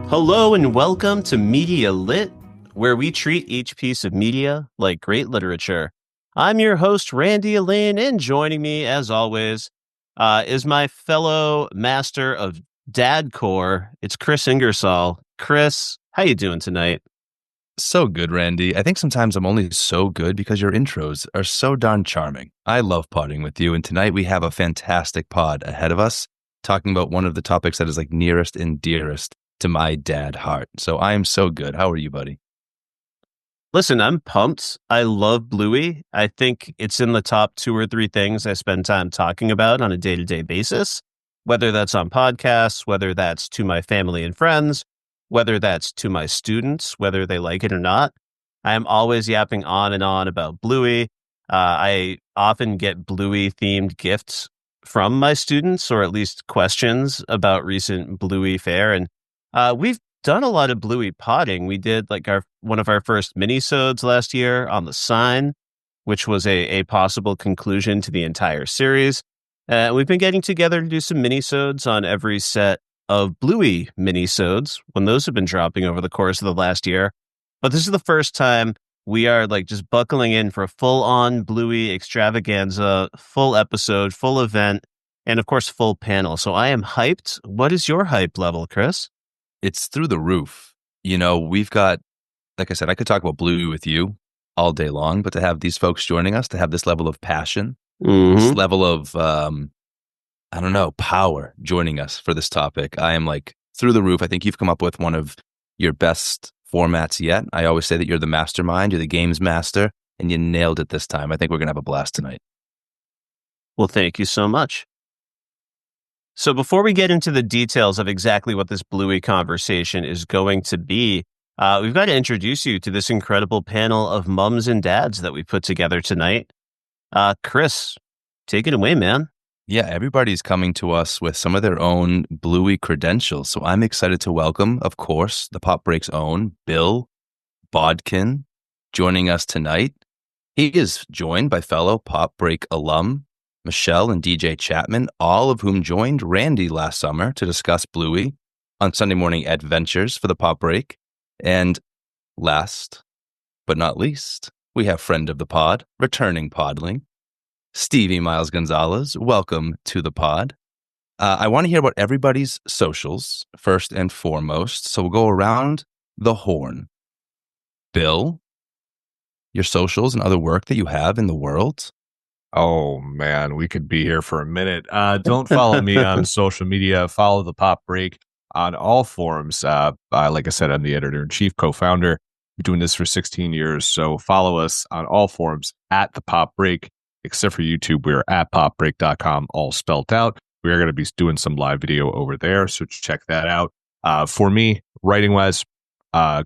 Hello and welcome to Media Lit, where we treat each piece of media like great literature. I'm your host, Randy Elaine, and joining me, as always, is my fellow master of dadcore. It's Kris Ingersoll. Kris, how you doing tonight? So good, Randy. I think sometimes I'm only so good because your intros are so darn charming. I love podding with you, and tonight we have a fantastic pod ahead of us, talking about one of the topics that is like nearest and dearest to my dad heart. So I am so good. How are you, buddy? Listen, I'm pumped. I love Bluey. I think it's in the top 2 or 3 things I spend time talking about on a day-to-day basis, whether that's on podcasts, whether that's to my family and friends, whether that's to my students, whether they like it or not. I am always yapping on and on about Bluey. I often get Bluey-themed gifts from my students, or at least questions about recent Bluey fare. And we've done a lot of Bluey podding. We did like one of our first mini-sodes last year on the sign, which was a possible conclusion to the entire series. We've been getting together to do some mini-sodes on every set of Bluey mini-sodes when those have been dropping over the course of the last year. But this is the first time we are like just buckling in for a full-on Bluey extravaganza, full episode, full event, and of course, full panel. So I am hyped. What is your hype level, Kris? It's through the roof. You know, we've got, like I said, I could talk about Bluey with you all day long, but to have these folks joining us, to have this level of passion, this level of, power joining us for this topic, I am like through the roof. I think you've come up with one of your best formats yet. I always say that you're the mastermind, you're the games master, and you nailed it this time. I think we're going to have a blast tonight. Well, thank you so much. So before we get into the details of exactly what this Bluey conversation is going to be, we've got to introduce you to this incredible panel of mums and dads that we put together tonight. Kris, take it away, man. Yeah, everybody's coming to us with some of their own Bluey credentials. So I'm excited to welcome, of course, the Pop Break's own Bill Bodkin joining us tonight. He is joined by fellow Pop Break alum Michelle and DJ Chapman, all of whom joined Randy last summer to discuss Bluey on Sunday morning adventures for the Pop Break. And last but not least, we have friend of the pod, returning podling, Stevie Gonzales. Welcome to the pod. I want to hear about everybody's socials first and foremost. So we'll go around the horn. Bill, your socials and other work that you have in the world. Oh, man, we could be here for a minute. Don't follow me on social media. Follow the Pop Break on all forums. Like I said, I'm the editor-in-chief, co-founder. Been doing this for 16 years, so follow us on all forums at the Pop Break, except for YouTube. We're at popbreak.com, all spelled out. We are going to be doing some live video over there, so check that out. For me, writing-wise,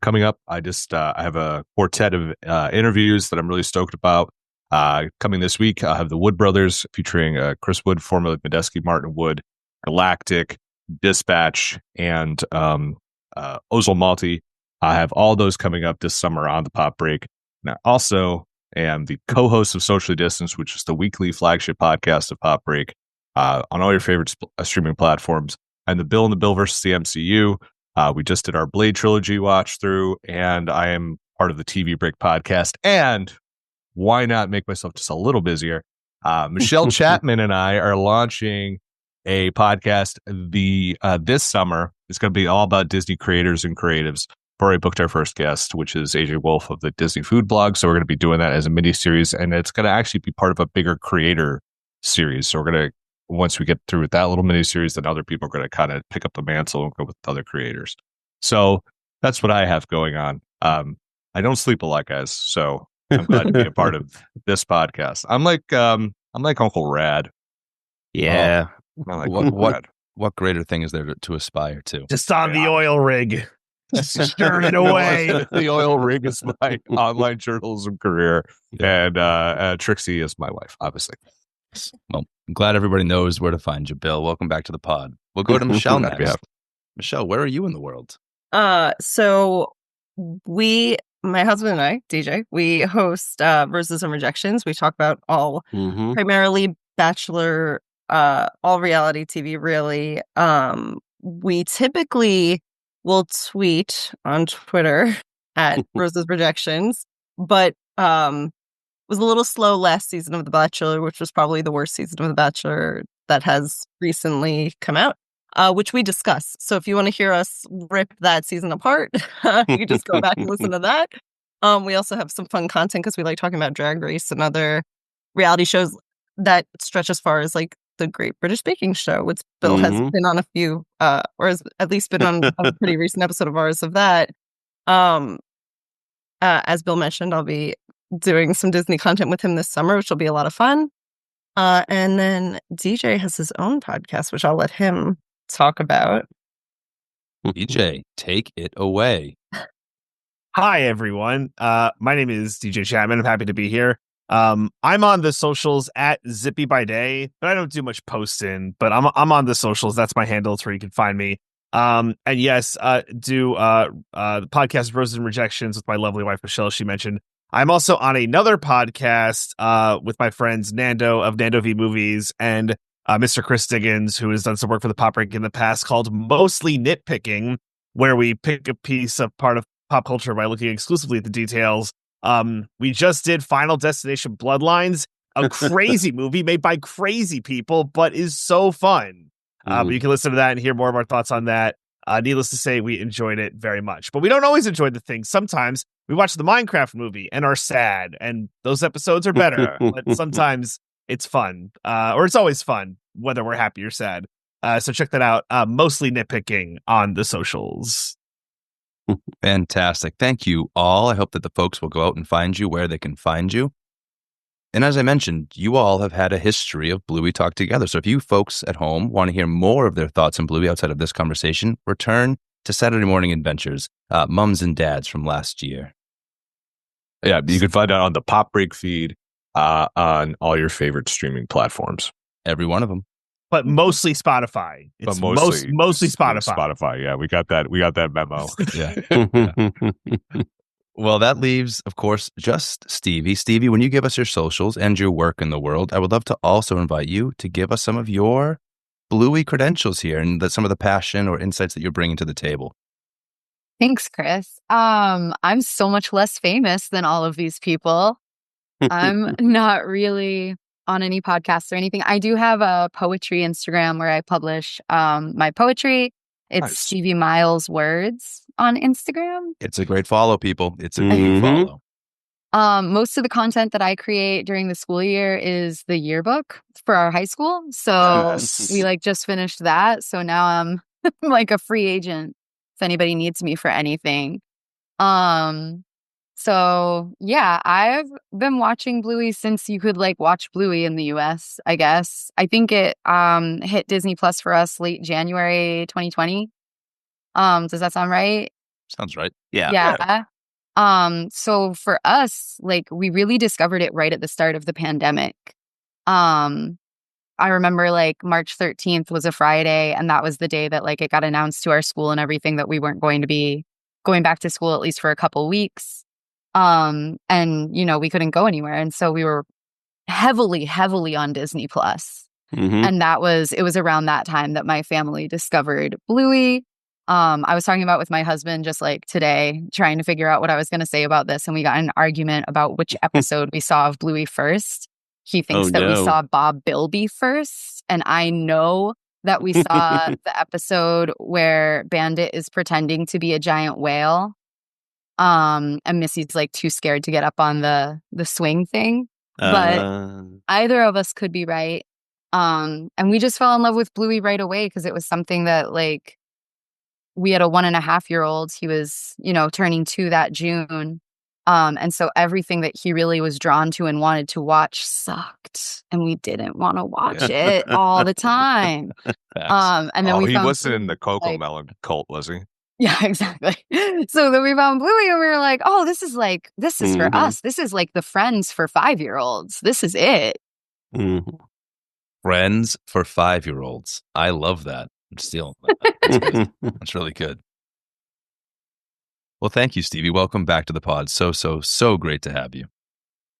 coming up, I have a quartet of interviews that I'm really stoked about. Coming this week, I'll have the Wood Brothers featuring Chris Wood, formerly Medeski, Martin Wood, Galactic, Dispatch, and Ozil Malti. I have all those coming up this summer on the Pop Break. And I also am the co-host of Socially Distanced, which is the weekly flagship podcast of Pop Break on all your favorite streaming platforms. And the Bill and the Bill versus the MCU. We just did our Blade trilogy watch through, and I am part of the TV Break podcast. And why not make myself just a little busier? Michelle Chapman and I are launching a podcast this summer. It's going to be all about Disney creators and creatives. We've already booked our first guest, which is AJ Wolf of the Disney Food Blog. So we're going to be doing that as a mini series, and it's going to actually be part of a bigger creator series. So we're going to, once we get through with that little mini series, then other people are going to kind of pick up the mantle and go with other creators. So that's what I have going on. I don't sleep a lot, guys. So I'm glad to be a part of this podcast. I'm like Uncle Rad. Yeah. What greater thing is there to aspire to? Just on the oil rig. Just stirring it away. The oil rig is my online journalism career. And Trixie is my wife, obviously. Well, I'm glad everybody knows where to find you, Bill. Welcome back to the pod. We'll go to Michelle next. Michelle, where are you in the world? So my husband and I, DJ, we host Roses Rejections. We talk about all primarily Bachelor, all reality TV, really. We typically will tweet on Twitter at Roses Rejections, but was a little slow last season of The Bachelor, which was probably the worst season of The Bachelor that has recently come out, which we discuss. So if you want to hear us rip that season apart, you can just go back and listen to that. We also have some fun content because we like talking about Drag Race and other reality shows that stretch as far as like the Great British Baking Show, which Bill has been on a few, or has at least been on a pretty recent episode of ours of that. As Bill mentioned, I'll be doing some Disney content with him this summer, which will be a lot of fun. And then DJ has his own podcast, which I'll let him talk about. DJ, take it away. Hi, everyone. My name is DJ Chapman. I'm happy to be here. I'm on the socials at Zippy by Day, but I don't do much posting, but I'm on the socials. That's my handle. It's where you can find me. And yes, do the podcast Roses Rejections with my lovely wife, Michelle, she mentioned. I'm also on another podcast with my friends Nando of Nando V Movies and Mr. Kris Diggins, who has done some work for the Pop Break in the past, called Mostly Nitpicking, where we pick a piece of part of pop culture by looking exclusively at the details. We just did Final Destination Bloodlines, a crazy movie made by crazy people, but is so fun. But you can listen to that and hear more of our thoughts on that. Needless to say, we enjoyed it very much. But we don't always enjoy the things. Sometimes we watch the Minecraft movie and are sad, and those episodes are better. But sometimes it's fun, or it's always fun, whether we're happy or sad. So check that out. Mostly Nitpicking on the socials. Fantastic. Thank you all. I hope that the folks will go out and find you where they can find you. And as I mentioned, you all have had a history of Bluey Talk together. So if you folks at home want to hear more of their thoughts on Bluey outside of this conversation, return to Saturday Morning Adventures, Mums and Dads from last year. Yeah, you can find out on the Pop Break feed on all your favorite streaming platforms. Every one of them. But mostly Spotify. It's mostly Spotify. Spotify, yeah. We got that memo. Yeah. Well, that leaves, of course, just Stevie. Stevie, when you give us your socials and your work in the world, I would love to also invite you to give us some of your Bluey credentials here and some of the passion or insights that you're bringing to the table. Thanks, Kris. I'm so much less famous than all of these people. I'm not really on any podcasts or anything. I do have a poetry Instagram where I publish my poetry. It's nice. Stevie Miles Words on Instagram. It's a great follow, people. It's a great follow. Most of the content that I create during the school year is the yearbook for our high school. So we just finished that. So now I'm like a free agent if anybody needs me for anything. So yeah, I've been watching Bluey since you could watch Bluey in the US, I guess. I think it hit Disney Plus for us late January 2020. Does that sound right? Sounds right. Yeah. So for us, we really discovered it right at the start of the pandemic. I remember March 13th was a Friday, and that was the day that it got announced to our school and everything that we weren't going to be going back to school at least for a couple weeks. And we couldn't go anywhere. And so we were heavily on Disney Plus. And it was around that time that my family discovered Bluey. I was talking about with my husband just today, trying to figure out what I was going to say about this. And we got in an argument about which episode we saw of Bluey first. He thinks we saw Bob Bilby first. And I know that we saw the episode where Bandit is pretending to be a giant whale. And Missy's too scared to get up on the swing thing. But either of us could be right. And we just fell in love with Bluey right away because it was something that we had a 1.5-year-old. He was, turning 2 that June. And so everything that he really was drawn to and wanted to watch sucked. And we didn't want to watch it all the time. And then he wasn't in the Coco Melon cult, was he? Yeah, exactly. So then we found Bluey and we were like, oh, this is for us. This is the Friends for 5-year-olds. This is it. Friends for 5-year-olds. I love that. I'm stealing that. That's good. That's really good. Well, thank you, Stevie. Welcome back to the pod. So great to have you.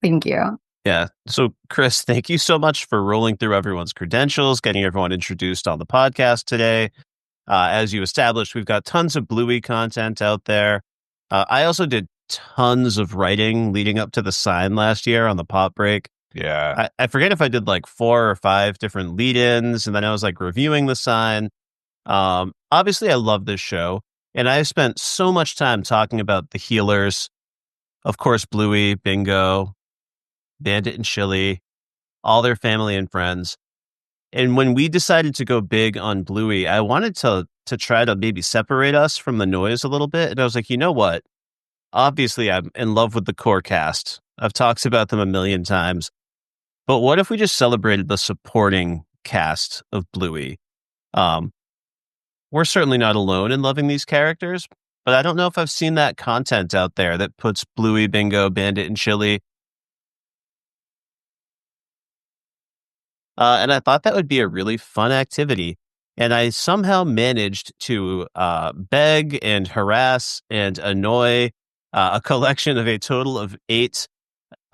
Thank you. Yeah. So, Kris, thank you so much for rolling through everyone's credentials, getting everyone introduced on the podcast today. As you established, we've got tons of Bluey content out there. I also did tons of writing leading up to the sign last year on the pop break. Yeah. I forget if I did like 4 or 5 different lead-ins, and then I was like reviewing the sign. Obviously, I love this show, and I spent so much time talking about the healers. Of course, Bluey, Bingo, Bandit and Chili, all their family and friends. And when we decided to go big on Bluey, I wanted to try to maybe separate us from the noise a little bit. And I was like, you know what? Obviously, I'm in love with the core cast. I've talked about them a million times. But what if we just celebrated the supporting cast of Bluey? We're certainly not alone in loving these characters, but I don't know if I've seen that content out there that puts Bluey, Bingo, Bandit, and Chili. And I thought that would be a really fun activity. And I somehow managed to beg and harass and annoy a collection of a total of 8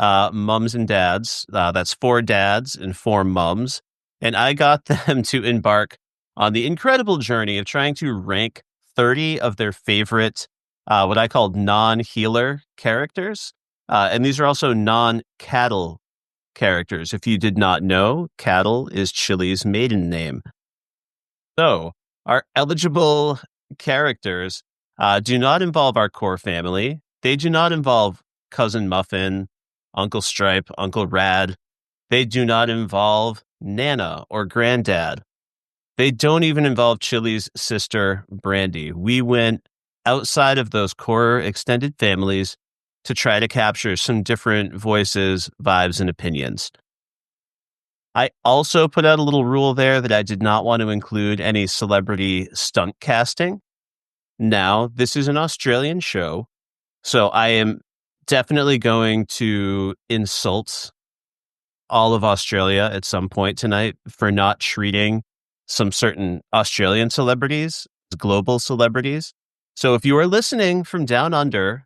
mums and dads. That's 4 dads and 4 mums. And I got them to embark on the incredible journey of trying to rank 30 of their favorite, what I called non-healer characters. And these are also non-cattle characters. If you did not know, Cattle is Chili's maiden name. So our eligible characters do not involve our core family. They do not involve Cousin Muffin, Uncle Stripe, Uncle Rad. They do not involve Nana or Granddad. They don't even involve Chili's sister, Brandy. We went outside of those core extended families to try to capture some different voices, vibes, and opinions. I also put out a little rule there that I did not want to include any celebrity stunt casting. Now, this is an Australian show, so I am definitely going to insult all of Australia at some point tonight for not treating some certain Australian celebrities as global celebrities. So if you are listening from down under,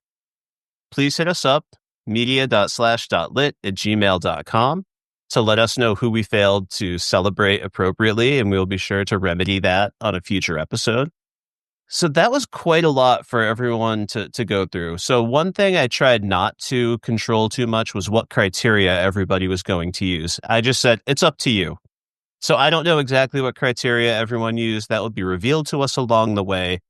please hit us up, media.slash.lit@gmail.com, to let us know who we failed to celebrate appropriately, and we'll be sure to remedy that on a future episode. So that was quite a lot for everyone to go through. So one thing I tried not to control too much was what criteria everybody was going to use. I just said, it's up to you. So I don't know exactly what criteria everyone used. That will be revealed to us along the way.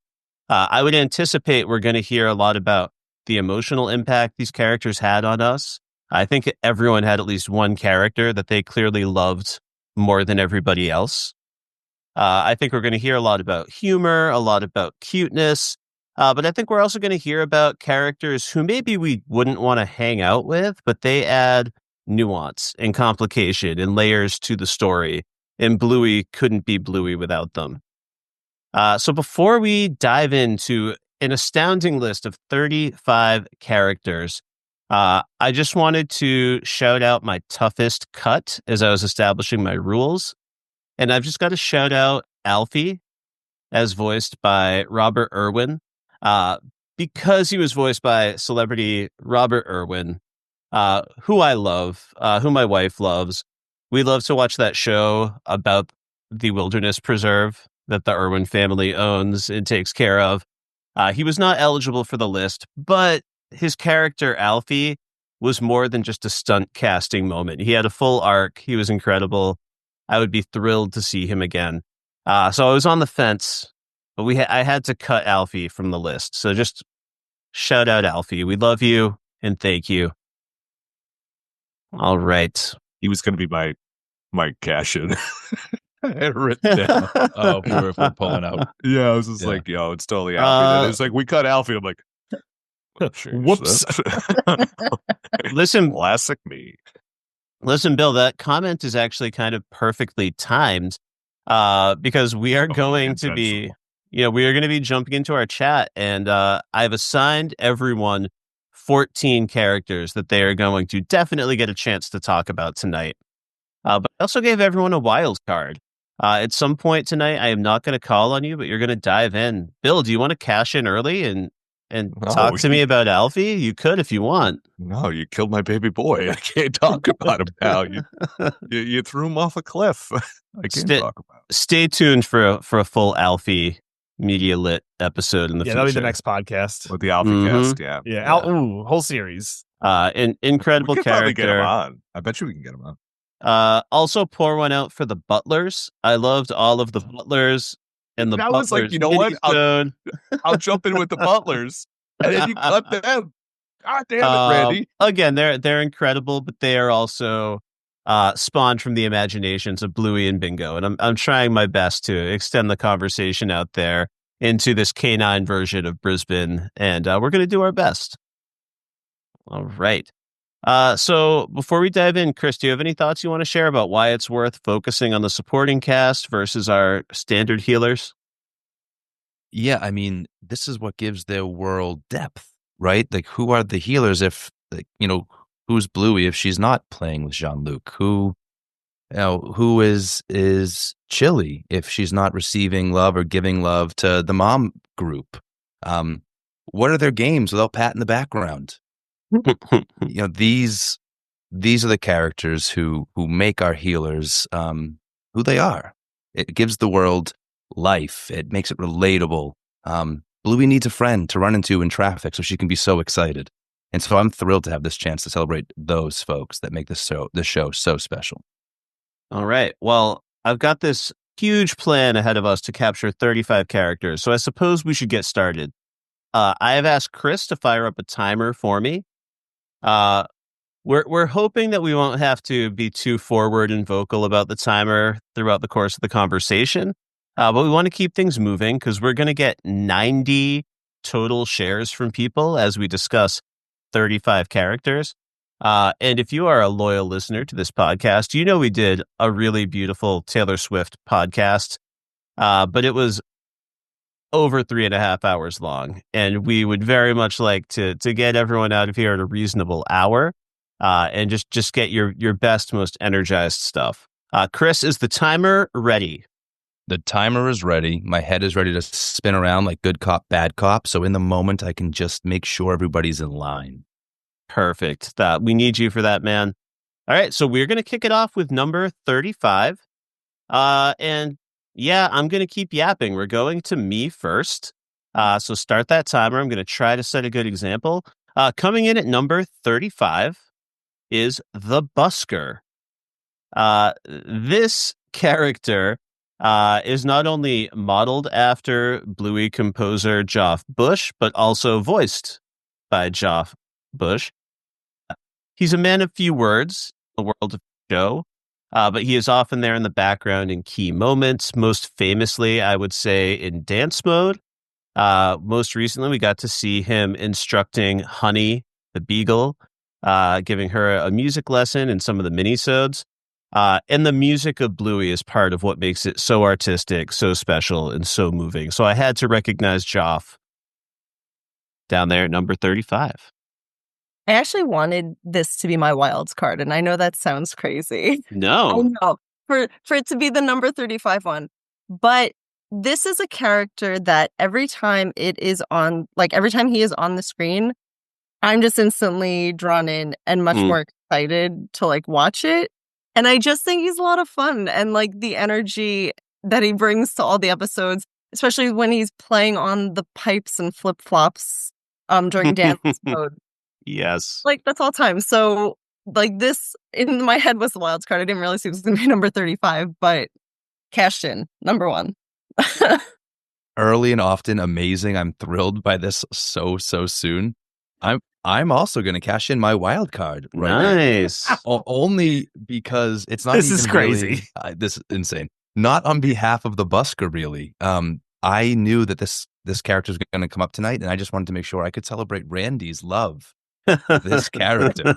I would anticipate we're going to hear a lot about the emotional impact these characters had on us. I think everyone had at least one character that they clearly loved more than everybody else. I think we're going to hear a lot about humor, a lot about cuteness, but I think we're also going to hear about characters who maybe we wouldn't want to hang out with, but they add nuance and complication and layers to the story, and Bluey couldn't be Bluey without them. So before we dive into an astounding list of 35 characters, I just wanted to shout out my toughest cut as I was establishing my rules. And I've just got to shout out Alfie, as voiced by Robert Irwin, because he was voiced by celebrity Robert Irwin, who I love, who my wife loves. We love to watch that show about the wilderness preserve that the Irwin family owns and takes care of. He was not eligible for the list, but his character, Alfie, was more than just a stunt casting moment. He had a full arc. He was incredible. I would be thrilled to see him again. So I was on the fence, but I had to cut Alfie from the list. So just shout out Alfie. We love you and thank you. All right. He was going to be my cash-in. I had written down. Oh, we're pulling out. Yeah, I was just like, yo, it's totally Alfie. And it's like, we cut Alfie. I'm like, whoops. Listen, classic me. Listen, Bill, that comment is actually kind of perfectly timed because we are going to be, we are going to be jumping into our chat, and I've assigned everyone 14 characters that they are going to definitely get a chance to talk about tonight. But I also gave everyone a wild card. At some point tonight, I am not going to call on you, but you're going to dive in. Bill, do you want to cash in early and talk to me about Alfie? You could if you want. No, you killed my baby boy. I can't talk about him now. You threw him off a cliff. I can't talk about him. Stay tuned for a full Alfie media lit episode in the future. That'll be the next podcast. With the Alpha Cast, yeah. Yeah. Whole series. Incredible We could probably get him character. on. I bet you we can get him on. Also pour one out for the butlers. I loved all of the butlers and the I butlers. was like, you know what? minisode. I'll jump in with the Butlers, and then you cut them. God damn it, Randy. Again, they're incredible, but they are also spawned from the imaginations of Bluey and Bingo, and I'm trying my best to extend the conversation out there into this canine version of Brisbane, and we're going to do our best. All right. So before we dive in, Kris, do you have any thoughts you want to share about why it's worth focusing on the supporting cast versus our standard healers? Yeah, I mean, this is what gives their world depth, right? Like, who are the healers if, like, who's Bluey if she's not playing with Jean-Luc? Who is Chili if she's not receiving love or giving love to the mom group? What are their games without Pat in the background? These are the characters who make our healers who they are. It gives the world life. It makes it relatable. Bluey needs a friend to run into in traffic so she can be so excited. And so I'm thrilled to have this chance to celebrate those folks that make this show so special. All right. Well, I've got this huge plan ahead of us to capture 35 characters, so I suppose we should get started. I have asked Kris to fire up a timer for me. We're hoping that we won't have to be too forward and vocal about the timer throughout the course of the conversation. But we want to keep things moving because we're going to get 90 total shares from people as we discuss 35 characters. And if you are a loyal listener to this podcast, you know we did a really beautiful Taylor Swift podcast, but it was over 3.5 hours long. And we would very much like to get everyone out of here at a reasonable hour and just get your best, most energized stuff. Kris, is the timer ready? The timer is ready. My head is ready to spin around like good cop, bad cop. So in the moment, I can just make sure everybody's in line. Perfect. We need you for that, man. All right. So we're going to kick it off with number 35. And yeah, I'm going to keep yapping. We're going to me first. So start that timer. I'm going to try to set a good example. Coming in at number 35 is the Busker. This character is not only modeled after Bluey composer Geoff Bush, but also voiced by Geoff Bush. He's a man of few words in the world of the show, but he is often there in the background in key moments, most famously, I would say, in dance mode. Most recently, we got to see him instructing Honey, the beagle, giving her a music lesson in some of the minisodes. And the music of Bluey is part of what makes it so artistic, so special, and so moving. So I had to recognize Geoff down there at number 35. I actually wanted this to be my wild card, and I know that sounds crazy. No. I know, for it to be the number 35 one. But this is a character that every time he is on the screen, I'm just instantly drawn in and much more excited to watch it. And I just think he's a lot of fun, and the energy that he brings to all the episodes, especially when he's playing on the pipes and flip-flops during dance mode. Yes. That's all time. So this in my head was the wild card. I didn't realize he was going to be number 35, but cashed in, number 1. Early and often amazing. I'm thrilled by this so soon. I'm also going to cash in my wild card. Right nice. Only because it's not. This even is crazy. Really, this is insane. Not on behalf of the Busker, really. I knew that this character was going to come up tonight, and I just wanted to make sure I could celebrate Randy's love for this character.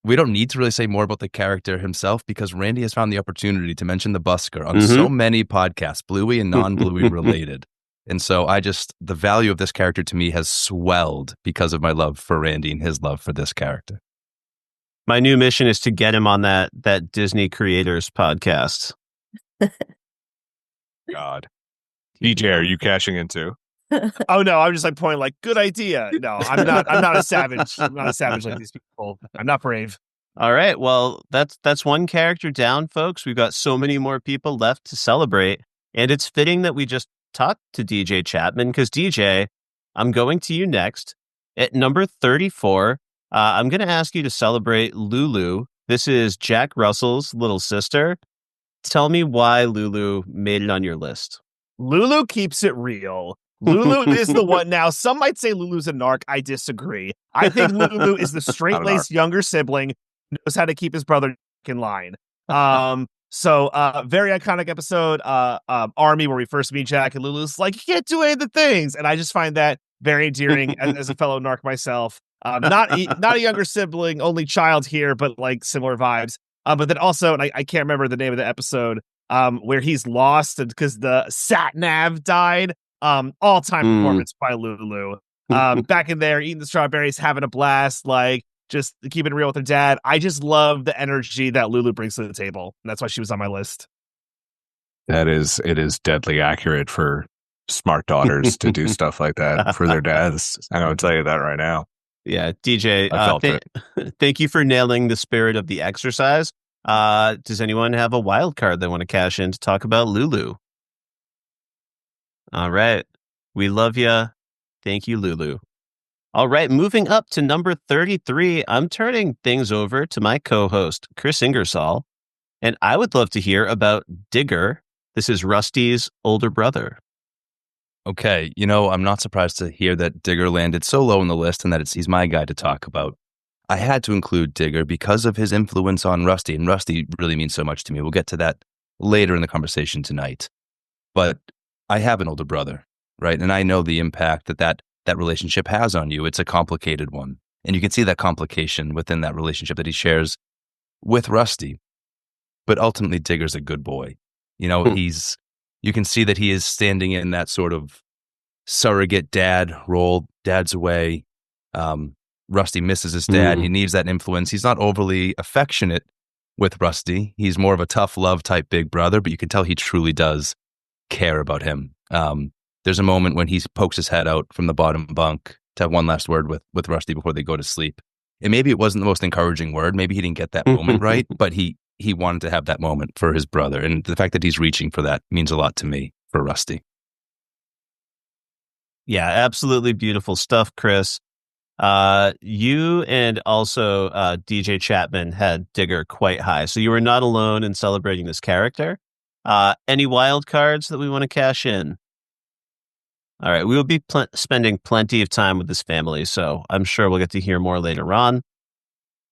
We don't need to really say more about the character himself because Randy has found the opportunity to mention the Busker on so many podcasts, Bluey and non-Bluey related. And so the value of this character to me has swelled because of my love for Randy and his love for this character. My new mission is to get him on that Disney Creators podcast. God. DJ, are you cashing in too? Oh no, I'm just pointing good idea. No, I'm not a savage. I'm not a savage like these people. I'm not brave. All right. Well, that's one character down, folks. We've got so many more people left to celebrate. And it's fitting that we just talk to DJ Chapman because DJ, I'm going to you next. At number 34, I'm going to ask you to celebrate Lulu. This is Jack Russell's little sister. Tell me why Lulu made it on your list. Lulu keeps it real. Lulu is the one. Now, some might say Lulu's a narc. I disagree. I think Lulu is the straight-laced younger sibling, knows how to keep his brother in line. So very iconic episode, Army, where we first meet Jack, and Lulu's like, you can't do any of the things. And I just find that very endearing as a fellow narc myself. Not a younger sibling, only child here, but like similar vibes. But then also, and I can't remember the name of the episode, where he's lost because the sat nav died. All-time performance by Lulu. Back in there, eating the strawberries, having a blast, like just keeping it real with her dad. I just love the energy that Lulu brings to the table. And that's why she was on my list. It is deadly accurate for smart daughters to do stuff like that for their dads. I'm going to tell you that right now. Yeah, DJ, I felt it. Thank you for nailing the spirit of the exercise. Does anyone have a wild card they want to cash in to talk about Lulu? All right. We love you. Thank you, Lulu. All right. Moving up to number 33, I'm turning things over to my co-host, Kris Ingersoll, and I would love to hear about Digger. This is Rusty's older brother. Okay, I'm not surprised to hear that Digger landed so low on the list and that he's my guy to talk about. I had to include Digger because of his influence on Rusty, and Rusty really means so much to me. We'll get to that later in the conversation tonight. But I have an older brother, right? And I know the impact that relationship has on you. It's a complicated one. And you can see that complication within that relationship that he shares with Rusty. But ultimately, Digger's a good boy. You can see that he is standing in that sort of surrogate dad role. Dad's away. Rusty misses his dad. He needs that influence. He's not overly affectionate with Rusty. He's more of a tough love type big brother, but you can tell he truly does care about him. There's a moment when he pokes his head out from the bottom bunk to have one last word with Rusty before they go to sleep. And maybe it wasn't the most encouraging word. Maybe he didn't get that moment right, but he wanted to have that moment for his brother. And the fact that he's reaching for that means a lot to me for Rusty. Yeah, absolutely beautiful stuff, Kris. You and also DJ Chapman had Digger quite high. So you were not alone in celebrating this character. Any wild cards that we want to cash in? All right, we will be spending plenty of time with this family, so I'm sure we'll get to hear more later on.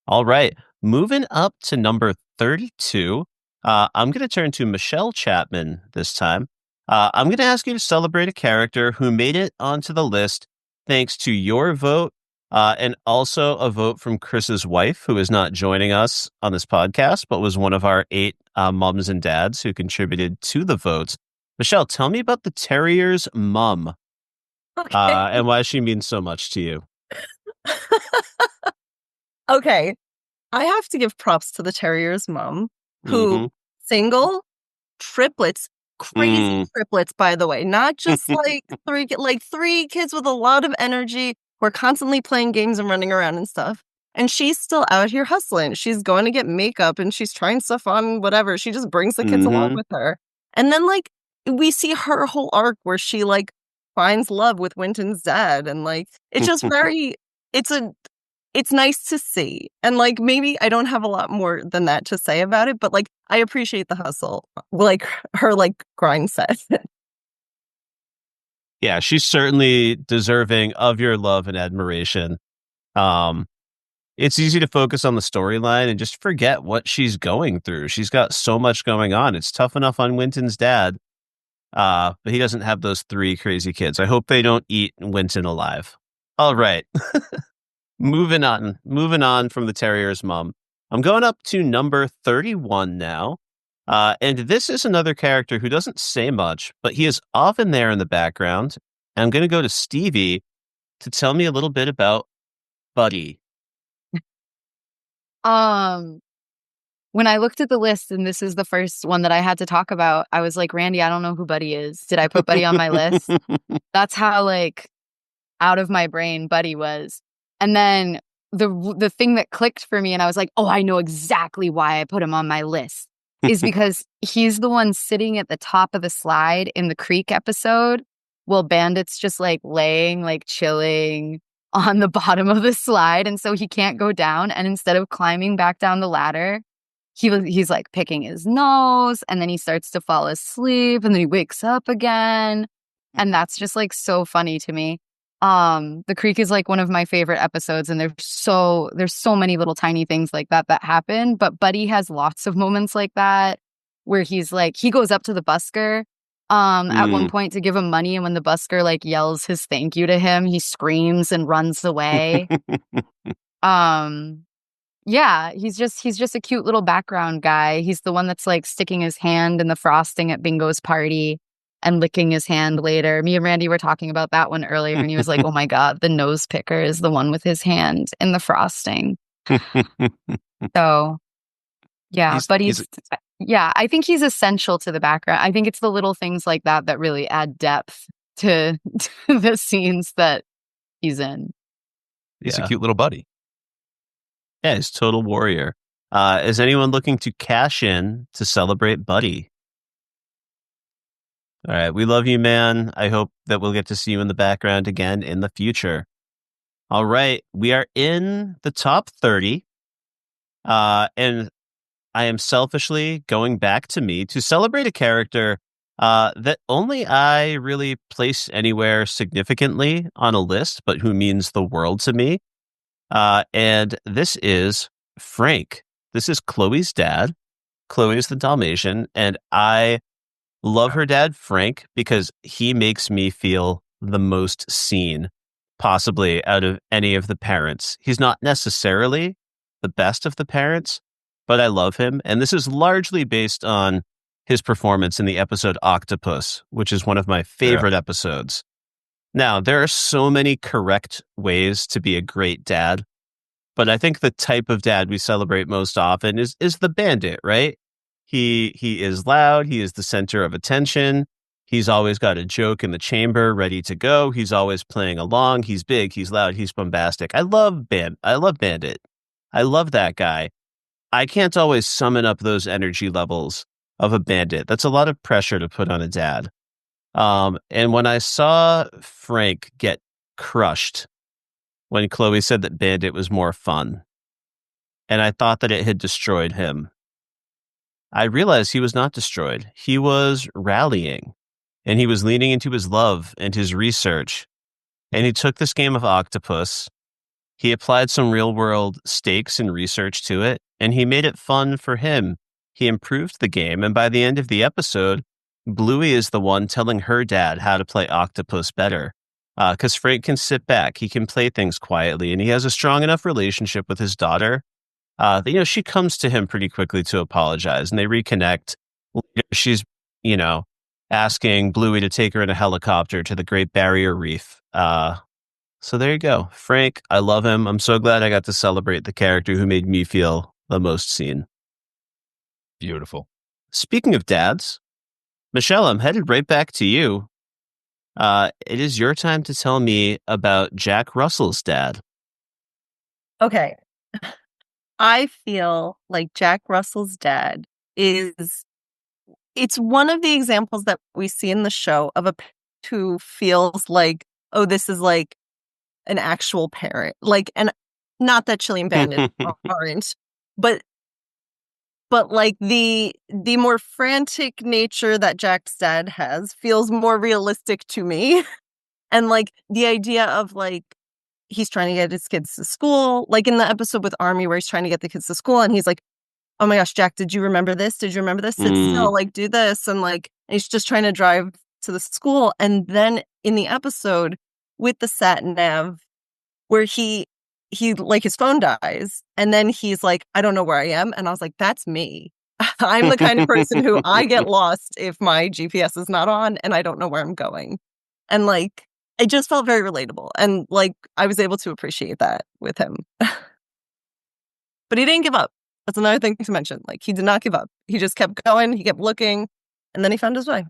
All right, moving up to number 32, I'm going to turn to Michelle Chapman this time. I'm going to ask you to celebrate a character who made it onto the list thanks to your vote and also a vote from Kris's wife, who is not joining us on this podcast, but was one of our 8 moms and dads who contributed to the votes. Michelle, tell me about the terrier's mom and why she means so much to you. Okay. I have to give props to the terrier's mom, who single, triplets, crazy triplets, by the way, not just like 3 kids with a lot of energy who are constantly playing games and running around and stuff. And she's still out here hustling. She's going to get makeup and she's trying stuff on, whatever. She just brings the kids along with her. And then we see her whole arc where she finds love with Winton's dad. And it's just very, it's nice to see. And maybe I don't have a lot more than that to say about it, but I appreciate the hustle, her grind set. Yeah, she's certainly deserving of your love and admiration. It's easy to focus on the storyline and just forget what she's going through. She's got so much going on. It's tough enough on Winton's dad, but he doesn't have those 3 crazy kids. I hope they don't eat Winton alive. All right. Moving on from the terrier's mom. I'm going up to number 31 now. And this is another character who doesn't say much, but he is often there in the background. And I'm going to go to Stevie to tell me a little bit about Buddy. When I looked at the list and this is the first one that I had to talk about, I was like, Randy, I don't know who Buddy is. Did I put Buddy on my list? That's how out of my brain Buddy was. And then the thing that clicked for me and I was like, oh, I know exactly why I put him on my list. is because he's the one sitting at the top of the slide in the creek episode while Bandit's just like laying, like chilling on the bottom of the slide. And so he can't go down. And instead of climbing back down the ladder, he's like picking his nose, and then he starts to fall asleep, and then he wakes up again. And that's just like so funny to me. The Creek is like one of my favorite episodes, and there's so many little tiny things like that happen. But Buddy has lots of moments like that where he's like, he goes up to the busker at one point to give him money, and when the busker like yells his thank you to him, he screams and runs away. Yeah, he's just a cute little background guy. He's the one that's like sticking his hand in the frosting at Bingo's party and licking his hand later. Me and Randy were talking about that one earlier, and he was like, oh my God, the nose picker is the one with his hand in the frosting. So, yeah, I think he's essential to the background. I think it's the little things like that that really add depth to the scenes that he's in. He's a cute little buddy. Yeah, he's total warrior. Is anyone looking to cash in to celebrate Buddy? All right, we love you, man. I hope that we'll get to see you in the background again in the future. All right, we are in the top 30. And I am selfishly going back to me to celebrate a character that only I really place anywhere significantly on a list, but who means the world to me. And this is Frank. This is Chloe's dad. Chloe is the Dalmatian, and I love her dad, Frank, because he makes me feel the most seen, possibly out of any of the parents. He's not necessarily the best of the parents, but I love him. And this is largely based on his performance in the episode Octopus, which is one of my favorite episodes. Now, there are so many correct ways to be a great dad, but I think the type of dad we celebrate most often is the bandit, right? He is loud. He is the center of attention. He's always got a joke in the chamber ready to go. He's always playing along. He's big. He's loud. He's bombastic. I love Bandit. I love that guy. I can't always summon up those energy levels of a bandit. That's a lot of pressure to put on a dad. And when I saw Frank get crushed when Chloe said that Bandit was more fun, and I thought that it had destroyed him, I realized he was not destroyed. He was rallying, and he was leaning into his love and his research. And he took this game of Octopus. He applied some real world stakes and research to it, and he made it fun for him. He improved the game. And by the end of the episode, Bluey is the one telling her dad how to play Octopus better. Because Frank can sit back. He can play things quietly, and he has a strong enough relationship with his daughter. She comes to him pretty quickly to apologize, and they reconnect. She's, asking Bluey to take her in a helicopter to the Great Barrier Reef. So there you go. Frank, I love him. I'm so glad I got to celebrate the character who made me feel the most seen. Beautiful. Speaking of dads, Michelle, I'm headed right back to you. It is your time to tell me about Jack Russell's dad. Okay. I feel like Jack Russell's dad it's one of the examples that we see in the show of a who feels like, oh, this is like an actual parent. Like, and not that Chili and Bandit aren't, but like the more frantic nature that Jack's dad has feels more realistic to me. And like the idea of like, he's trying to get his kids to school, like in the episode with Army where he's trying to get the kids to school, and he's like, oh my gosh, Jack, did you remember this? Did you remember this? Sit still, like do this. And like, and he's just trying to drive to the school. And then in the episode with the sat nav where he like his phone dies, and then he's like, I don't know where I am. And I was like, that's me. I'm the kind of person who I get lost if my GPS is not on and I don't know where I'm going. And like, it just felt very relatable. And like, I was able to appreciate that with him. But he didn't give up. That's another thing to mention. Like, he did not give up. He just kept going. He kept looking, and then he found his way.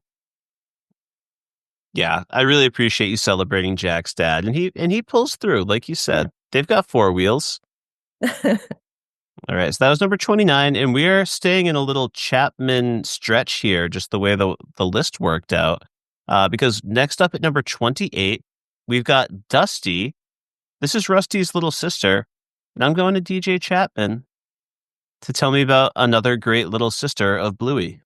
Yeah, I really appreciate you celebrating Jack's dad, and he pulls through, like you said. They've got four wheels. All right, so that was number 29, and we are staying in a little Chapman stretch here, just the way the list worked out. Because next up at number 28, we've got Dusty. This is Rusty's little sister, and I'm going to DJ Chapman to tell me about another great little sister of Bluey.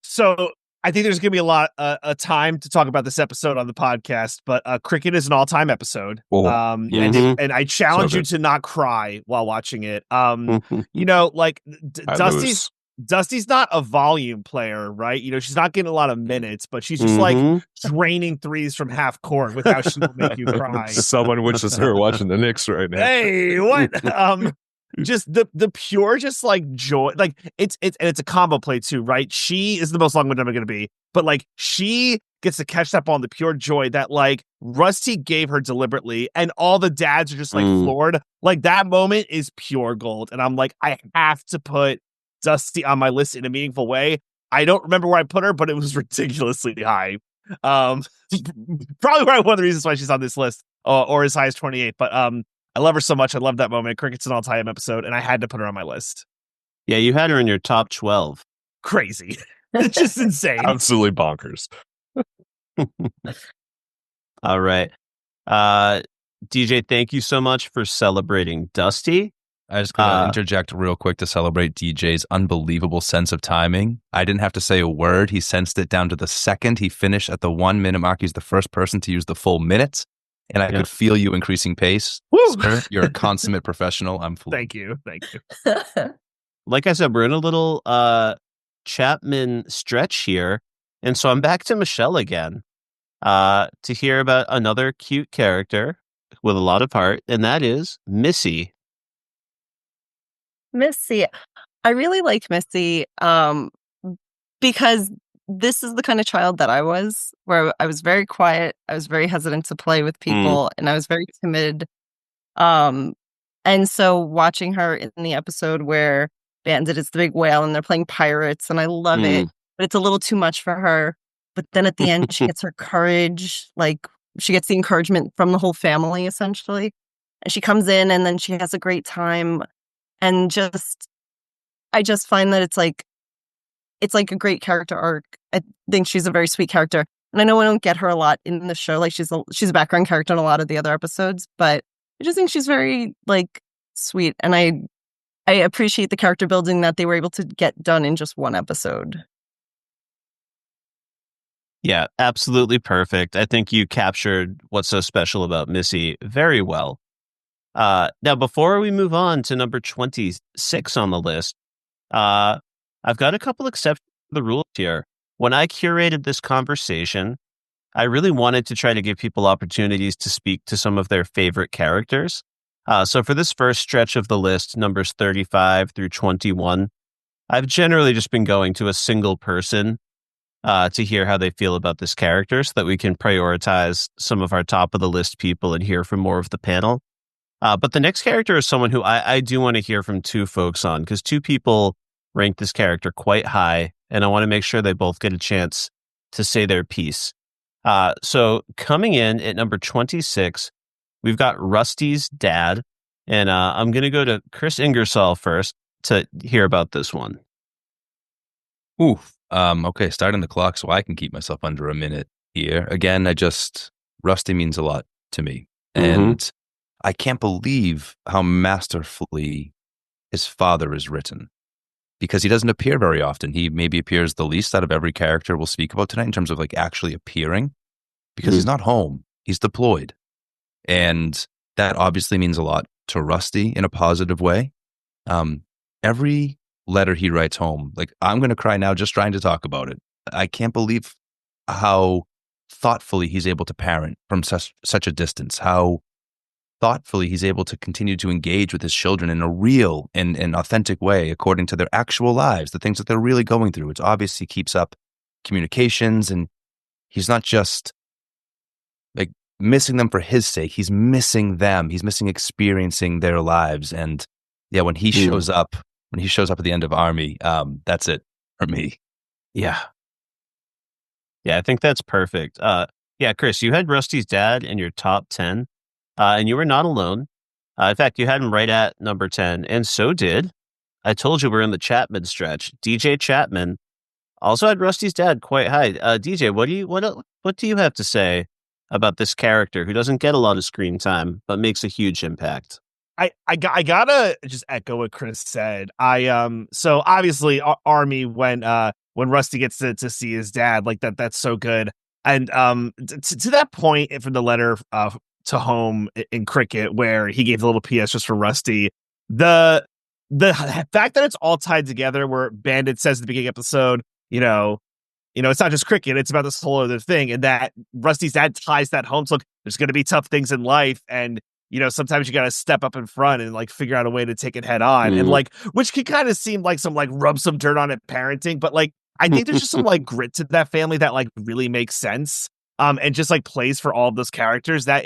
So I think there's going to be a lot of time to talk about this episode on the podcast, but Cricket is an all-time episode. Oh, and I challenge So you good. to not cry while watching it. Mhm. You know, like I Dusty's not a volume player, right? You know, she's not getting a lot of minutes, but she's just like Mhm. draining threes from half court with how she will make you cry. Someone wishes her watching the Knicks right now. Hey, what? Just the pure, just like joy, like it's a combo play too, right? She is the most long-winded I'm going to be, but like she gets to catch that ball in the pure joy that like Rusty gave her deliberately, and all the dads are just like floored. Like that moment is pure gold, and I'm like, I have to put Dusty on my list in a meaningful way. I don't remember where I put her, but it was ridiculously high. Probably one of the reasons why she's on this list, or as high as 28. But I love her so much. I love that moment. Cricket's an all-time episode, and I had to put her on my list. Yeah, you had her in your top 12. Crazy. It's just insane. Absolutely bonkers. All right. DJ, thank you so much for celebrating Dusty. I just gotta interject real quick to celebrate DJ's unbelievable sense of timing. I didn't have to say a word. He sensed it down to the second he finished at the 1 minute mark. He's the first person to use the full minute. And I could feel you increasing pace. Woo! Sir, you're a consummate professional. I'm floored. Thank you. Like I said, we're in a little Chapman stretch here. And so I'm back to Michelle again to hear about another cute character with a lot of heart, and that is Missy. Missy. I really like Missy because this is the kind of child that I was, where I was very quiet, I was very hesitant to play with people, and I was very timid. And so watching her in the episode where Bandit is the big whale and they're playing pirates, and I love it, but it's a little too much for her. But then at the end, she gets her courage, like she gets the encouragement from the whole family, essentially. And she comes in and then she has a great time. And I just find that it's like a great character arc. I think she's a very sweet character. And I know I don't get her a lot in the show. Like she's a background character in a lot of the other episodes, but I just think she's very like sweet. And I appreciate the character building that they were able to get done in just one episode. Yeah, absolutely perfect. I think you captured what's so special about Missy very well. Now, before we move on to number 26 on the list, I've got a couple exceptions to the rules here. When I curated this conversation, I really wanted to try to give people opportunities to speak to some of their favorite characters. So for this first stretch of the list, numbers 35 through 21, I've generally just been going to a single person to hear how they feel about this character so that we can prioritize some of our top of the list people and hear from more of the panel. But the next character is someone who I do want to hear from two folks on, because two people ranked this character quite high, and I want to make sure they both get a chance to say their piece. So coming in at number 26, we've got Rusty's dad, and I'm going to go to Kris Ingersoll first to hear about this one. Okay, starting the clock so I can keep myself under a minute here. Again, Rusty means a lot to me. And I can't believe how masterfully his father is written, because he doesn't appear very often. He maybe appears the least out of every character we'll speak about tonight in terms of like actually appearing, because he's not home. He's deployed. And that obviously means a lot to Rusty in a positive way. Every letter he writes home, like I'm going to cry now just trying to talk about it. I can't believe how thoughtfully he's able to parent from such a distance, how thoughtfully he's able to continue to engage with his children in a real and authentic way according to their actual lives, the things that they're really going through. It's obvious he keeps up communications, and he's not just like missing them for his sake. He's missing them. He's missing experiencing their lives. And yeah, when he shows up at the end of Army, that's it for me. Yeah, I think that's perfect. Yeah, Kris, you had Rusty's dad in your top 10. And you were not alone. In fact, you had him right at number 10, and so did I told you we're in the Chapman stretch. DJ Chapman also had Rusty's dad quite high. DJ, what do you have to say about this character who doesn't get a lot of screen time but makes a huge impact? I gotta just echo what Kris said. So obviously Army when Rusty gets to see his dad, like that's so good. And to that point from the letter to home in Cricket where he gave the little PS just for Rusty, the fact that it's all tied together where Bandit says at the beginning of the episode, it's not just Cricket, it's about this whole other thing, and that Rusty's dad ties that home. So look, there's going to be tough things in life, and sometimes you got to step up in front and like figure out a way to take it head on. And like, which can kind of seem like some like rub some dirt on it parenting, but like, I think there's just some like grit to that family that like really makes sense. And just like plays for all of those characters that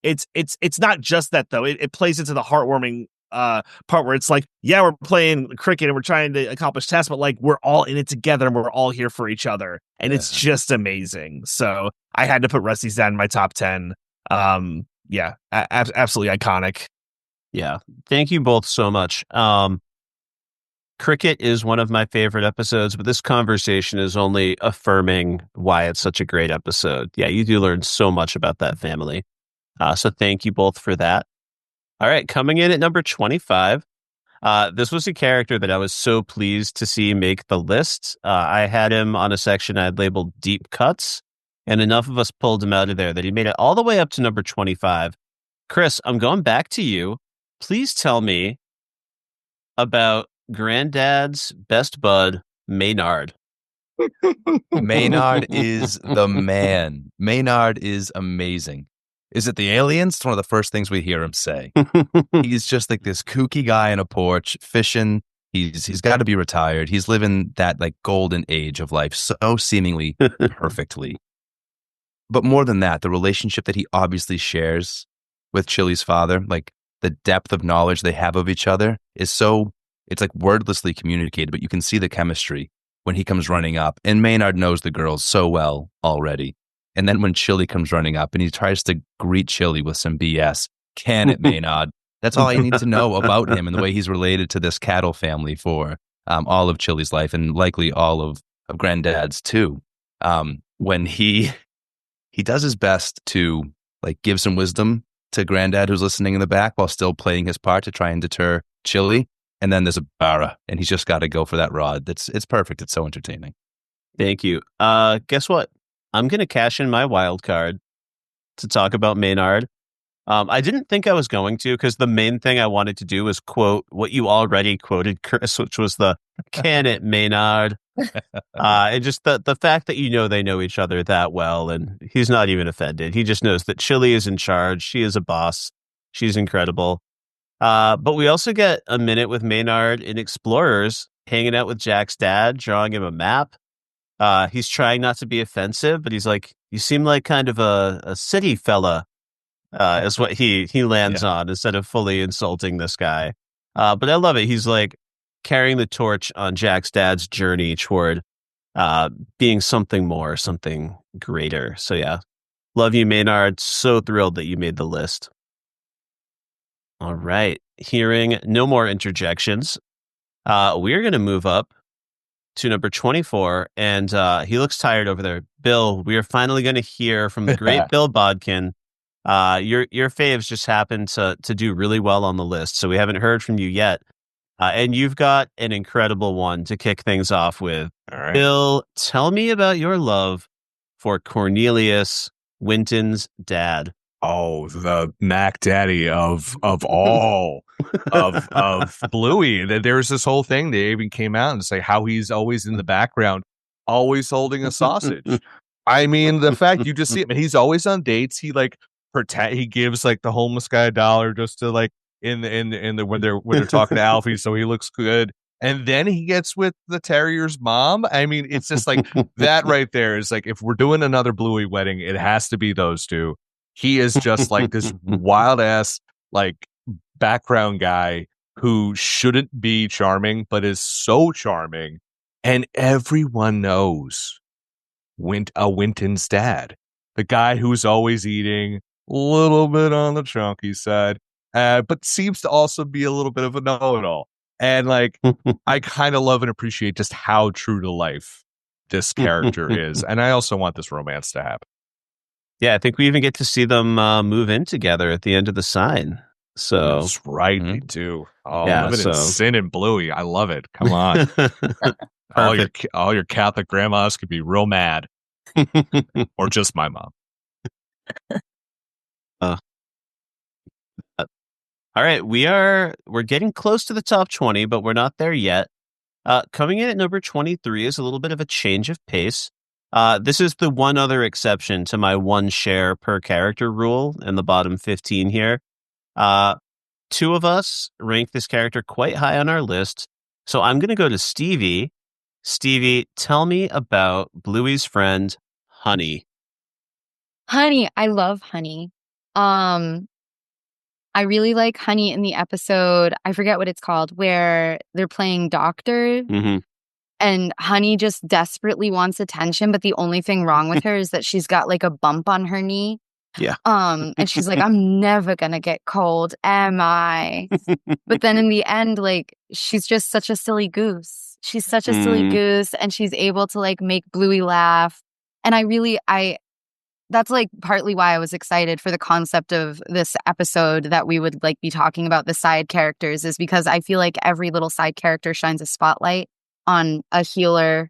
it's not just that though. It plays into the heartwarming part where it's like, yeah, we're playing cricket and we're trying to accomplish tasks, but like we're all in it together and we're all here for each other. And it's just amazing. So I had to put Rusty's dad in my top 10. Yeah, absolutely iconic. Yeah, thank you both so much. Cricket is one of my favorite episodes, but this conversation is only affirming why it's such a great episode. Yeah, you do learn so much about that family. So thank you both for that. All right, coming in at number 25. This was a character that I was so pleased to see make the list. I had him on a section I had labeled Deep Cuts, and enough of us pulled him out of there that he made it all the way up to number 25. Kris, I'm going back to you. Please tell me about Granddad's best bud, Maynard. Maynard is the man. Maynard is amazing. Is it the aliens? It's one of the first things we hear him say. He's just like this kooky guy on a porch fishing. He's got to be retired. He's living that like golden age of life so seemingly perfectly. But more than that, the relationship that he obviously shares with Chili's father, like the depth of knowledge they have of each other is so, it's like wordlessly communicated, but you can see the chemistry when he comes running up. And Maynard knows the girls so well already. And then when Chili comes running up and he tries to greet Chili with some BS, can it, Maynard? That's all you need to know about him and the way he's related to this cattle family for all of Chili's life and likely all of Granddad's too. When he does his best to like give some wisdom to Granddad who's listening in the back while still playing his part to try and deter Chili. And then there's a barra and he's just got to go for that rod. It's perfect. It's so entertaining. Thank you. Guess what? I'm going to cash in my wild card to talk about Maynard. I didn't think I was going to because the main thing I wanted to do was quote what you already quoted, Kris, which was the "Can it, Maynard?" And just the fact that they know each other that well, and he's not even offended. He just knows that Chili is in charge. She is a boss. She's incredible. But we also get a minute with Maynard in Explorers, hanging out with Jack's dad, drawing him a map. He's trying not to be offensive, but he's like, "You seem like kind of a city fella." Is what he lands on instead of fully insulting this guy. But I love it. He's like carrying the torch on Jack's dad's journey toward being something more, something greater. So yeah, love you, Maynard. So thrilled that you made the list. All right. Hearing no more interjections, we're going to move up to number 24. And he looks tired over there. Bill, we are finally going to hear from the great Bill Bodkin. Your faves just happened to do really well on the list, so we haven't heard from you yet. And you've got an incredible one to kick things off with. All right. Bill, tell me about your love for Cornelius Winton's dad. Oh, the Mac Daddy of all of Bluey. There's this whole thing. They even came out and say how he's always in the background, always holding a sausage. I mean, the fact you just see him, and he's always on dates. He like he gives like the homeless guy $1 just to like in the when they're talking to Alfie, so he looks good. And then he gets with the terrier's mom. I mean, it's just like that right there is like, if we're doing another Bluey wedding, it has to be those two. He is just like this wild ass like background guy who shouldn't be charming, but is so charming. And everyone knows Winton's dad, the guy who's always eating a little bit on the chunky side, but seems to also be a little bit of a know-it-all. And like, I kind of love and appreciate just how true to life this character is. And I also want this romance to happen. Yeah, I think we even get to see them move in together at the end of the sign. So That's right, they do. Oh, Yeah, living in so- sin and Bluey. I love it. Come on. all your Catholic grandmas could be real mad. Or just my mom. All right, we're getting close to the top 20, but we're not there yet. Coming in at number 23 is a little bit of a change of pace. This is the one other exception to my one share per character rule in the bottom 15 here. Two of us rank this character quite high on our list, so I'm going to go to Stevie. Stevie, tell me about Bluey's friend, Honey. Honey, I love Honey. I really like Honey in the episode, I forget what it's called, where they're playing doctor Mm-hmm. and Honey just desperately wants attention, but the only thing wrong with her is that she's got like a bump on her knee. Yeah. And she's like, I'm never gonna get cold, am I? But then in the end, like, she's just such a silly goose. She's such a silly goose, and she's able to like make Bluey laugh. And that's like partly why I was excited for the concept of this episode, that we would like be talking about the side characters, is because I feel like every little side character shines a spotlight on a healer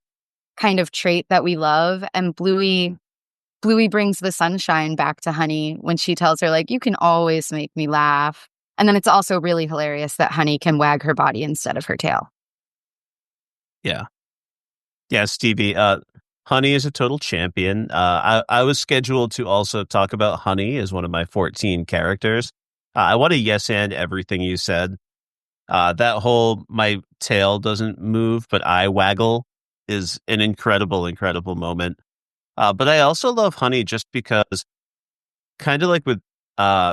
kind of trait that we love. And Bluey brings the sunshine back to Honey when she tells her, like, you can always make me laugh. And then it's also really hilarious that Honey can wag her body instead of her tail. Yeah. Yeah, Stevie, Honey is a total champion. I was scheduled to also talk about Honey as one of my 14 characters. I want to yes and everything you said. That whole my tail doesn't move, but I waggle is an incredible, incredible moment. But I also love Honey just because, kind of like with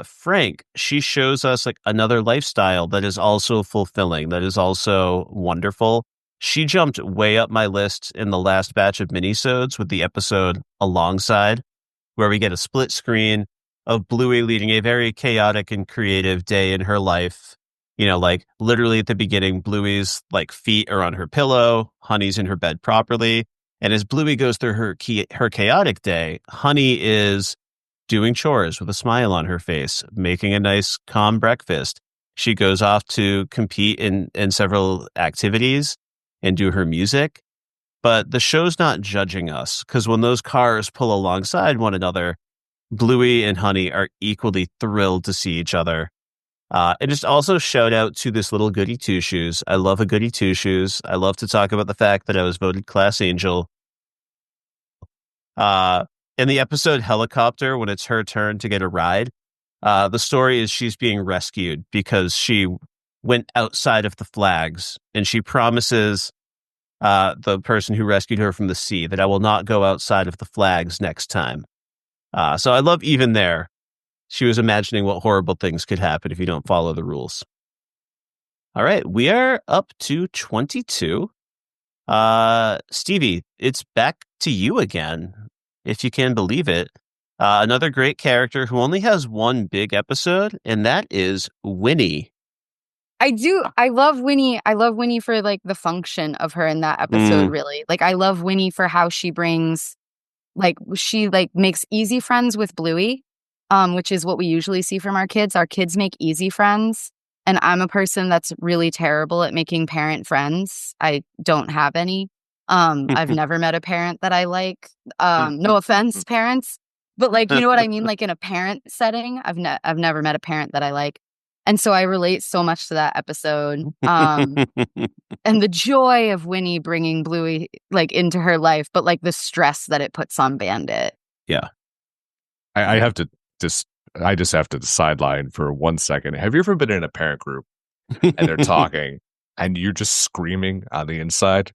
Frank, she shows us like another lifestyle that is also fulfilling, that is also wonderful. She jumped way up my list in the last batch of minisodes with the episode Alongside, where we get a split screen of Bluey leading a very chaotic and creative day in her life. You know, like literally at the beginning, Bluey's like feet are on her pillow, Honey's in her bed properly. And as Bluey goes through her chaotic day, Honey is doing chores with a smile on her face, making a nice, calm breakfast. She goes off to compete in several activities and do her music. But the show's not judging us, because when those cars pull alongside one another, Bluey and Honey are equally thrilled to see each other. And just also shout out to this little goody two shoes. I love a goody two shoes. I love to talk about the fact that I was voted class angel. In the episode Helicopter, when it's her turn to get a ride, the story is she's being rescued because she went outside of the flags, and she promises the person who rescued her from the sea that I will not go outside of the flags next time. So I love even there. She was imagining what horrible things could happen if you don't follow the rules. All right, we are up to 22. Stevie, it's back to you again, if you can believe it. Another great character who only has one big episode, and that is Winnie. I do. I love Winnie. I love Winnie for like the function of her in that episode, really. Like, I love Winnie for how she brings, like, she like makes easy friends with Bluey, which is what we usually see from our kids. Our kids make easy friends. And I'm a person that's really terrible at making parent friends. I don't have any. I've never met a parent that I like. No offense, parents. But like, you know what I mean? Like in a parent setting, I've never met a parent that I like. And so I relate so much to that episode. And the joy of Winnie bringing Bluey like into her life, but like the stress that it puts on Bandit. Yeah. I just have to sideline for 1 second. Have you ever been in a parent group and they're talking and you're just screaming on the inside?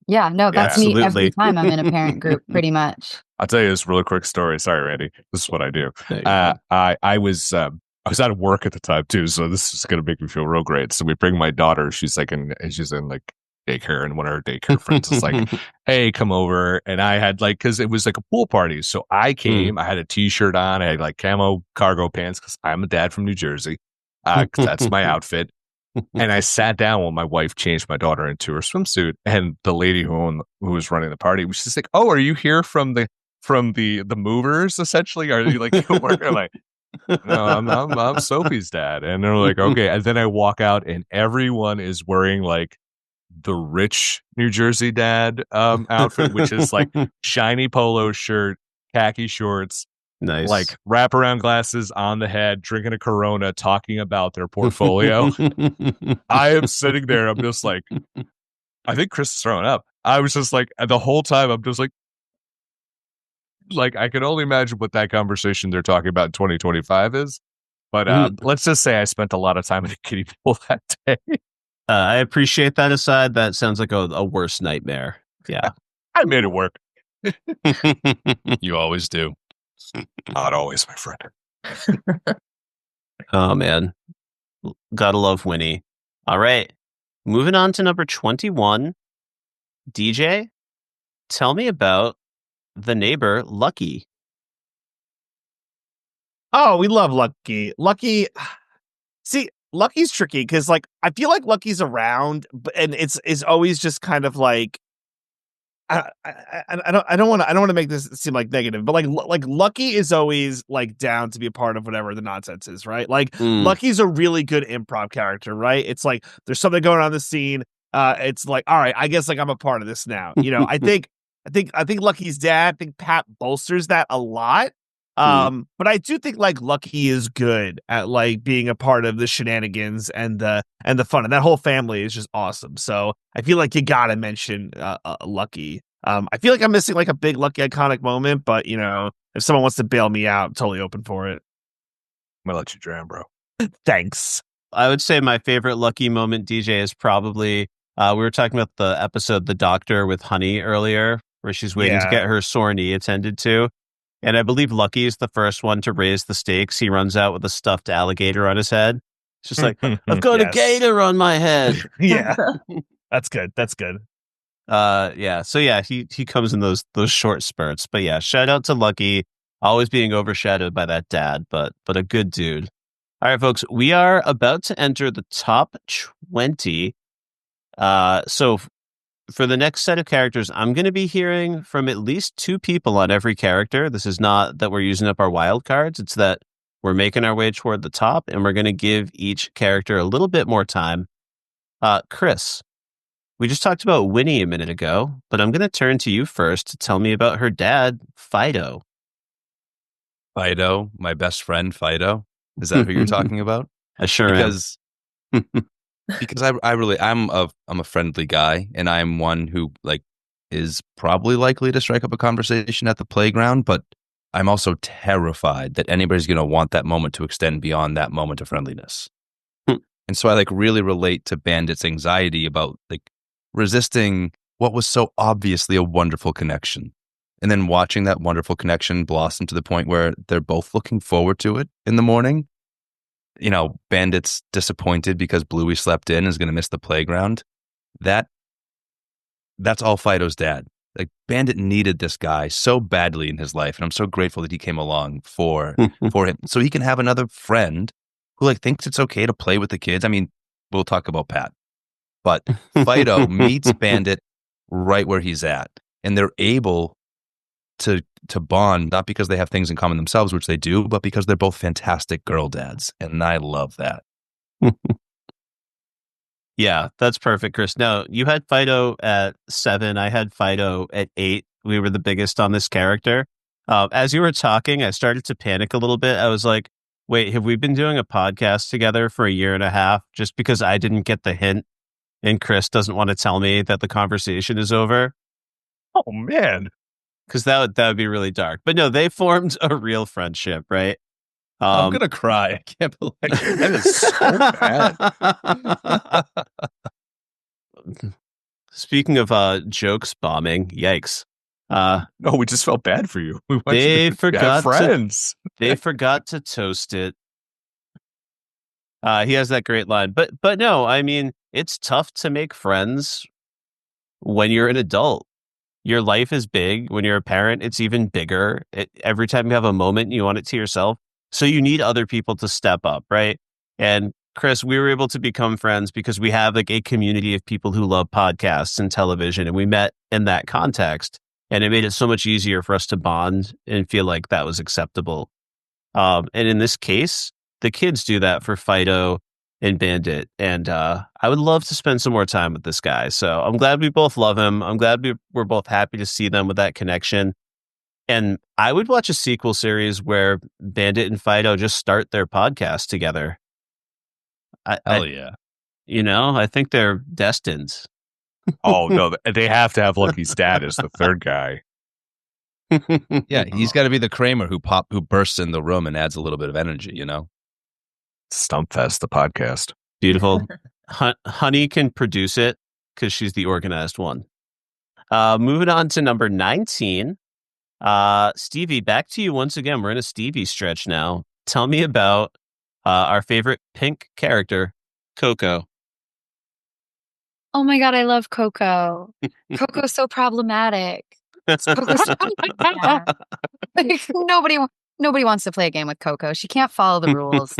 Yeah, no, that's me Absolutely. every time I'm in a parent group, pretty much. I'll tell you this really quick story. Sorry, Randy. This is what I do. I was out of work at the time too, so this is gonna make me feel real great. So we bring my daughter. She's in like daycare, and one of her daycare friends is like, "Hey, come over." And I had like, because it was like a pool party, so I came. I had a t-shirt on. I had like camo cargo pants because I'm a dad from New Jersey. 'Cause that's my outfit. And I sat down while my wife changed my daughter into her swimsuit, and the lady who was running the party was just like, "Oh, are you here from the movers? Essentially, are you like working?" I'm like, "No, I'm Sophie's dad." And they're like, "Okay." And then I walk out, and everyone is wearing like the rich New Jersey dad outfit, which is like shiny polo shirt, khaki shorts, Nice. like wraparound glasses on the head, drinking a Corona, talking about their portfolio. I am sitting there. I'm just like, I think Kris is throwing up. I was just like, the whole time, I'm just like I can only imagine what that conversation they're talking about in 2025 is. But let's just say I spent a lot of time in a kiddie pool that day. I appreciate that aside. That sounds like a worse nightmare. Yeah. I made it work. You always do. Not always, my friend. Oh, man. Gotta love Winnie. All right. Moving on to number 21. DJ, tell me about the neighbor, Lucky. Oh, we love Lucky. Lucky. See, Lucky's tricky because, like, I feel like Lucky's around, and it's always just kind of like, I don't want to make this seem like negative, but like Lucky is always like down to be a part of whatever the nonsense is, right? Like Lucky's a really good improv character, right? It's like there's something going on in the scene. It's like, all right, I guess like I'm a part of this now. You know, I think Lucky's dad, I think Pat bolsters that a lot. But I do think like Lucky is good at like being a part of the shenanigans and the fun, and that whole family is just awesome. So I feel like you gotta mention Lucky. I feel like I'm missing like a big Lucky iconic moment, but you know, if someone wants to bail me out, I'm totally open for it. I'm gonna let you drown, bro. Thanks. I would say my favorite Lucky moment, DJ, is probably we were talking about the episode The Doctor with Honey earlier, where she's waiting to get her sore knee attended to. And I believe Lucky is the first one to raise the stakes. He runs out with a stuffed alligator on his head. It's just like, I've got a gator on my head. Yeah. That's good. That's good. Yeah. So yeah, he comes in those short spurts. But yeah, shout out to Lucky, always being overshadowed by that dad, but a good dude. All right, folks, we are about to enter the top 20. So for the next set of characters, I'm going to be hearing from at least 2 people on every character. This is not that we're using up our wild cards. It's that we're making our way toward the top, and we're going to give each character a little bit more time. Kris, we just talked about Winnie a minute ago, but I'm going to turn to you first to tell me about her dad, Fido. Fido, my best friend, Fido. Is that who you're talking about? I sure am. Because I'm a friendly guy, and I'm one who like is probably likely to strike up a conversation at the playground, but I'm also terrified that anybody's going to want that moment to extend beyond that moment of friendliness. And so I like really relate to Bandit's anxiety about like resisting what was so obviously a wonderful connection, and then watching that wonderful connection blossom to the point where they're both looking forward to it in the morning. You know, Bandit's disappointed because Bluey slept in and is going to miss the playground. That's all Fido's dad. Like, Bandit needed this guy so badly in his life, and I'm so grateful that he came along for him, so he can have another friend who like thinks it's okay to play with the kids. I mean, we'll talk about Pat, but Fido meets Bandit right where he's at, and they're able to bond, not because they have things in common themselves, which they do, but because they're both fantastic girl dads, and I love that. Yeah, that's perfect, Kris. Now, you had Fido at 7. I had Fido at 8. We were the biggest on this character. As you were talking, I started to panic a little bit. I was like, wait, have we been doing a podcast together for a year and a half just because I didn't get the hint and Kris doesn't want to tell me that the conversation is over? Oh, man. Because that would be really dark. But no, they formed a real friendship, right? I'm going to cry. I can't believe that is so bad. Speaking of jokes bombing, yikes. No, we just felt bad for you. They forgot friends. They forgot to toast it. He has that great line. But no, I mean, it's tough to make friends when you're an adult. Your life is big. When you're a parent, it's even bigger. Every time you have a moment, you want it to yourself. So you need other people to step up, right? And Kris, we were able to become friends because we have like a community of people who love podcasts and television, and we met in that context, and it made it so much easier for us to bond and feel like that was acceptable. And in this case, the kids do that for Fido and Bandit, and I would love to spend some more time with this guy. So I'm glad we both love him. I'm glad we're both happy to see them with that connection. And I would watch a sequel series where Bandit and Fido just start their podcast together. Yeah. I think they're destined. Oh no, they have to have Lucky's dad as the third guy. Yeah, he's got to be the Kramer who bursts in the room and adds a little bit of energy, Stumpfest, the podcast. Beautiful. Honey can produce it because she's the organized one. Moving on to number 19. Stevie, back to you once again. We're in a Stevie stretch now. Tell me about our favorite pink character, Coco. Oh my God, I love Coco. Coco's so problematic. Coco's so problematic. Like, nobody wants to play a game with Coco. She can't follow the rules.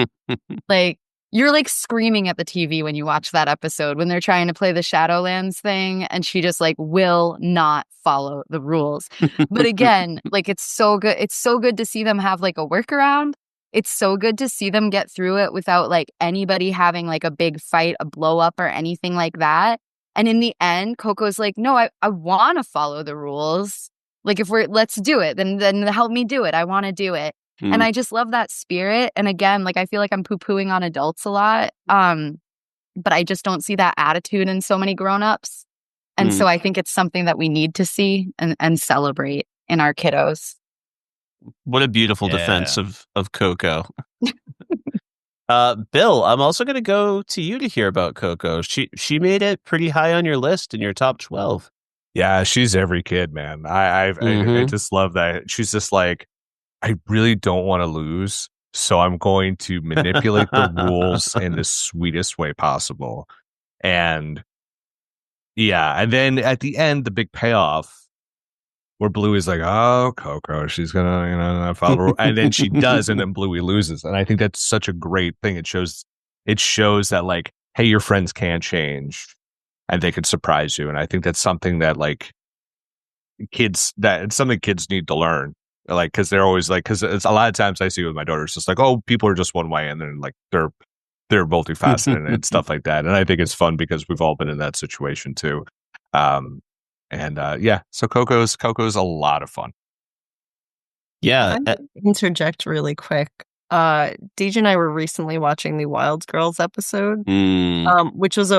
Like, you're like screaming at the TV when you watch that episode when they're trying to play the Shadowlands thing, and she just like will not follow the rules. But again, like, it's so good. It's so good to see them have like a workaround. It's so good to see them get through it without like anybody having like a big fight, a blow up, or anything like that. And in the end, Coco's like, no, I want to follow the rules. Like, let's do it, then help me do it. I want to do it. And I just love that spirit. And again, like, I feel like I'm poo-pooing on adults a lot. But I just don't see that attitude in so many grown-ups. And so I think it's something that we need to see and celebrate in our kiddos. What a beautiful defense of Coco. Bill, I'm also going to go to you to hear about Coco. She made it pretty high on your list in your top 12. Yeah, she's every kid, man. I just love that. She's just like, I really don't want to lose, so I'm going to manipulate the rules in the sweetest way possible. And yeah, and then at the end, the big payoff where Bluey's like, oh, Coco, she's gonna, follow the rule. And then she does, and then Bluey loses. And I think that's such a great thing. It shows that, like, hey, your friends can change and they could surprise you. And I think that's something that, like, it's something kids need to learn. Like, because they're always like, because it's a lot of times I see with my daughter, it's just like, oh, people are just one way, and then like they're multifaceted and stuff like that. And I think it's fun because we've all been in that situation too. So Coco's a lot of fun. Yeah. Interject really quick. DJ and I were recently watching the Wild Girls episode, which was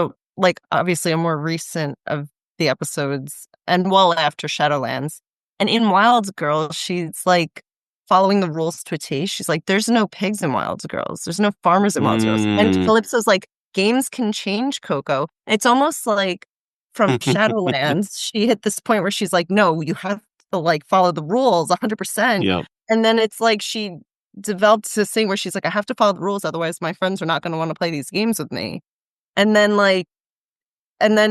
obviously a more recent of the episodes, and well after Shadowlands. And in Wild Girls, she's like following the rules to a T. She's like, there's no pigs in Wild Girls. There's no farmers in Wild Girls. And Calypso's like, games can change, Coco. It's almost like from Shadowlands, she hit this point where she's like, no, you have to like follow the rules 100%. Yep. And then it's like she developed this thing where she's like, I have to follow the rules. Otherwise, my friends are not going to want to play these games with me. And then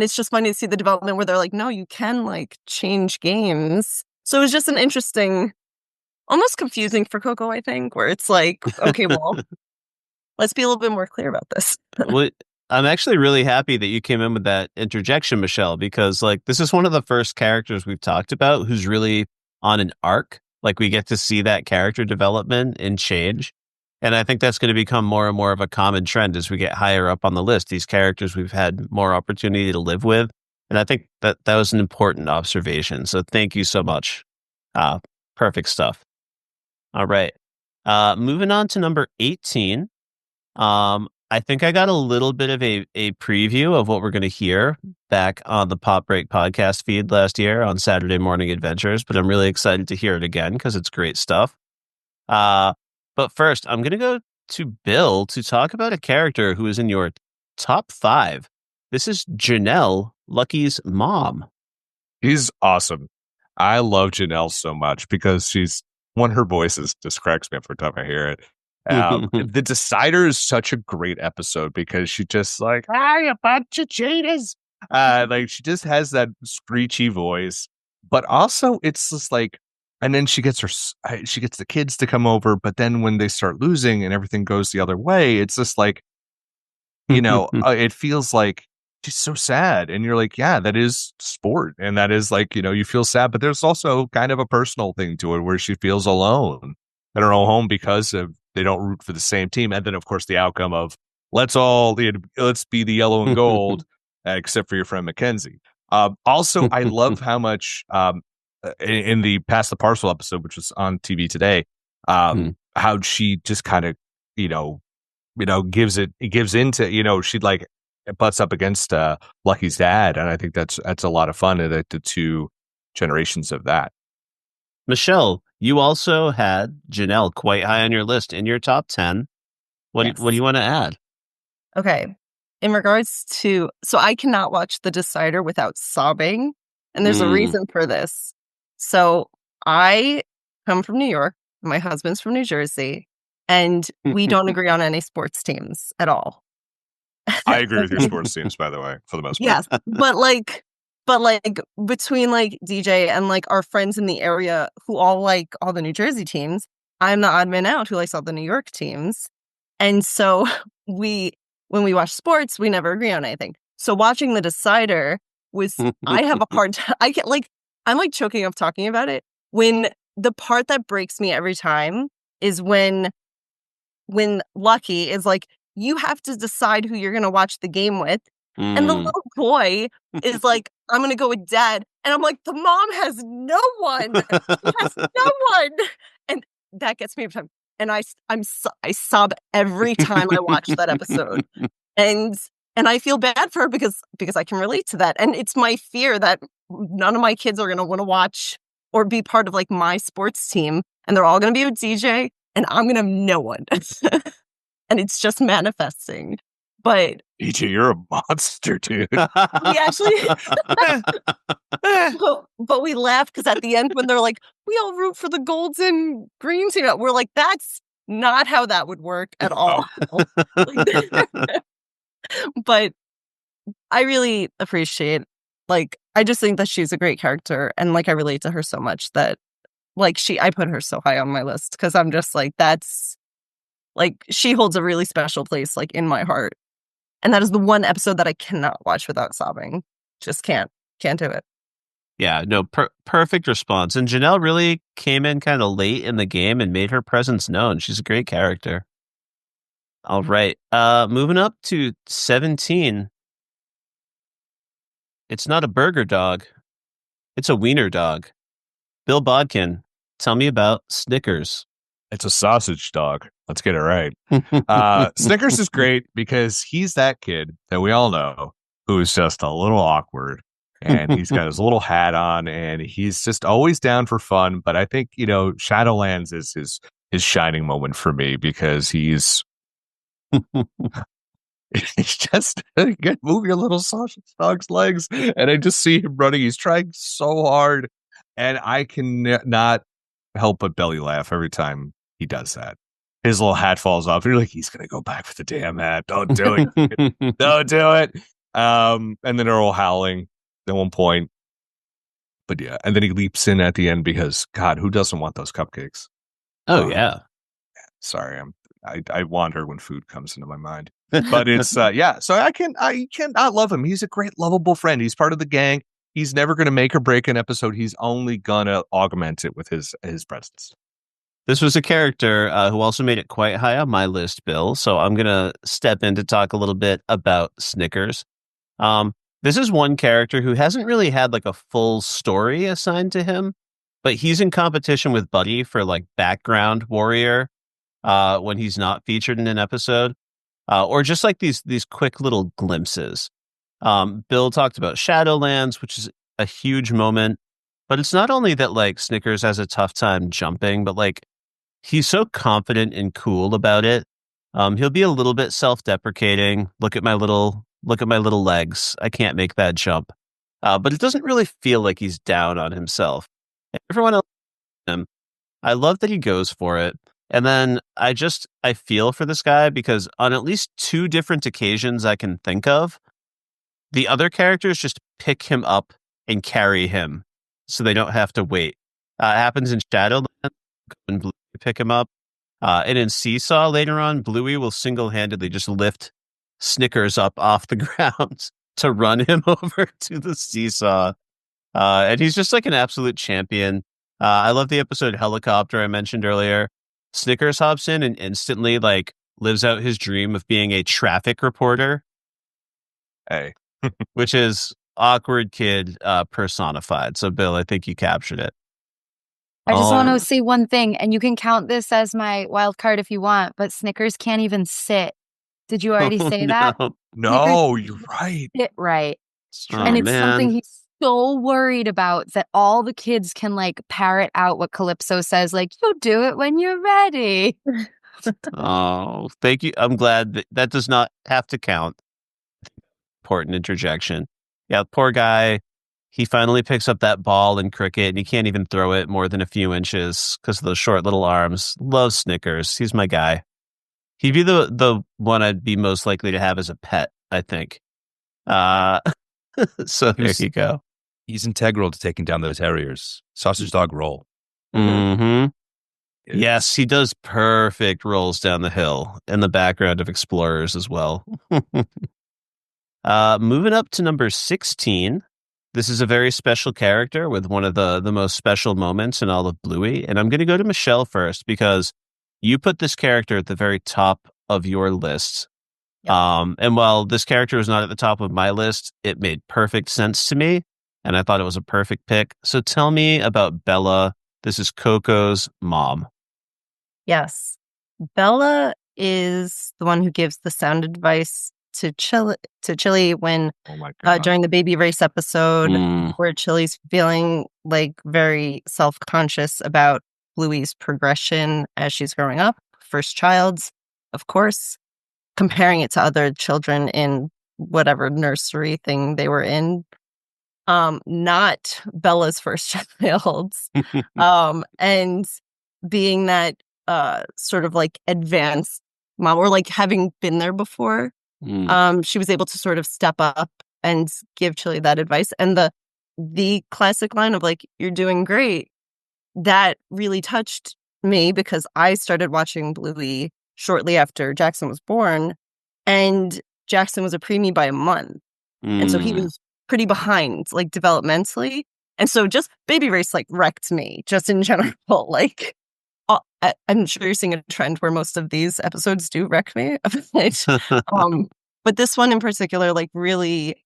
it's just funny to see the development where they're like, no, you can like change games. So it was just an interesting, almost confusing for Coco, I think, where it's like, okay, well, let's be a little bit more clear about this. Well, I'm actually really happy that you came in with that interjection, Michelle, because like this is one of the first characters we've talked about who's really on an arc. Like, we get to see that character development and change. And I think that's going to become more and more of a common trend as we get higher up on the list. These characters we've had more opportunity to live with. And I think that was an important observation. So thank you so much. Perfect stuff. All right. Moving on to number 18. I think I got a little bit of a preview of what we're going to hear back on the Pop Break podcast feed last year on Saturday Morning Adventures, but I'm really excited to hear it again because it's great stuff. But first, I'm going to go to Bill to talk about a character who is in your top 5. This is Janelle, Lucky's mom. She's awesome. I love Janelle so much because her voices just cracks me up every time I hear it. The Decider is such a great episode because she just like, hi, a bunch of cheaters. Like, she just has that screechy voice, but also it's just like, and then she gets the kids to come over, but then when they start losing and everything goes the other way, it's just like, it feels like she's so sad. And you're like, yeah, that is sport. And that is like, you feel sad, but there's also kind of a personal thing to it where she feels alone in her own home because they don't root for the same team. And then, of course, the outcome of let's be the yellow and gold, except for your friend Mackenzie. Also, I love how much in the Pass the Parcel episode, which was on TV today, how she just kind of, gives into, she like butts up against Lucky's dad. And I think that's a lot of fun. The two generations of that. Michelle, you also had Janelle quite high on your list in your top 10. What do you want to add? Okay. In regards to, so I cannot watch The Decider without sobbing. And there's a reason for this. So I come from New York. My husband's from New Jersey. And we don't agree on any sports teams at all. I agree with your sports teams, by the way, for the most part. Yes. But between like DJ and like our friends in the area who all like all the New Jersey teams, I'm the odd man out who likes all the New York teams. And so when we watch sports, we never agree on anything. So watching The Decider was, I have a hard time. I'm like choking up talking about it. When the part that breaks me every time is when Lucky is like, you have to decide who you're going to watch the game with. And the little boy is like, I'm going to go with dad. And I'm like, the mom has no one. She has no one. And that gets me every time. And I sob every time I watch that episode. And I feel bad for her because I can relate to that. And it's my fear that none of my kids are going to want to watch or be part of like my sports team. And they're all going to be with DJ and I'm going to have no one. And it's just manifesting. But DJ, you're a monster, dude. we actually, but we laugh because at the end when they're like, we all root for the golds and greens, we're like, that's not how that would work at all. But I really appreciate, like, I just think that she's a great character, and like I relate to her so much that like I put her so high on my list because I'm just like, that's like, she holds a really special place like in my heart. And that is the one episode that I cannot watch without sobbing. Just can't do it. Yeah, no, perfect response. And Janelle really came in kind of late in the game and made her presence known. She's a great character. All right. Moving up to 17. It's not a burger dog. It's a wiener dog. Bill Bodkin, tell me about Snickers. It's a sausage dog. Let's get it right. Snickers is great because he's that kid that we all know who's just a little awkward. And he's got his little hat on and he's just always down for fun. But I think, Shadowlands is his shining moment for me because he's just move your little sausage dog's legs. And I just see him running. He's trying so hard. And I can not help but belly laugh every time he does that. His little hat falls off. And you're like, he's going to go back for the damn hat. Don't do it. Don't do it. And then they're all howling at one point. But yeah, and then he leaps in at the end because, God, who doesn't want those cupcakes? Oh, yeah. Sorry, I wander when food comes into my mind. But it's, yeah, so I cannot love him. He's a great, lovable friend. He's part of the gang. He's never going to make or break an episode. He's only going to augment it with his presence. This was a character who also made it quite high on my list, Bill. So I'm going to step in to talk a little bit about Snickers. This is one character who hasn't really had like a full story assigned to him, but he's in competition with Buddy for like background warrior when he's not featured in an episode, or just like these quick little glimpses. Bill talked about Shadowlands, which is a huge moment, but it's not only that like Snickers has a tough time jumping, but like he's so confident and cool about it. He'll be a little bit self-deprecating. Look at my little legs. I can't make that jump. But it doesn't really feel like he's down on himself. Everyone else, I love that he goes for it. And then I feel for this guy because on at least 2 different occasions I can think of, the other characters just pick him up and carry him so they don't have to wait. It happens in Shadowlands when Bluey pick him up. And in Seesaw later on, Bluey will single-handedly just lift Snickers up off the ground to run him over to the seesaw. And he's just like an absolute champion. I love the episode Helicopter I mentioned earlier. Snickers hops in and instantly like lives out his dream of being a traffic reporter. Hey. Which is awkward kid personified. So Bill, I think you captured it. I just want to say one thing, and you can count this as my wild card if you want, but Snickers can't even sit. Did you already say that? No, you're right. Sit right. Oh, and it's man. something he's so worried about, that all the kids can like parrot out what Calypso says, like, you'll do it when you're ready. Oh, thank you. I'm glad that does not have to count. Important interjection. Yeah, poor guy. He finally picks up that ball in cricket and he can't even throw it more than a few inches because of those short little arms. Love Snickers. He's my guy. He'd be the one I'd be most likely to have as a pet, I think. So there you go. He's integral to taking down the terriers. Sausage dog roll. Mm-hmm. Yes, he does perfect rolls down the hill in the background of Explorers as well. Moving up to number 16. This is a very special character with one of the most special moments in all of Bluey. And I'm going to go to Michelle first because you put this character at the very top of your list. Yep. And while this character was not at the top of my list, it made perfect sense to me. And I thought it was a perfect pick. So tell me about Bella. This is Coco's mom. Yes. Bella is the one who gives the sound advice to Chili when Oh my God. during the baby race episode Mm. where Chili's feeling like very self-conscious about Bluey's progression as she's growing up, first child's, of course, comparing it to other children in whatever nursery thing they were in. Not Bella's first child's. And being that sort of like advanced mom, or like having been there before, she was able to sort of step up and give Chili that advice. And the classic line of like, you're doing great, that really touched me because I started watching Bluey shortly after Jackson was born, and Jackson was a preemie by a month. And so he was pretty behind, like, developmentally. And so just Baby Race, like, wrecked me, just in general. Like, I'm sure you're seeing a trend where most of these episodes do wreck me. But this one in particular, like, really,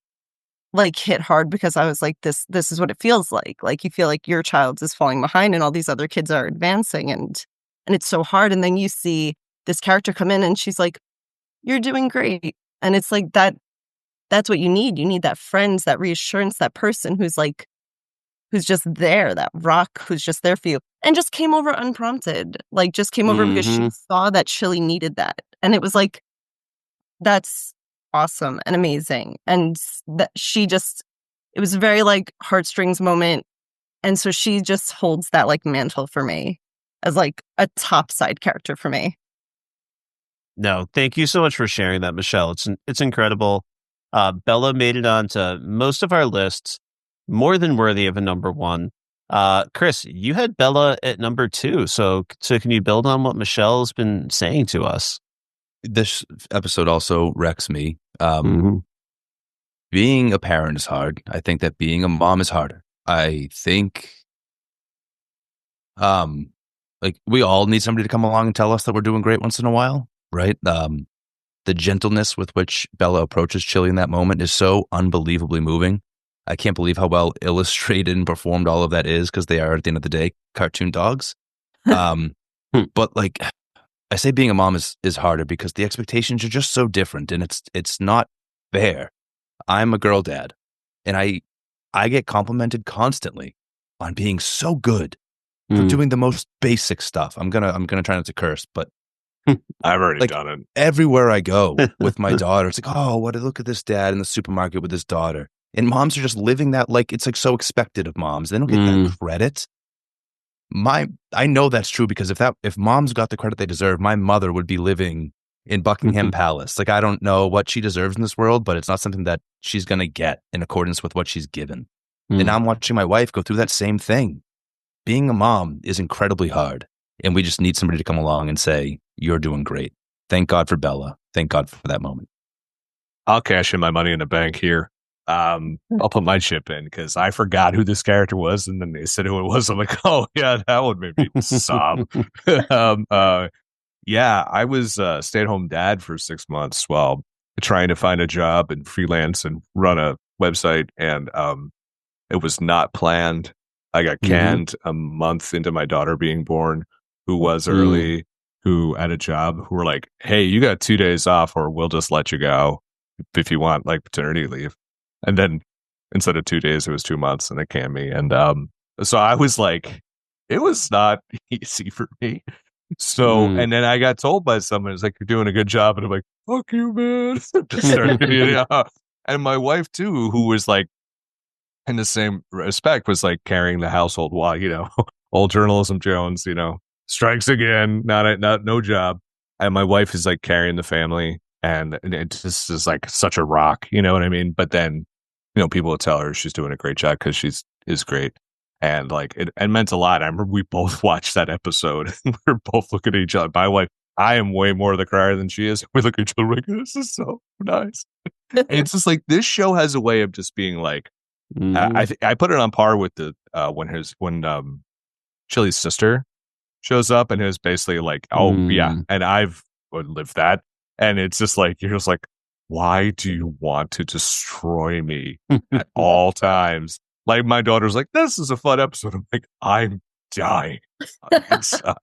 like, hit hard because I was like, this is what it feels like. Like, you feel like your child is falling behind and all these other kids are advancing, and it's so hard. And then you see this character come in and she's like, you're doing great. And it's like that's what you need. You need that friends, that reassurance, that person who's just there, that rock who's just there for you. And just came over unprompted. Like, just came over because she saw that Chili needed that. And it was like, that's awesome and amazing. And that it was a very like heartstrings moment. And so she just holds that like mantle for me as like a top side character for me. No, thank you so much for sharing that, Michelle. It's incredible. Bella made it onto most of our lists, more than worthy of a number one. Kris, you had Bella at number 2. So can you build on what Michelle's been saying to us? This episode also wrecks me. Being a parent is hard. I think that being a mom is harder. I think like we all need somebody to come along and tell us that we're doing great once in a while, right? The gentleness with which Bella approaches Chili in that moment is so unbelievably moving. I can't believe how well illustrated and performed all of that is, because they are, at the end of the day, cartoon dogs. But like, I say being a mom is harder because the expectations are just so different, and it's not fair. I'm a girl dad, and I get complimented constantly on being so good for doing the most basic stuff. I'm gonna try not to curse, but I've already like, done it. everywhere I go with my daughter, it's like, oh, look at this dad in the supermarket with his daughter. And moms are just living that, like, it's like so expected of moms. They don't get that credit. I know that's true because if moms got the credit they deserve, my mother would be living in Buckingham Palace. Like, I don't know what she deserves in this world, but it's not something that she's going to get in accordance with what she's given. And now I'm watching my wife go through that same thing. Being a mom is incredibly hard. And we just need somebody to come along and say, you're doing great. Thank God for Bella. Thank God for that moment. I'll cash in my money in the bank here. I'll put my chip in because I forgot who this character was, and then they said who it was. I'm like, oh yeah, that would make me sob. Yeah, I was a stay-at-home dad for 6 months while trying to find a job and freelance and run a website, and it was not planned. I got canned a month into my daughter being born, who was early, who had a job, who were like, hey, you got 2 days off or we'll just let you go if you want like paternity leave. And then instead of 2 days, it was 2 months and they canned me. And so I was like, it was not easy for me. So, and then I got told by someone, it's like, you're doing a good job. And I'm like, fuck you, man. Just started, and my wife too, who was like, in the same respect, was like carrying the household while, old journalism Jones, strikes again, no job. And my wife is like carrying the family, and it just is like such a rock, you know what I mean? But then, people will tell her she's doing a great job because is great. And like, it meant a lot. I remember we both watched that episode and we were both looking at each other. My wife, I am way more the crier than she is. We look at each other like, this is so nice. And it's just like, this show has a way of just being like, I put it on par with the when Chili's sister shows up, and it was basically like, oh yeah, and I've lived that, and it's just like, you're just like, why do you want to destroy me at all times? Like, my daughter's like, this is a fun episode. I'm like, I'm dying on the inside.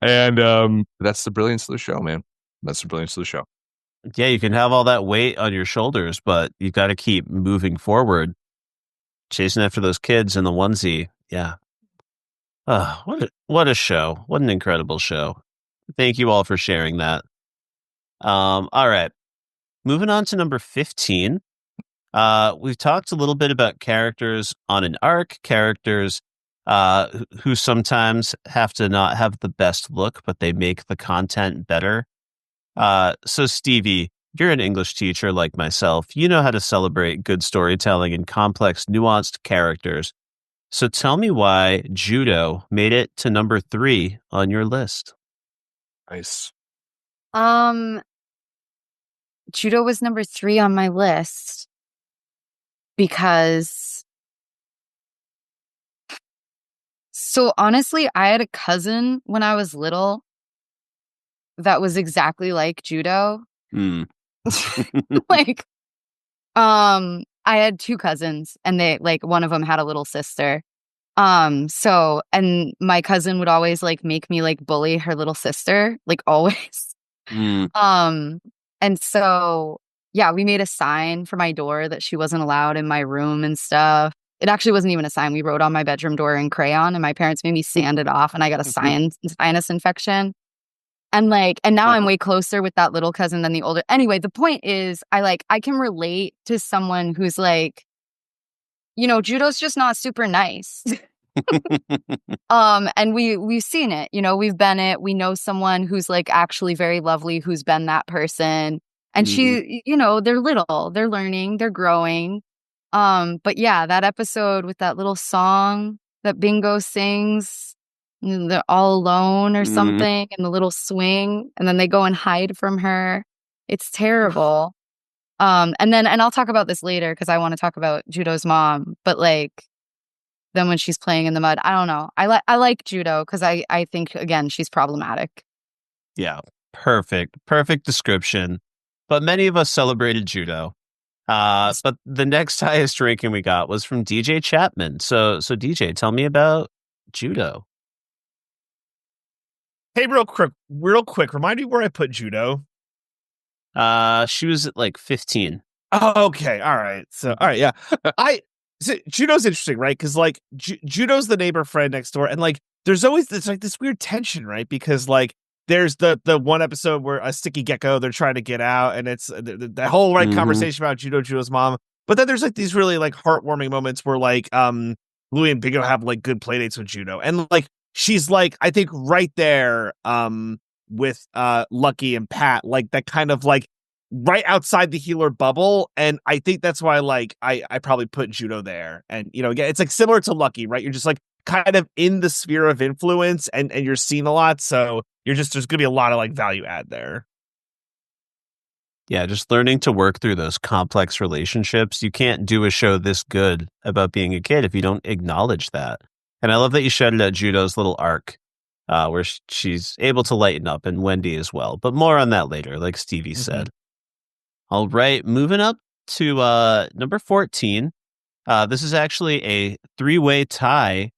And that's the brilliance of the show, man. That's the brilliance of the show. Yeah, you can have all that weight on your shoulders, but you got to keep moving forward, chasing after those kids in the onesie. Yeah. What a show. What an incredible show. Thank you all for sharing that. All right. Moving on to number 15. We've talked a little bit about characters on an arc, characters who sometimes have to not have the best look, but they make the content better. So Stevie, you're an English teacher like myself. You know how to celebrate good storytelling and complex, nuanced characters. So tell me why Judo made it to number 3 on your list. Nice. Judo was number 3 on my list because, so honestly, I had a cousin when I was little that was exactly like Judo. Like, I had 2 cousins, and they, like, one of them had a little sister. So, and my cousin would always like make me like bully her little sister, like always. And so, yeah, we made a sign for my door that she wasn't allowed in my room and stuff. It actually wasn't even a sign. We wrote on my bedroom door in crayon, and my parents made me sand it off, and I got a sinus infection. And now I'm way closer with that little cousin than the older. Anyway, the point is, I can relate to someone who's like, Judo's just not super nice. And we've seen it, we've been it. We know someone who's like actually very lovely, who's been that person. And she, they're little, they're learning, they're growing. But yeah, that episode with that little song that Bingo sings, they're all alone or something, and the little swing, and then they go and hide from her. It's terrible. And I'll talk about this later because I want to talk about Judo's mom. But like, then when she's playing in the mud, I don't know. I like Judo because I think, again, she's problematic. Yeah, perfect description. But many of us celebrated Judo. But the next highest ranking we got was from DJ Chapman. So DJ, tell me about Judo. Hey, real quick, remind me where I put Judo. She was at like 15. Oh, okay. All right. So, all right. Yeah. Judo's interesting, right? Because like Judo's the neighbor friend next door. And like, there's always this weird tension, right? Because like, there's the one episode where a sticky gecko, they're trying to get out. And it's the whole conversation about Judo's mom. But then there's like these really like heartwarming moments where like, Bluey and Bingo have like good play dates with Judo. And like, she's like, I think right there, with Lucky and Pat, like that kind of like right outside the healer bubble. And I think that's why like I probably put Judo there. And again, it's like similar to Lucky, right? You're just like kind of in the sphere of influence and you're seen a lot. So there's gonna be a lot of like value add there. Yeah, just learning to work through those complex relationships. You can't do a show this good about being a kid if you don't acknowledge that. And I love that you shouted out Judo's little arc, where she's able to lighten up, and Wendy as well. But more on that later, like Stevie said. All right, moving up to number 14. This is actually a three-way tie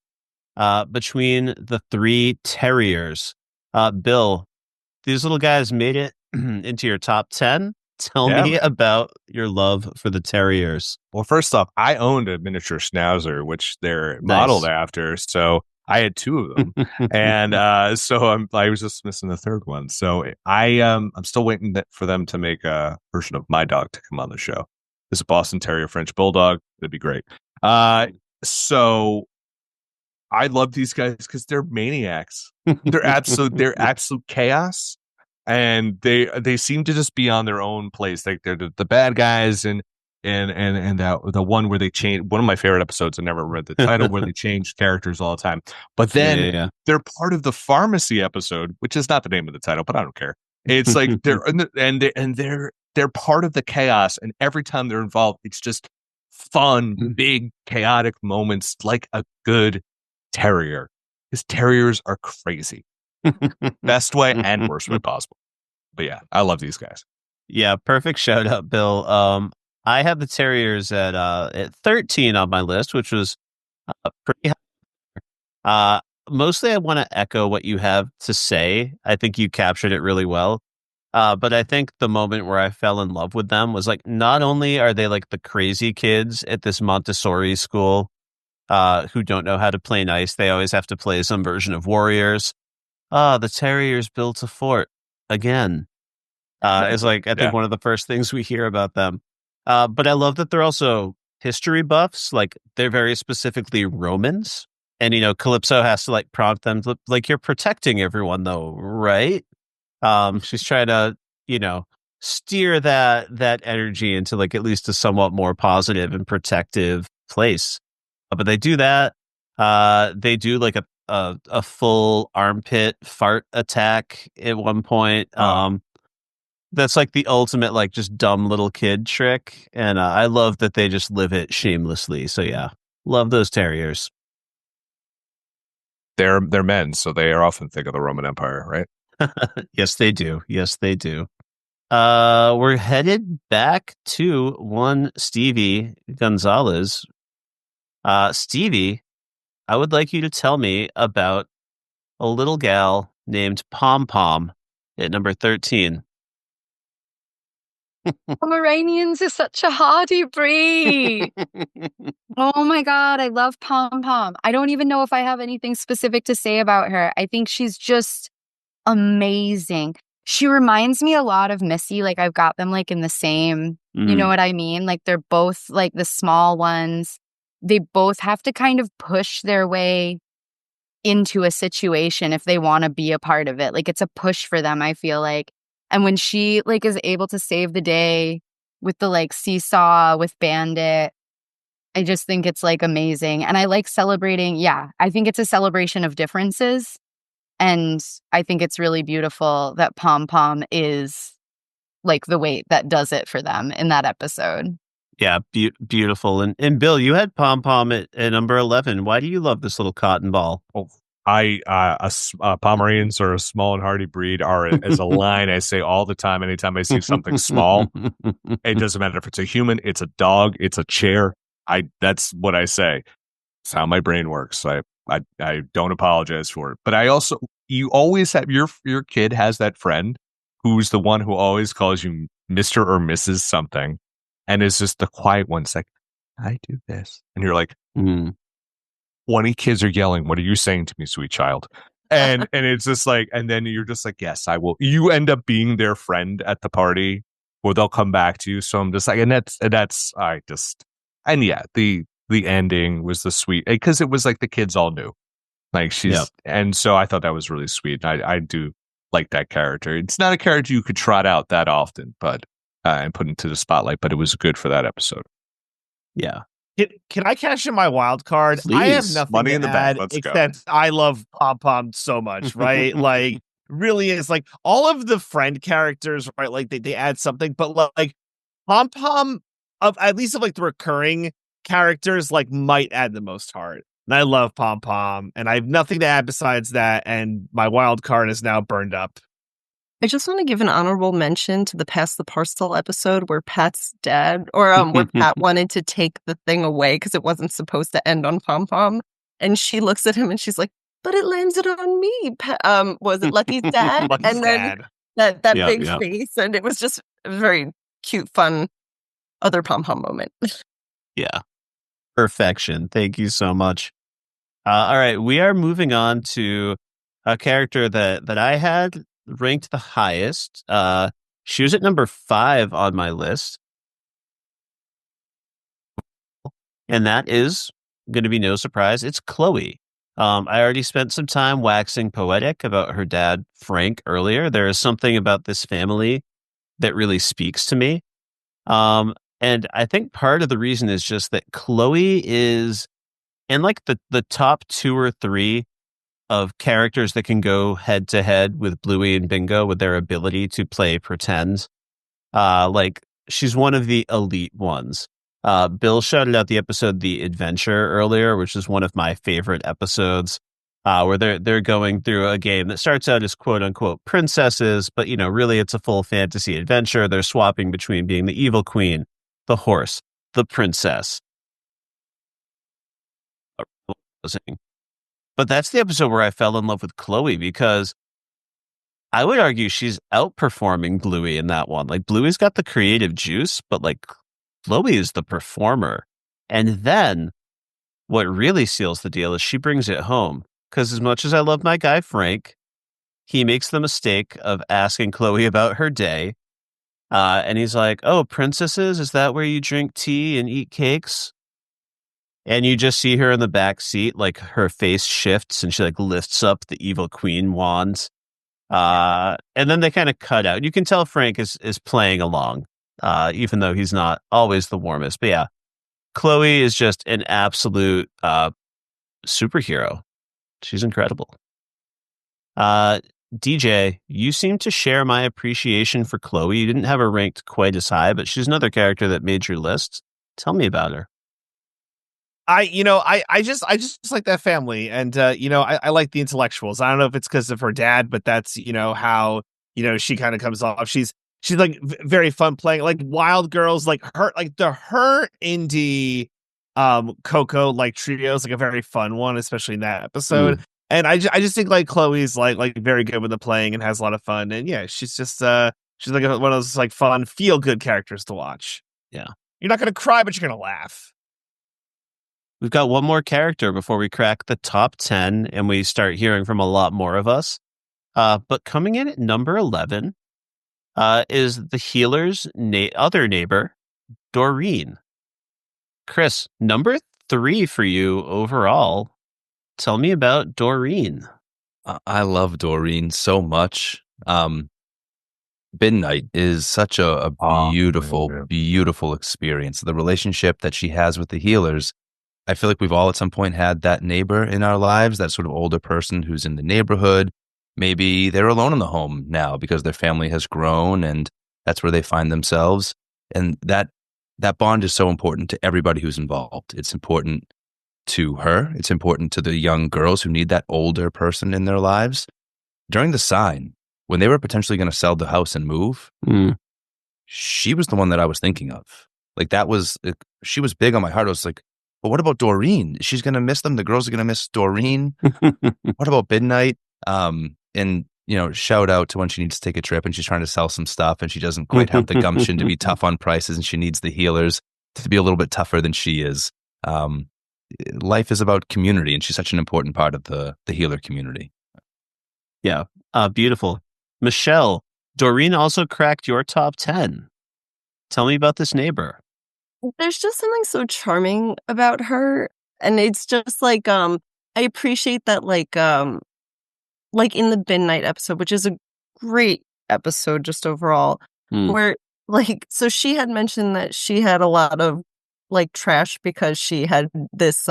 between the three terriers. Bill, these little guys made it into your top 10. Tell me about your love for the terriers. Well, first off, I owned a miniature schnauzer, which they're modeled after. So I had two of them. And so I was just missing the third one. So I'm still waiting for them to make a version of my dog to come on the show. This is a Boston Terrier French Bulldog. That'd be great. So I love these guys because they're maniacs. They're absolute chaos. And they seem to just be on their own place. Like they're the bad guys, and that the one where they change. One of my favorite episodes. I never read the title where they change characters all the time. But then they're part of the pharmacy episode, which is not the name of the title, but I don't care. It's like they're part of the chaos, and every time they're involved, it's just fun, big, chaotic moments, like a good terrier. Because terriers are crazy. Best way and worst way possible. But yeah, I love these guys. Yeah, perfect shout out, Bill. I have the terriers at 13 on my list, which was pretty high. Mostly I want to echo what you have to say. I think you captured it really well. But I think the moment where I fell in love with them was like, not only are they like the crazy kids at this Montessori school who don't know how to play nice, they always have to play some version of warriors. The terriers built a fort again. Is like, I think one of the first things we hear about them. But I love that they're also history buffs. Like they're very specifically Romans. And, Calypso has to like prompt them, like, you're protecting everyone though, right? She's trying to, steer that energy into like at least a somewhat more positive and protective place. But they do that. They do like a full armpit fart attack at one point. That's like the ultimate, like just dumb little kid trick. And I love that they just live it shamelessly. So yeah, love those terriers. They're men, so they are often think of the Roman Empire, right? Yes, they do. Yes, they do. We're headed back to one Stevie Gonzales. Stevie, I would like you to tell me about a little gal named Pom Pom at number 13. Pomeranians is such a hardy breed. Oh my God, I love Pom Pom. I don't even know if I have anything specific to say about her. I think she's just amazing. She reminds me a lot of Missy. Like I've got them like in the same, you know what I mean? Like they're both like the small ones. They both have to kind of push their way into a situation if they want to be a part of it. Like it's a push for them, I feel like. And when she like is able to save the day with the like seesaw with Bandit, I just think it's like amazing. And I like celebrating. Yeah, I think it's a celebration of differences. And I think it's really beautiful that Pom Pom is like the weight that does it for them in that episode. Yeah, beautiful. And Bill, you had Pom Pom at number 11. Why do you love this little cotton ball? Oh, Pomeranians are a small and hardy breed. As a line I say all the time. Anytime I see something small, it doesn't matter if it's a human, it's a dog, it's a chair. That's what I say. It's how my brain works. I don't apologize for it. But you always have your kid has that friend who's the one who always calls you Mr. or Mrs. something, and is just the quiet one. It's like, I do this, and you're like, 20 kids are yelling, what are you saying to me, sweet child? And it's just like, and then you're just like, yes, I will. You end up being their friend at the party, or they'll come back to you. So I'm just like, and yeah, the ending was the sweet, because it was like the kids all knew, like and so I thought that was really sweet. I do like that character. It's not a character you could trot out that often, but and put into the spotlight, but it was good for that episode. Yeah. Can I cash in my wild card? Please. I have nothing Money to in the add bank. Let's except go. I love Pom Pom so much, right? Like really is like all of the friend characters, right? Like they add something, but like Pom Pom at least of like the recurring characters, like might add the most heart. And I love Pom Pom, and I have nothing to add besides that. And my wild card is now burned up. I just want to give an honorable mention to the Pass the Parcel episode where Pat's dad, or where Pat wanted to take the thing away because it wasn't supposed to end on Pom Pom. And she looks at him and she's like, but it landed on me. Was it Lucky's dad? Lucky's and then dad. that Yeah, big yeah. face. And it was a very cute, fun other Pom Pom moment. Yeah. Perfection. Thank you so much. All right. We are moving on to a character that I had ranked the highest. She was at number 5 on my list. And that is going to be no surprise. It's Chloe. I already spent some time waxing poetic about her dad, Frank, earlier. There is something about this family that really speaks to me. And I think part of the reason is just that Chloe is in like the top 2 or 3 of characters that can go head to head with Bluey and Bingo with their ability to play pretend. Like she's one of the elite ones. Bill shouted out the episode The Adventure earlier, which is one of my favorite episodes, where they're going through a game that starts out as quote unquote princesses, but really it's a full fantasy adventure. They're swapping between being the evil queen, the horse, the princess. But that's the episode where I fell in love with Chloe, because I would argue she's outperforming Bluey in that one. Like Bluey's got the creative juice, but like Chloe is the performer. And then what really seals the deal is she brings it home. Because as much as I love my guy Frank, he makes the mistake of asking Chloe about her day. And he's like, oh, princesses, is that where you drink tea and eat cakes? And you just see her in the back seat, like her face shifts and she like lifts up the evil queen wand. And then they kind of cut out. You can tell Frank is playing along, even though he's not always the warmest. But yeah, Chloe is just an absolute superhero. She's incredible. DJ, you seem to share my appreciation for Chloe. You didn't have her ranked quite as high, but she's another character that made your list. Tell me about her. I just like that family, and I like the intellectuals. I don't know if it's because of her dad, but that's how she kind of comes off. She's like very fun playing, like Wild Girls, like her indie Coco like trio is like a very fun one, especially in that episode. And I just think like Chloe's like very good with the playing and has a lot of fun, and yeah, she's just she's like one of those like fun feel good characters to watch. Yeah, you're not gonna cry, but you're gonna laugh. We've got one more character before we crack the top 10 and we start hearing from a lot more of us. But coming in at number 11 is the healer's other neighbor, Doreen. Kris, number 3 for you overall. Tell me about Doreen. I love Doreen so much. Midnight is such a beautiful, beautiful experience. The relationship that she has with the healers. I feel like we've all at some point had that neighbor in our lives, that sort of older person who's in the neighborhood. Maybe they're alone in the home now because their family has grown and that's where they find themselves. And that bond is so important to everybody who's involved. It's important to her. It's important to the young girls who need that older person in their lives. During the sign, when they were potentially going to sell the house and move, she was the one that I was thinking of. Like she was big on my heart. I was like, but what about Doreen? She's going to miss them. The girls are going to miss Doreen. What about Midnight? And, shout out to when she needs to take a trip and she's trying to sell some stuff and she doesn't quite have the gumption to be tough on prices and she needs the healers to be a little bit tougher than she is. Life is about community and she's such an important part of the healer community. Yeah, beautiful. Michelle, Doreen also cracked your top 10. Tell me about this neighbor. There's just something so charming about her, and it's just like I appreciate that like in the Midnight episode, which is a great episode just overall, where like so she had mentioned that she had a lot of like trash because she had this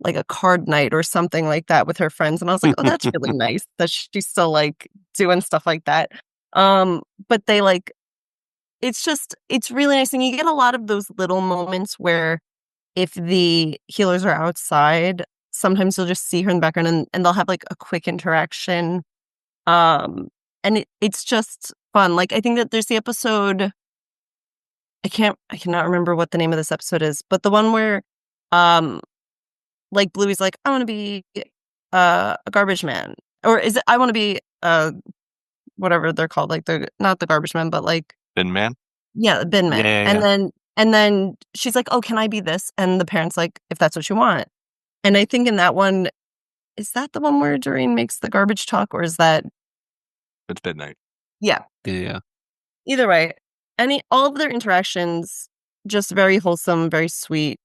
like a card night or something like that with her friends. And I was like, oh, that's really nice that she's still like doing stuff like that. But they like, it's really nice. And you get a lot of those little moments where if the healers are outside, sometimes you'll just see her in the background and they'll have like a quick interaction. And it's just fun. Like, I think that there's the episode, I cannot remember what the name of this episode is, but the one where, like Bluey's like, I want to be a garbage man, or is it I want to be whatever they're called, like they're not the garbage man, but like Bin Man. yeah, the bin man. Yeah. And then she's like, oh, can I be this? And the parents like, if that's what you want. And I think in that one, is that the one where Doreen makes the garbage talk, or is that It's midnight. yeah? Yeah. Either way, all of their interactions just very wholesome, very sweet.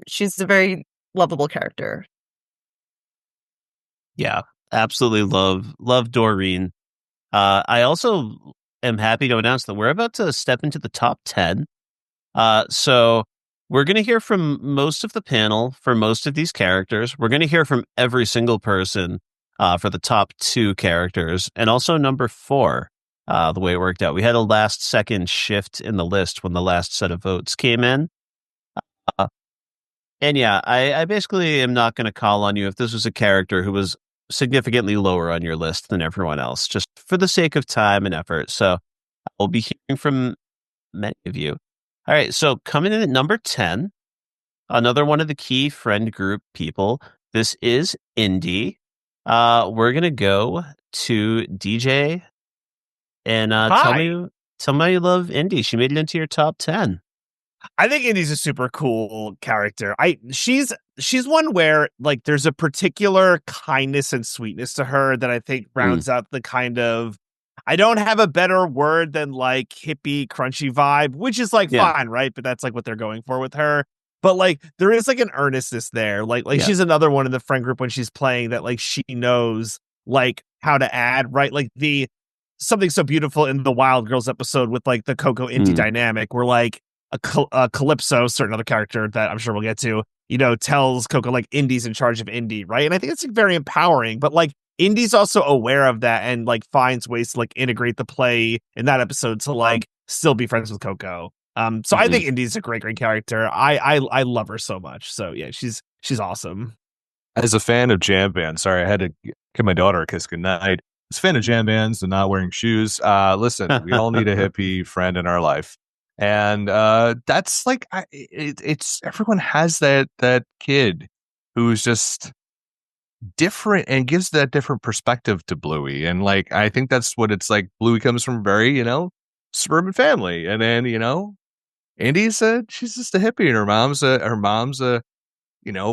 She's a very lovable character. Yeah. Absolutely love Doreen. I also am happy to announce that we're about to step into the top 10. So we're going to hear from most of the panel for most of these characters. We're going to hear from every single person for the top 2 characters, and also number 4. The way it worked out, we had a last second shift in the list when the last set of votes came in. And yeah, I basically am not going to call on you if this was a character who was significantly lower on your list than everyone else, just for the sake of time and effort. So I'll be hearing from many of you. All right, so coming in at number 10, another one of the key friend group people. This is Indy. We're going to go to DJ and tell me how you love Indy. She made it into your top 10. I think Indy's a super cool character. She's one where like there's a particular kindness and sweetness to her that I think rounds out the kind of, I don't have a better word than like hippie crunchy vibe, which is like fine, right? But that's like what they're going for with her. But like there is like an earnestness there. Like she's another one in the friend group when she's playing that like she knows like how to add, right? Like something so beautiful in the Wild Girls episode with like the Coco Indy dynamic where like a Calypso, certain other character that I'm sure we'll get to, tells Coco like Indy's in charge of Indy, right? And I think it's like, very empowering, but like Indy's also aware of that and like finds ways to like integrate the play in that episode to like still be friends with Coco. So I think Indy's a great character. I love her so much. So yeah, she's awesome. As a fan of jam bands, sorry, I had to give my daughter a kiss goodnight. As a fan of jam bands and not wearing shoes, listen, we all need a hippie friend in our life. And that's like it's everyone has that kid who's just different and gives that different perspective to Bluey. And like I think that's what it's like. Bluey comes from a very suburban family, and then Indy's she's just a hippie, and her mom's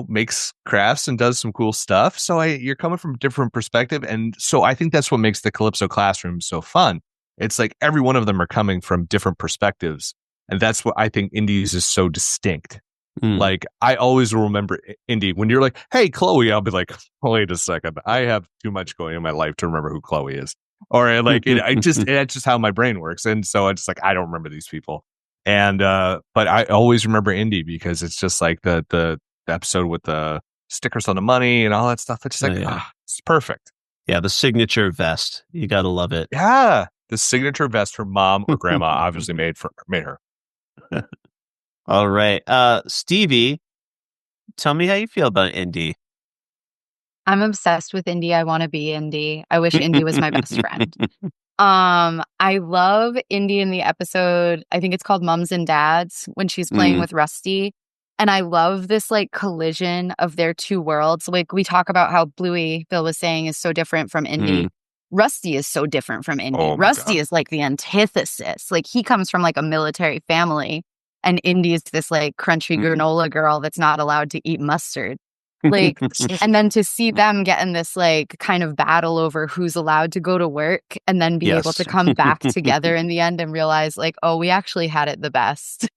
makes crafts and does some cool stuff. So you're coming from a different perspective, and so I think that's what makes the Calypso classroom so fun. It's like every one of them are coming from different perspectives. And that's what I think Indy's is so distinct. Like, I always will remember Indy. When you're like, hey, Chloe, I'll be like, wait a second. I have too much going in my life to remember who Chloe is. Or like, that's just how my brain works. And so I just like, I don't remember these people. And, but I always remember Indy because it's just like the episode with the stickers on the money and all that stuff. It's just like, it's perfect. Yeah, the signature vest. You got to love it. Yeah. The signature vest her mom or grandma obviously made her. All right. Stevie, tell me how you feel about Indy. I'm obsessed with Indy. I want to be Indy. I wish Indy was my best friend. I love Indy in the episode, I think it's called Mums and Dads, when she's playing with Rusty. And I love this like collision of their two worlds. Like we talk about how Bluey, Bill was saying, is so different from Indy. Rusty is so different from Indy. Oh Rusty is like the antithesis. Like he comes from like a military family, and Indy is this like crunchy granola girl that's not allowed to eat mustard. Like, and then to see them get in this like kind of battle over who's allowed to go to work, and then be able to come back together in the end and realize like, oh, we actually had it the best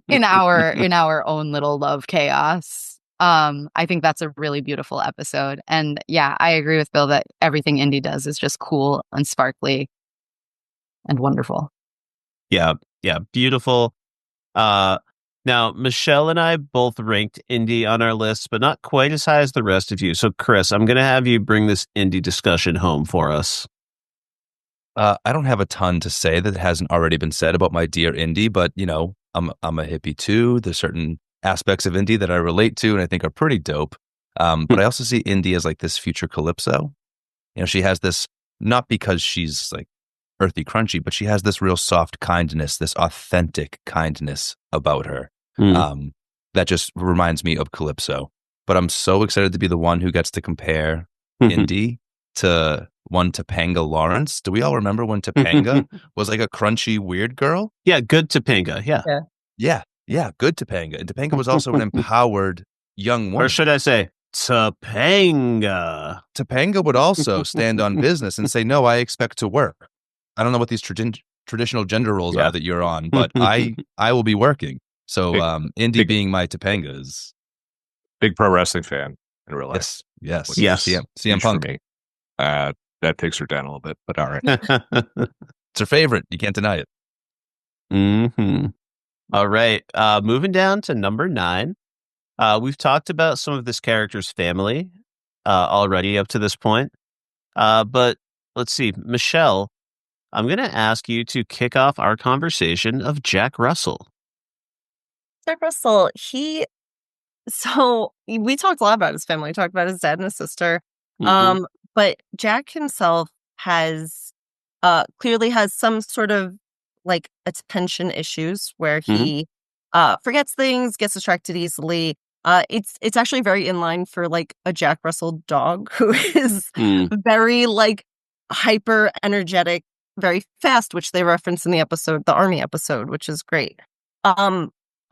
in our own little love chaos. I think that's a really beautiful episode. And yeah, I agree with Bill that everything Indy does is just cool and sparkly and wonderful. Yeah, beautiful. Now, Michelle and I both ranked Indy on our list, but not quite as high as the rest of you. So, Kris, I'm going to have you bring this Indy discussion home for us. I don't have a ton to say that hasn't already been said about my dear Indy, but I'm a hippie too. There's certain aspects of Indy that I relate to and I think are pretty dope. But I also see Indy as like this future Calypso. She has this, not because she's like earthy crunchy, but she has this real soft kindness, this authentic kindness about her. That just reminds me of Calypso. But I'm so excited to be the one who gets to compare Indy to one Topanga Lawrence. Do we all remember when Topanga was like a crunchy weird girl? Yeah, good Topanga. Yeah, good Topanga. And Topanga was also an empowered young woman. Or should I say Topanga? Topanga would also stand on business and say, no, I expect to work. I don't know what these traditional gender roles are that you're on, but I will be working. So Indy being my Topanga is... Big pro wrestling fan in real life. Yes. CM Punk. For me. That takes her down a little bit, but all right. It's her favorite. You can't deny it. Mm-hmm. All right. Moving down to number 9. We've talked about some of this character's family already up to this point. But let's see. Michelle, I'm going to ask you to kick off our conversation of Jack Russell. Jack Russell, so we talked a lot about his family. We talked about his dad and his sister. But Jack himself has clearly has some sort of like attention issues where he forgets things, gets distracted easily. It's actually very in line for like a Jack Russell dog who is very like hyper energetic, very fast, which they reference in the episode, the army episode, which is great.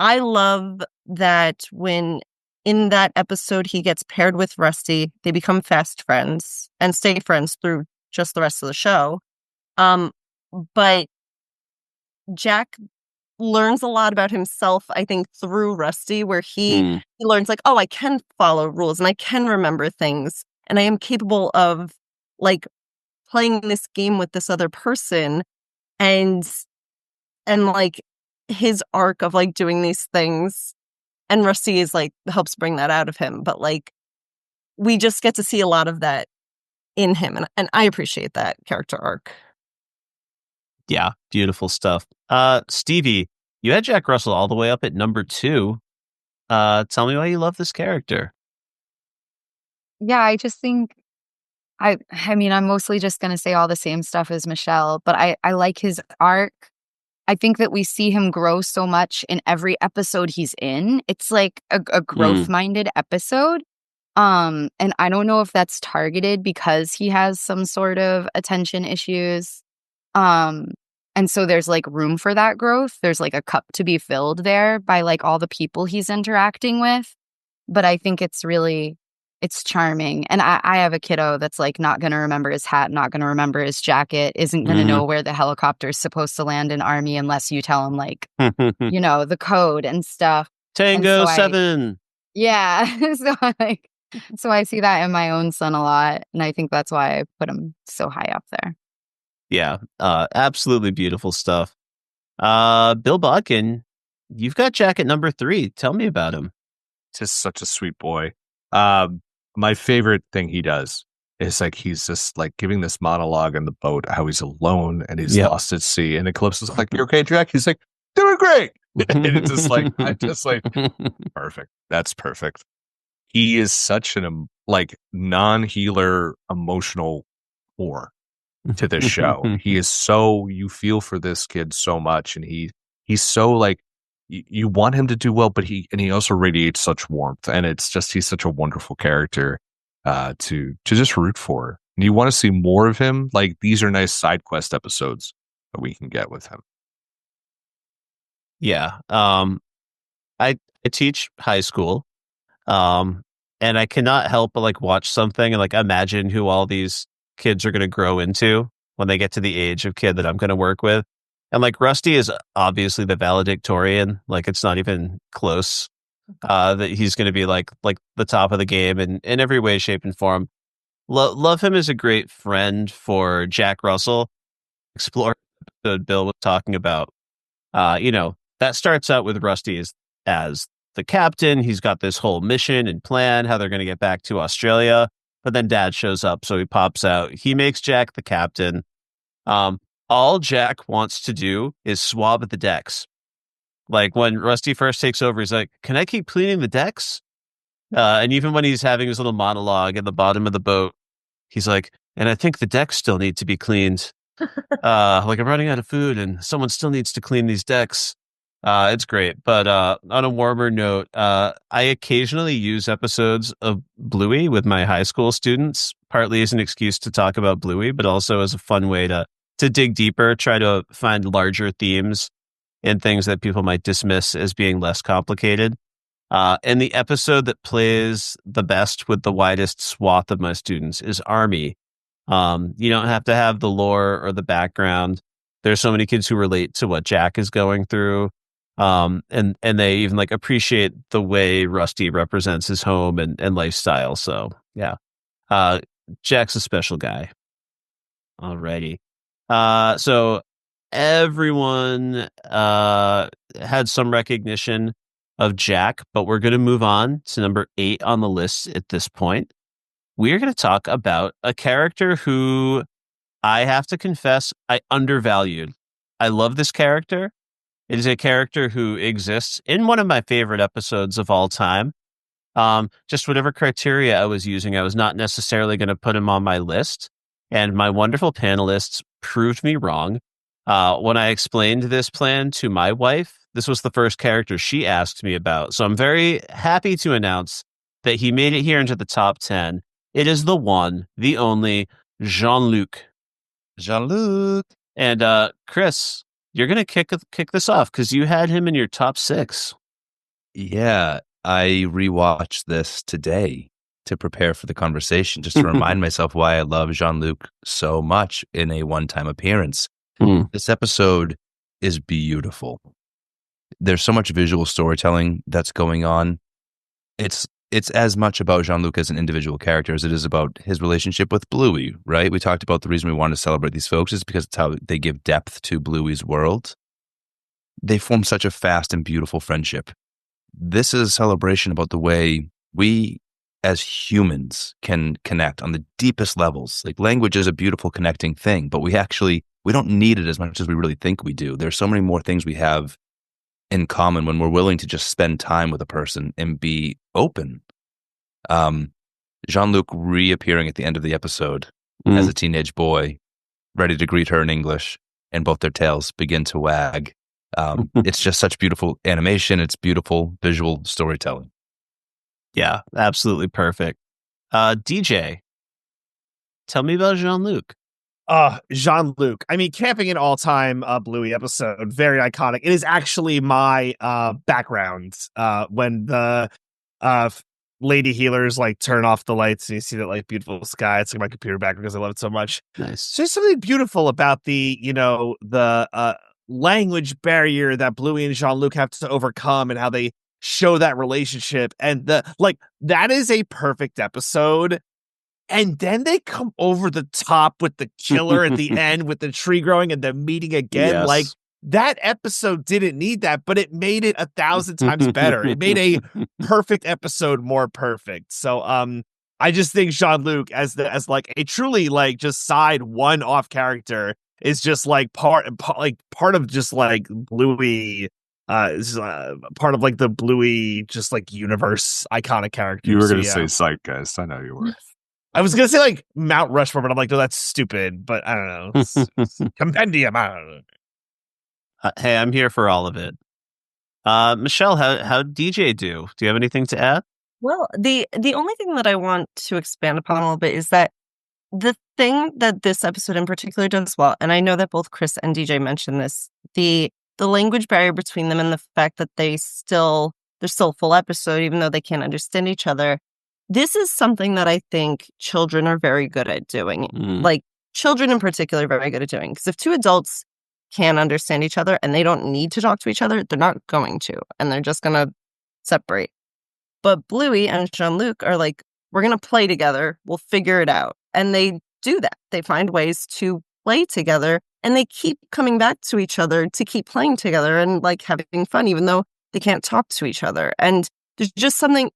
I love that when in that episode he gets paired with Rusty, they become fast friends and stay friends through just the rest of the show. But Jack learns a lot about himself, I think, through Rusty, where he learns like, oh, I can follow rules and I can remember things and I am capable of like playing this game with this other person and like his arc of like doing these things, and Rusty is like helps bring that out of him, but like we just get to see a lot of that in him, and I appreciate that character arc. Yeah, beautiful stuff. Stevie, you had Jack Russell all the way up at number 2. Tell me why you love this character. Yeah, I just think I mean, I'm mostly just going to say all the same stuff as Michelle, but I like his arc. I think that we see him grow so much in every episode he's in. It's like a growth-minded episode. And I don't know if that's targeted because he has some sort of attention issues. And so there's like room for that growth. There's like a cup to be filled there by like all the people he's interacting with. But I think it's charming. And I have a kiddo that's like not going to remember his hat, not going to remember his jacket, isn't going to know where the helicopter is supposed to land in Army unless you tell him like, the code and stuff. Tango 7. Yeah. So I see that in my own son a lot. And I think that's why I put him so high up there. Yeah. Absolutely beautiful stuff. Bill Bodkin, you've got Jack at number 3. Tell me about him. Just such a sweet boy. My favorite thing he does is like he's just like giving this monologue on the boat, how he's alone and he's lost at sea. And Eclipse is like, "You okay, Jack?" He's like, "Doing great." And it's just like, perfect. That's perfect. He is such an like non-healer emotional core to this show. He is so, you feel for this kid so much, and he's so like, you want him to do well, but he also radiates such warmth, and it's just, he's such a wonderful character to just root for, and you want to see more of him. Like, these are nice side quest episodes that we can get with him. Yeah. I teach high school, and I cannot help but like watch something and like imagine who all these kids are going to grow into when they get to the age of kid that I'm going to work with. And like Rusty is obviously the valedictorian. Like, it's not even close that he's going to be like the top of the game in every way, shape, and form. Love him as a great friend for Jack Russell. Explore that Bill was talking about. That starts out with Rusty as as the captain. He's got this whole mission and plan, how they're going to get back to Australia. But then Dad shows up, so he pops out. He makes Jack the captain. All Jack wants to do is swab the decks. Like when Rusty first takes over, he's like, "Can I keep cleaning the decks?" And even when he's having his little monologue at the bottom of the boat, he's like, "And I think the decks still need to be cleaned. Like I'm running out of food and someone still needs to clean these decks." It's great. But on a warmer note, I occasionally use episodes of Bluey with my high school students, partly as an excuse to talk about Bluey, but also as a fun way to dig deeper, try to find larger themes and things that people might dismiss as being less complicated. And the episode that plays the best with the widest swath of my students is Army. You don't have to have the lore or the background. There's so many kids who relate to what Jack is going through. And they even like appreciate the way Rusty represents his home and lifestyle. So yeah. Jack's a special guy. Alrighty. So everyone had some recognition of Jack, but we're going to move on to number 8 on the list at this point. We are going to talk about a character who I have to confess I undervalued. I love this character. It is a character who exists in one of my favorite episodes of all time. Just whatever criteria I was using, I was not necessarily going to put him on my list. And my wonderful panelists proved me wrong. When I explained this plan to my wife, this was the first character she asked me about. So I'm very happy to announce that he made it here into the top 10. It is the one, the only, Jean-Luc. Jean-Luc. And Kris, you're going to kick this off because you had him in your top 6. Yeah, I rewatched this today to prepare for the conversation, just to remind myself why I love Jean-Luc so much in a one-time appearance. This episode is beautiful. There's so much visual storytelling that's going on. It's as much about Jean-Luc as an individual character as it is about his relationship with Bluey, right? We talked about the reason we wanted to celebrate these folks is because it's how they give depth to Bluey's world. They form such a fast and beautiful friendship. This is a celebration about the way we as humans can connect on the deepest levels. Like language is a beautiful connecting thing, but we don't need it as much as we really think we do. There's so many more things we have in common when we're willing to just spend time with a person and be open. Jean-Luc reappearing at the end of the episode as a teenage boy, ready to greet her in English, and both their tails begin to wag. It's just such beautiful animation. It's beautiful visual storytelling. Yeah, absolutely perfect. DJ, tell me about Jean-Luc. Jean-Luc. I mean, camping an all-time Bluey episode, very iconic. It is actually my background when the lady healers like turn off the lights and you see that like beautiful sky. It's like my computer background because I love it so much. Nice. There's something beautiful about the language barrier that Bluey and Jean-Luc have to overcome and how they show that relationship. And that is a perfect episode. And then they come over the top with the killer at the end with the tree growing and the meeting again. Yes. Like that episode didn't need that, but it made it 1,000 times better. It made a perfect episode more perfect. So I just think Jean-Luc as like a truly like just side one-off character is just like part of just like Bluey. Part of like the Bluey just like universe iconic character. You were going to say Zeitgeist. I know you were. I was going to say like Mount Rushmore, but I'm like, no, that's stupid. But I don't know. It's compendium. I don't know. Hey, I'm here for all of it. Michelle, how DJ do? Do you have anything to add? Well, the only thing that I want to expand upon a little bit is that the thing that this episode in particular does well, and I know that both Kris and DJ mentioned this, the language barrier between them and the fact that they're still a full episode, even though they can't understand each other. This is something that I think children are very good at doing. Like children in particular are very good at doing. Because if two adults can't understand each other and they don't need to talk to each other, they're not going to. And they're just going to separate. But Bluey and Jean-Luc are like, we're going to play together. We'll figure it out. And they do that. They find ways to play together. And they keep coming back to each other to keep playing together and like having fun, even though they can't talk to each other. And there's just something,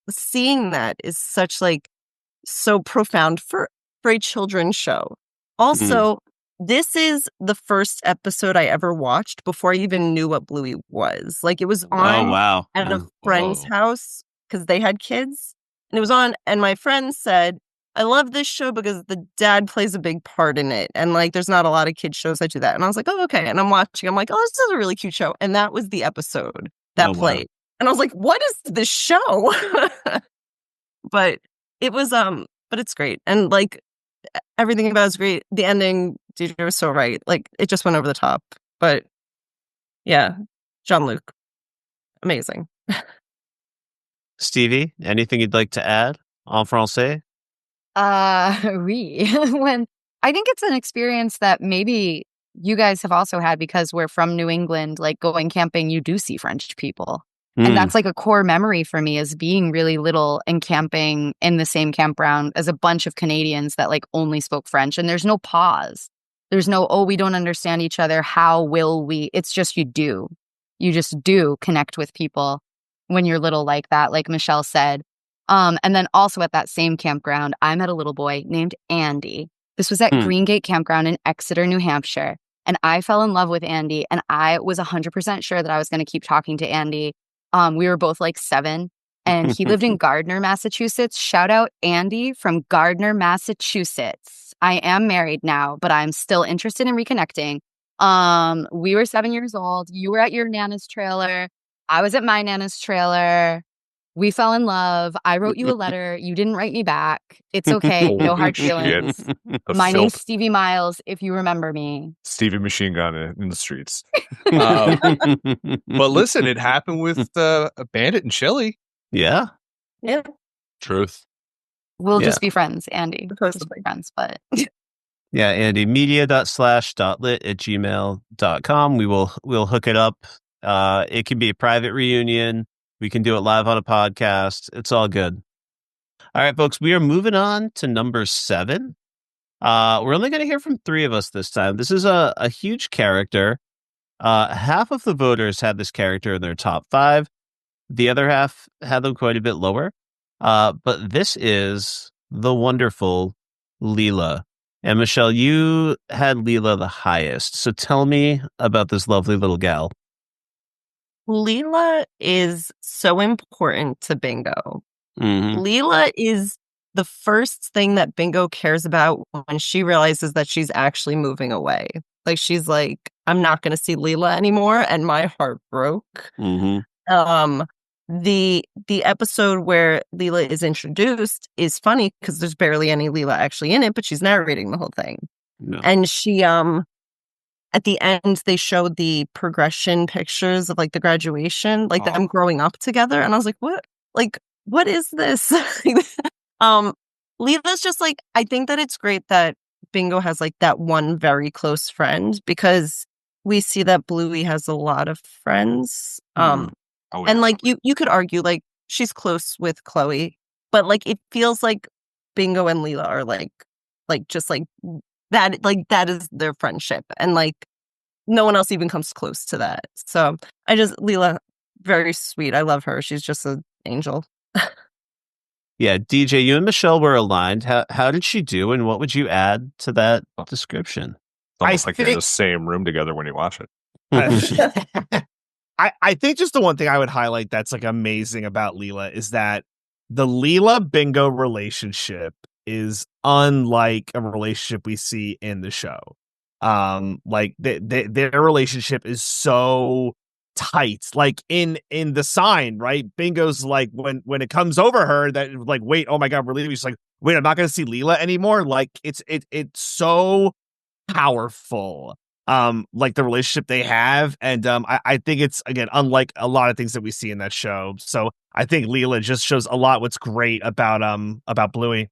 seeing that is such like so profound for a children's show. Also, this is the first episode I ever watched before I even knew what Bluey was. Like, it was on at a friend's house because they had kids, and it was on, and my friend said, I love this show because the dad plays a big part in it, and like there's not a lot of kids shows that do that. And I was like, oh, okay. And I'm watching, I'm like, oh, this is a really cute show. And that was the episode that played. And I was like, what is this show? But it was but it's great. And like everything about it is great. The ending, DJ was so right. Like, it just went over the top. But yeah, Jean-Luc, amazing. Stevie, anything you'd like to add en français? Oui. When I think it's an experience that maybe you guys have also had because we're from New England, like going camping, you do see French people. And that's like a core memory for me, is being really little and camping in the same campground as a bunch of Canadians that like only spoke French. And there's no pause. There's no, oh, we don't understand each other. How will we? It's just you do. You just do connect with people when you're little like that, like Michelle said. And then also at that same campground, I met a little boy named Andy. This was at Green Gate Campground in Exeter, New Hampshire. And I fell in love with Andy. And I was 100% sure that I was going to keep talking to Andy. We were both like 7, and he lived in Gardner, Massachusetts. Shout out Andy from Gardner, Massachusetts. I am married now, but I'm still interested in reconnecting. We were 7 years old. You were at your Nana's trailer. I was at my Nana's trailer. We fell in love. I wrote you a letter. You didn't write me back. It's okay. No hard feelings. My name's Stevie Miles, if you remember me. Stevie Machine Gun in the streets. But listen, it happened with Bandit and Chili. Yeah. Yeah. Truth. We'll just be friends, Andy. Just be friends, but... Yeah, Andy, media.slash.lit@gmail.com. We'll hook it up. It can be a private reunion. We can do it live on a podcast. It's all good. All right, folks, we are moving on to number 7. We're only going to hear from 3 of us this time. This is a huge character. Half of the voters had this character in their top 5. The other half had them quite a bit lower. But this is the wonderful Leela. And Michelle, you had Leela the highest. So tell me about this lovely little gal. Leela is so important to Bingo. Leela is the first thing that Bingo cares about when she realizes that she's actually moving away. Like, she's like, I'm not going to see Leela anymore, and my heart broke. The episode where Leela is introduced is funny because there's barely any Leela actually in it, but she's narrating the whole thing. No. And she at the end, they showed the progression pictures of like the graduation, like them growing up together. And I was like, what? Like, what is this? Leela's just like, I think that it's great that Bingo has like that one very close friend, because we see that Bluey has a lot of friends. And like you could argue like she's close with Chloe, but like it feels like Bingo and Leela are like just like that, like that is their friendship, and like no one else even comes close to that. So Leela, very sweet. I love her. She's just an angel. Yeah, DJ, you and Michelle were aligned. How did she do, and what would you add to that description? It's almost like they're in the same room together when you watch it. I think just the one thing I would highlight that's like amazing about Leela is that the Leela Bingo relationship is unlike a relationship we see in the show. Like their relationship is so tight. Like in The Sign, right? Bingo's like when it comes over her that like, wait, oh my God, we're leaving. She's like, wait, I'm not going to see Leela anymore. Like it's so powerful. Like the relationship they have, and I think it's, again, unlike a lot of things that we see in that show. So I think Leela just shows a lot what's great about Bluey.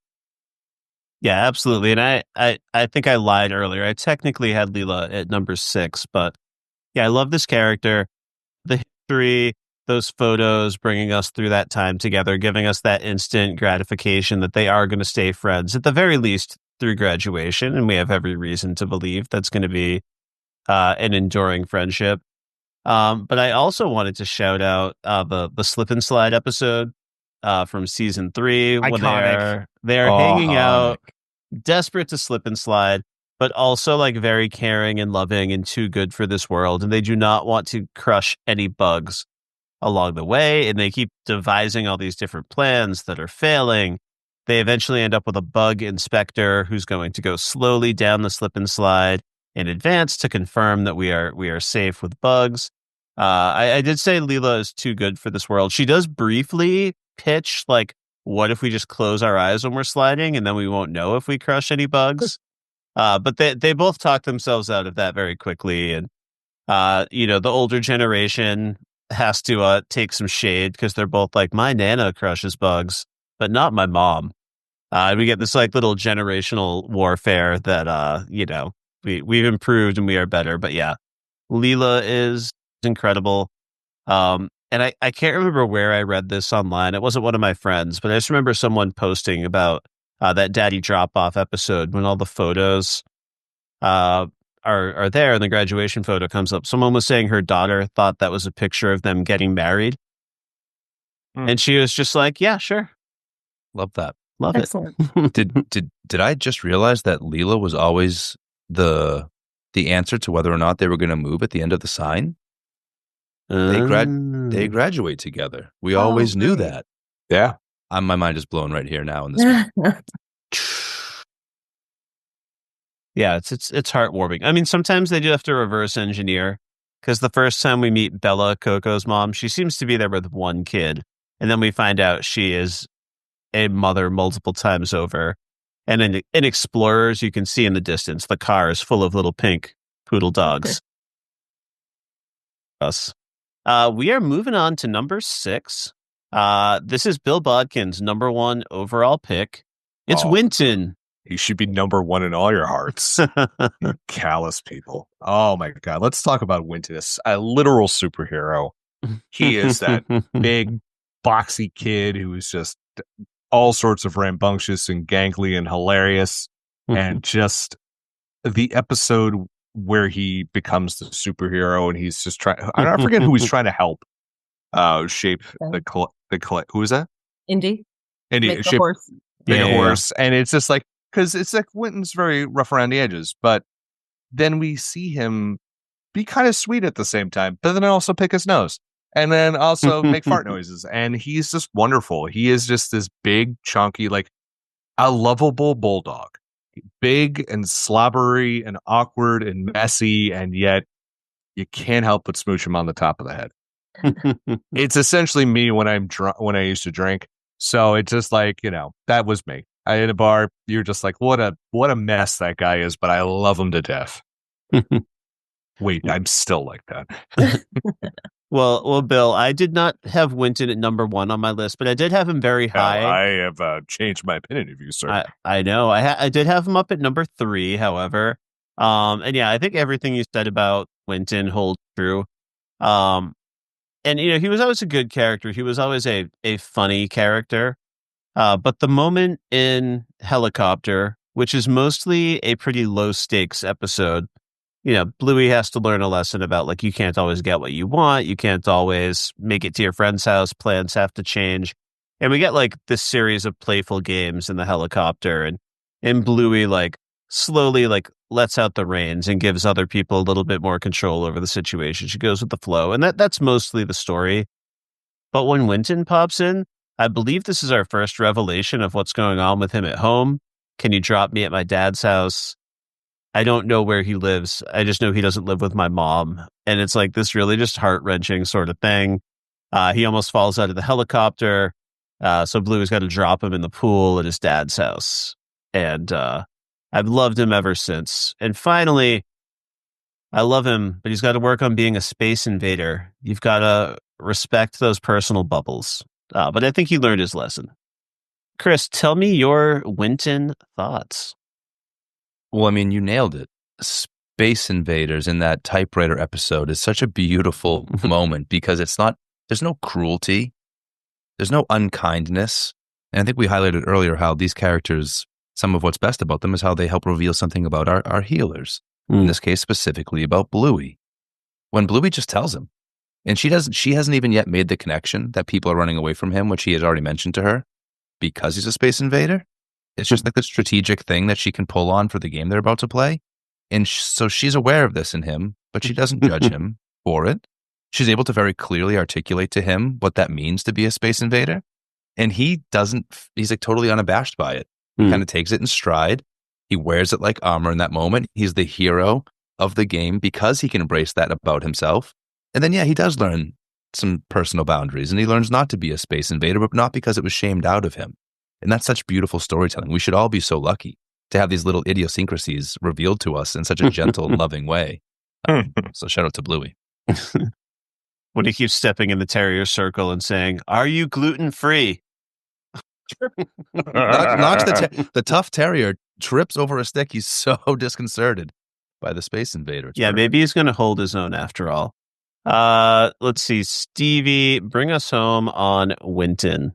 Yeah, absolutely. And I think I lied earlier. I technically had Leela at number 6, but yeah, I love this character, the history, those photos, bringing us through that time together, giving us that instant gratification that they are going to stay friends, at the very least through graduation. And we have every reason to believe that's going to be an enduring friendship. But I also wanted to shout out the slip and slide episode from season 3 when Iconic. they're hanging out, desperate to slip and slide, but also like very caring and loving and too good for this world. And they do not want to crush any bugs along the way. And they keep devising all these different plans that are failing. They eventually end up with a bug inspector who's going to go slowly down the slip and slide in advance to confirm that we are safe with bugs. I did say Leela is too good for this world. She does briefly pitch, like, what if we just close our eyes when we're sliding and then we won't know if we crush any bugs? But they both talk themselves out of that very quickly. And, the older generation has to take some shade because they're both like, my Nana crushes bugs, but not my mom. We get this like little generational warfare that, we've improved and we are better. But yeah, Leela is incredible. And I can't remember where I read this online. It wasn't one of my friends, but I just remember someone posting about that daddy drop-off episode when all the photos are there and the graduation photo comes up. Someone was saying her daughter thought that was a picture of them getting married. And she was just like, yeah, sure. Love that. Love Excellent. Did I just realize that Leela was always the answer to whether or not they were going to move at the end of the sign? They graduate together. We always knew that. Yeah. My mind is blown right here now in this moment. Yeah, it's heartwarming. I mean, sometimes they do have to reverse engineer because the first time we meet Bella, Coco's mom, she seems to be there with one kid. And then we find out she is a mother multiple times over. And in Explorers, you can see in the distance, the car is full of little pink poodle dogs. Us. We are moving on to number 6. This is Bill Bodkin's number 1 overall pick. It's Winton. He should be number 1 in all your hearts. You callous people. Oh my God. Let's talk about Winton, a literal superhero. He is that big, boxy kid who is just all sorts of rambunctious and gangly and hilarious. And just the episode where he becomes the superhero and he's just trying, I forget who he's trying to help shape the who is that? Indy. Shape the horse. Make a horse. And it's just like, because it's like Winton's very rough around the edges, but then we see him be kind of sweet at the same time, but then also pick his nose and then also make fart noises. And he's just wonderful. He is just this big, chunky, like a lovable bulldog. Big and slobbery and awkward and messy, and yet you can't help but smooch him on the top of the head. It's essentially me when I'm drunk, when I used to drink. So it's just like, that was me. In a bar, you're just like, what a mess that guy is, but I love him to death. Wait, I'm still like that. Well, Bill, I did not have Winton at number 1 on my list, but I did have him very high. I have changed my opinion of you, sir. I know. I did have him up at number 3, however. And yeah, I think everything you said about Winton holds true. And he was always a good character. He was always a funny character. But the moment in Helicopter, which is mostly a pretty low stakes episode, Bluey has to learn a lesson about, like, you can't always get what you want. You can't always make it to your friend's house. Plans have to change. And we get, like, this series of playful games in the helicopter. And Bluey, like, slowly, like, lets out the reins and gives other people a little bit more control over the situation. She goes with the flow. And that's mostly the story. But when Winton pops in, I believe this is our first revelation of what's going on with him at home. Can you drop me at my dad's house? I don't know where he lives. I just know he doesn't live with my mom. And it's like this really just heart-wrenching sort of thing. He almost falls out of the helicopter. So Bluey's got to drop him in the pool at his dad's house. And I've loved him ever since. And finally, I love him, but he's got to work on being a space invader. You've got to respect those personal bubbles. But I think he learned his lesson. Kris, tell me your Winton thoughts. Well, I mean, you nailed it. Space Invaders in that typewriter episode is such a beautiful moment because there's no cruelty. There's no unkindness. And I think we highlighted earlier how these characters, some of what's best about them is how they help reveal something about our healers. In this case, specifically about Bluey. When Bluey just tells him, And she hasn't even yet made the connection that people are running away from him, which he has already mentioned to her, because he's a space invader. It's just like the strategic thing that she can pull on for the game they're about to play. And so she's aware of this in him, but she doesn't judge him for it. She's able to very clearly articulate to him what that means to be a space invader. And he's like totally unabashed by it. He kind of takes it in stride. He wears it like armor in that moment. He's the hero of the game because he can embrace that about himself. And then, he does learn some personal boundaries, and he learns not to be a space invader, but not because it was shamed out of him. And that's such beautiful storytelling. We should all be so lucky to have these little idiosyncrasies revealed to us in such a gentle and loving way. So shout out to Bluey. When he keeps stepping in the terrier circle and saying, "Are you gluten-free?" Knocks the tough terrier trips over a stick. He's so disconcerted by the space invader. It's perfect. Maybe he's going to hold his own after all. Let's see. Stevie, bring us home on Winton.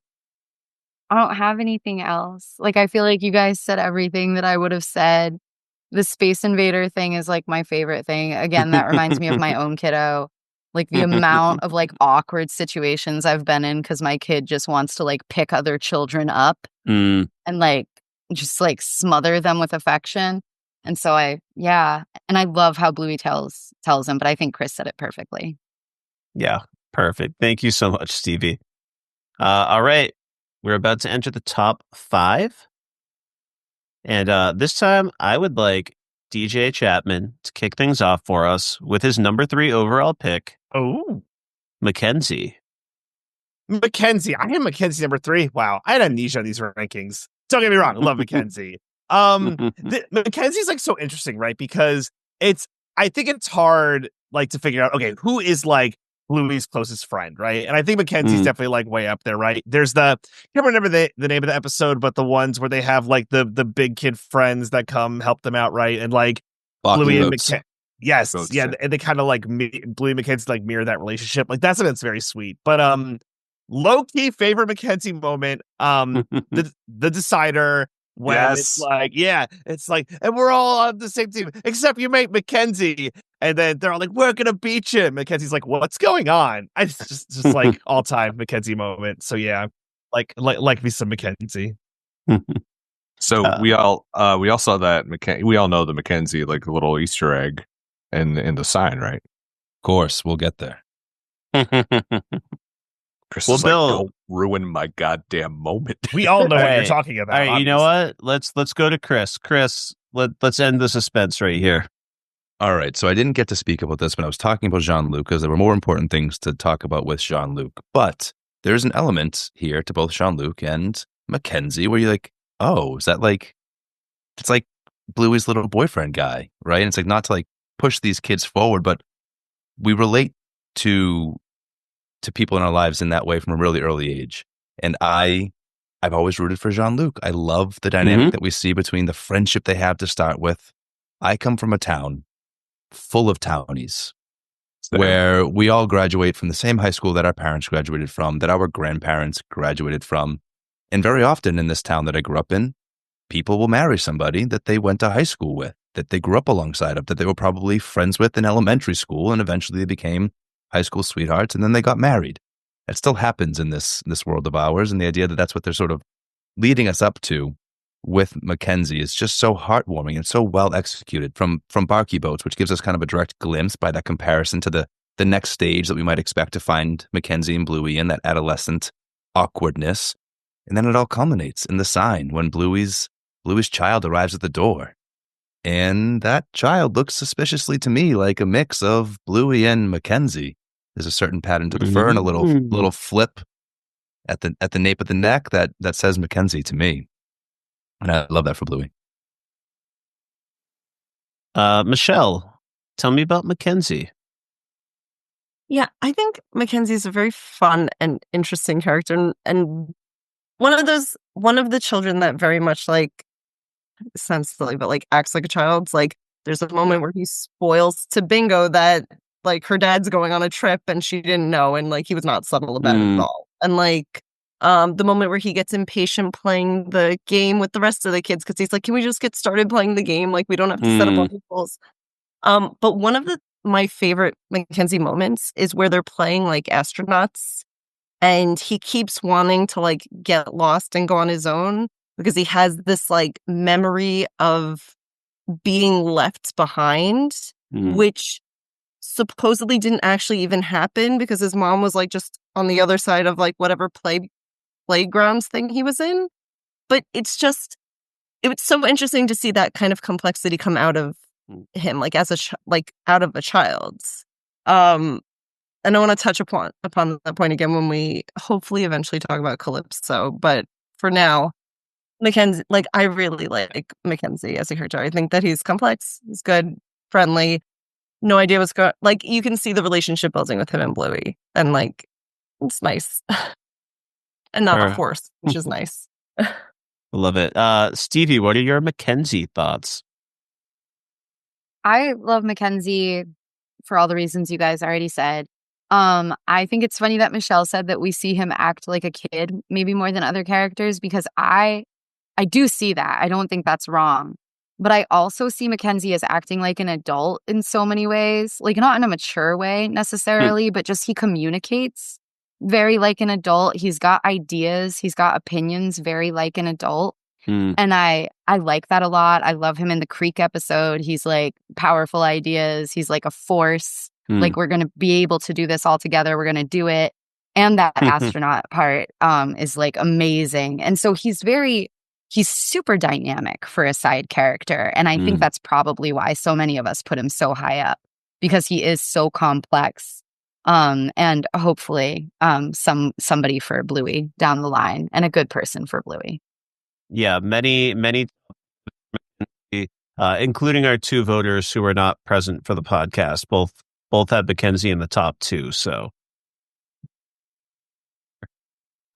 I don't have anything else. Like, I feel like you guys said everything that I would have said. The space invader thing is like my favorite thing. Again, that reminds me of my own kiddo. Like the amount of like awkward situations I've been in because my kid just wants to like pick other children up and like just like smother them with affection. And so and I love how Bluey tells him, but I think Kris said it perfectly. Yeah, perfect. Thank you so much, Stevie. All right. We're about to enter the top 5. And this time, I would like DJ Chapman to kick things off for us with his number 3 overall pick. Oh, Mackenzie. I had Mackenzie number 3. Wow, I had amnesia on these rankings. Don't get me wrong, I love Mackenzie. Mackenzie's like so interesting, right? Because I think it's hard like to figure out, okay, who is like Bluey's closest friend, right? And I think Mackenzie's definitely like way up there, right? There's I can't remember the name of the episode, but the ones where they have like the big kid friends that come help them out, right? And like Bluey and Mackenzie. Yes, boats, yeah, and they kind of like Bluey and Mackenzie like mirror that relationship. Like that's very sweet. But low key favorite Mackenzie moment, the decider. When it's like, and we're all on the same team, except you mate Mackenzie. And then they're all like, we're going to beat you. Mackenzie's like, what's going on? It's just like all time Mackenzie moment. So yeah, like me some Mackenzie. So we all saw that we all know the Mackenzie, like the little Easter egg in the sign, right? Of course, we'll get there. Kris is Bill, like, don't ruin my goddamn moment. We all know what you're talking about. All right, you know what? Let's go to Kris. Kris, let's end the suspense right here. All right, so I didn't get to speak about this when I was talking about Jean-Luc because there were more important things to talk about with Jean-Luc. But there's an element here to both Jean-Luc and Mackenzie where you're like, oh, is that like, it's like Bluey's little boyfriend guy, right? And it's like not to like push these kids forward, but we relate to people in our lives in that way from a really early age. And I've always rooted for Jean-Luc. I love the dynamic that we see between the friendship they have to start with. I come from a town full of townies where we all graduate from the same high school that our parents graduated from, that our grandparents graduated from. And very often in this town that I grew up in, people will marry somebody that they went to high school with, that they grew up alongside of, that they were probably friends with in elementary school, and eventually they became high school sweethearts, and then they got married. It still happens in this world of ours, and the idea that that's what they're sort of leading us up to with Mackenzie is just so heartwarming and so well executed from Barky Boats, which gives us kind of a direct glimpse by that comparison to the next stage that we might expect to find Mackenzie and Bluey in, that adolescent awkwardness. And then it all culminates in the sign when Bluey's child arrives at the door. And that child looks suspiciously to me like a mix of Bluey and Mackenzie. There's a certain pattern to the fur and a little flip at the nape of the neck that says Mackenzie to me. And I love that for Bluey. Michelle, tell me about Mackenzie. Yeah, I think Mackenzie's a very fun and interesting character, and one of the children that very much like sounds silly, but like acts like a child. Like there's a moment where he spoils to Bingo that like her dad's going on a trip and she didn't know, and like he was not subtle about it at all. And like the moment where he gets impatient playing the game with the rest of the kids because he's like, can we just get started playing the game? Like we don't have to set up all the rules. But one of the my favorite Mackenzie moments is where they're playing like astronauts and he keeps wanting to like get lost and go on his own because he has this like memory of being left behind, which supposedly didn't actually even happen because his mom was like just on the other side of like whatever playgrounds thing he was in. But it's so interesting to see that kind of complexity come out of him, like as out of a child's. And I want to touch upon that point again when we hopefully eventually talk about Calypso. But for now, Mackenzie, like I really like Mackenzie as a character. I think that he's complex, he's good, friendly, no idea what's going. Like you can see the relationship building with him and Bluey, and like it's nice, and not a force, which is nice. Love it. Stevie, what are your Mackenzie thoughts? I love Mackenzie for all the reasons you guys already said. I think it's funny that Michelle said that we see him act like a kid, maybe more than other characters, because I do see that. I don't think that's wrong. But I also see Mackenzie as acting like an adult in so many ways, like not in a mature way necessarily, but just he communicates very like an adult. He's got ideas. He's got opinions very like an adult. And I like that a lot. I love him in the Creek episode. He's like powerful ideas. He's like a force. Like we're going to be able to do this all together. We're going to do it. And that astronaut part is like amazing. And so he's super dynamic for a side character. And I think that's probably why so many of us put him so high up, because he is so complex. And hopefully somebody for Bluey down the line, and a good person for Bluey. Yeah, many, including our two voters who are not present for the podcast, both have Mackenzie in the top two. So,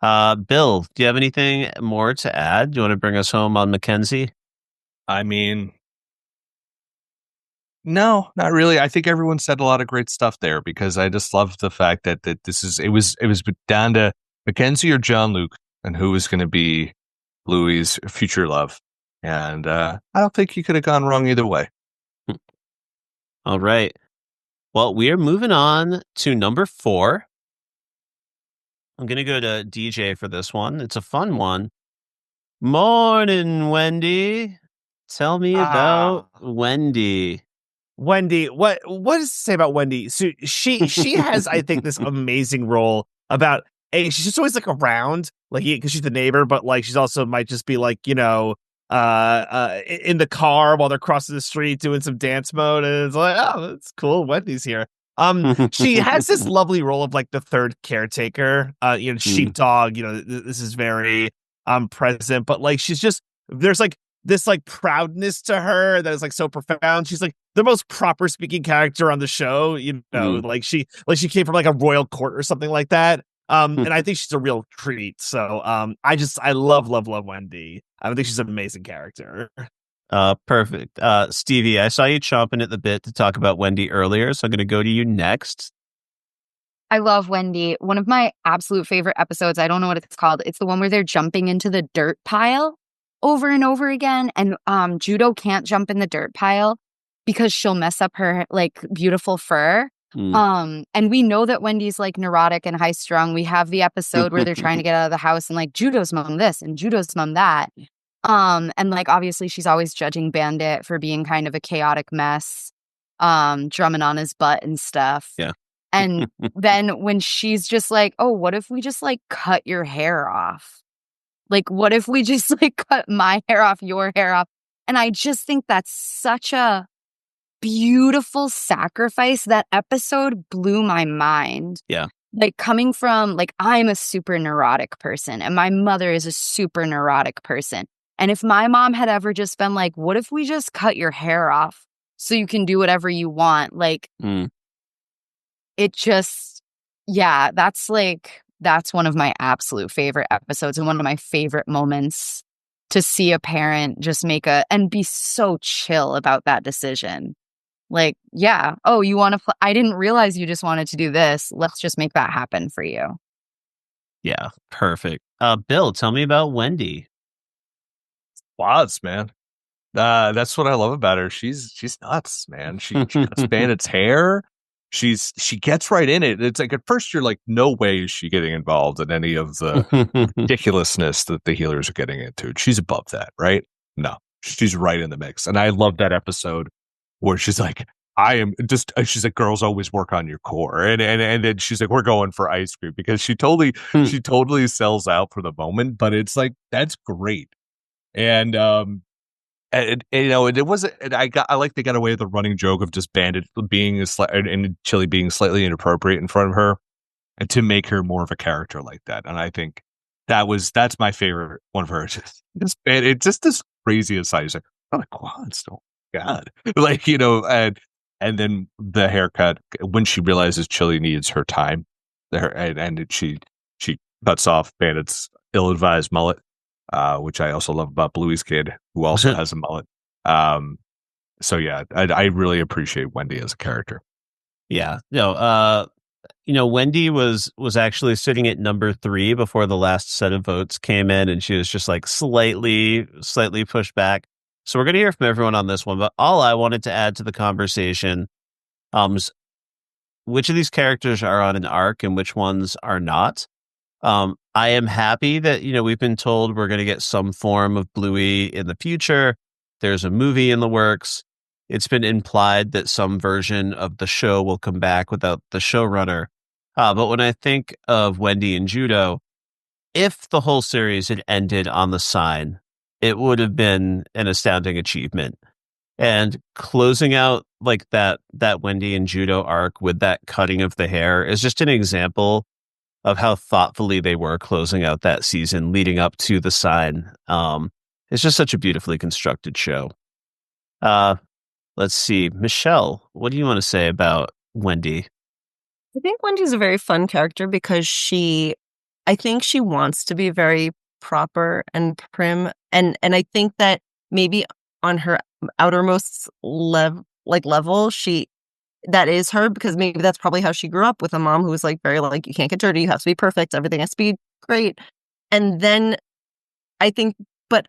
Bill, do you have anything more to add? Do you want to bring us home on Mackenzie? I mean, no, not really. I think everyone said a lot of great stuff there, because I just love the fact that it was down to Mackenzie or John Luke and who was going to be Bluey's future love. And I don't think you could have gone wrong either way. All right. Well, we are moving on to number 4. I'm going to go to DJ for this one. It's a fun one. Morning, Wendy. Tell me about Wendy. Wendy, what does it say about Wendy? So she has, I think, this amazing role about she's just always like around, like because she's the neighbor, but like she's also might just be like, in the car while they're crossing the street doing some dance mode, and it's like, oh, that's cool. Wendy's here. She has this lovely role of like the third caretaker, sheepdog. This is very present, but like she's just there's like this like proudness to her that is like so profound. She's like the most proper speaking character on the show. Like she came from like a royal court or something like that. And I think she's a real treat. So I love Wendy. I think she's an amazing character. Perfect. Stevie, I saw you chomping at the bit to talk about Wendy earlier, so I'm going to go to you next. I love Wendy. One of my absolute favorite episodes, I don't know what it's called. It's the one where they're jumping into the dirt pile over and over again. And Judo can't jump in the dirt pile because she'll mess up her like beautiful fur. And we know that Wendy's like neurotic and high strung. We have the episode where they're trying to get out of the house and like Judo's mom this and Judo's mom that. And like obviously she's always judging Bandit for being kind of a chaotic mess, drumming on his butt and stuff. Yeah. And then when she's just like, oh, what if we just like cut your hair off? Like, what if we just like cut my hair off, your hair off? And I just think that's such a beautiful sacrifice. That episode blew my mind. Yeah. Like coming from like, I'm a super neurotic person and my mother is a super neurotic person. And if my mom had ever just been like, what if we just cut your hair off so you can do whatever you want? Like, it just, yeah, that's one of my absolute favorite episodes and one of my favorite moments to see a parent just and be so chill about that decision. Like, yeah, oh, you want to I didn't realize you just wanted to do this. Let's just make that happen for you. Yeah, perfect. Bill, tell me about Wendy. Squads, man. That's what I love about her. She's nuts, man. She cuts Bandit's hair. She gets right in it. It's like at first you're like, no way is she getting involved in any of the ridiculousness that the healers are getting into. She's above that, right? No, she's right in the mix. And I love that episode where she's like, she's like, girls always work on your core. And then she's like, we're going for ice cream, because she totally sells out for the moment, but it's like, that's great. And you know, it wasn't. I like they got away with the running joke of just Bandit being and Chili being slightly inappropriate in front of her, and to make her more of a character like that. And I think that's my favorite one of her. Just Bandit, just this crazy aside. He's like, oh, like quads, oh God, like, you know, and then the haircut when she realizes Chili needs her time, and she cuts off Bandit's ill-advised mullet. Which I also love about Bluey's kid, who also has a mullet. So yeah, I really appreciate Wendy as a character. Yeah, no, you know, Wendy was actually sitting at number 3 before the last set of votes came in, and she was just like slightly pushed back. So we're going to hear from everyone on this one, but all I wanted to add to the conversation, is which of these characters are on an arc and which ones are not. I am happy that, you know, we've been told we're going to get some form of Bluey in the future. There's a movie in the works. It's been implied that some version of the show will come back without the showrunner. But when I think of Wendy and Judo, if the whole series had ended on the sign, it would have been an astounding achievement. And closing out like that Wendy and Judo arc with that cutting of the hair is just an example of how thoughtfully they were closing out that season leading up to the sign. It's just such a beautifully constructed show. Let's see. Michelle, what do you want to say about Wendy? I think Wendy's a very fun character because I think she wants to be very proper and prim. And I think that maybe on her outermost level, that is her, because maybe that's probably how she grew up, with a mom who was like very like, you can't get dirty, you have to be perfect, everything has to be great. And then I think, but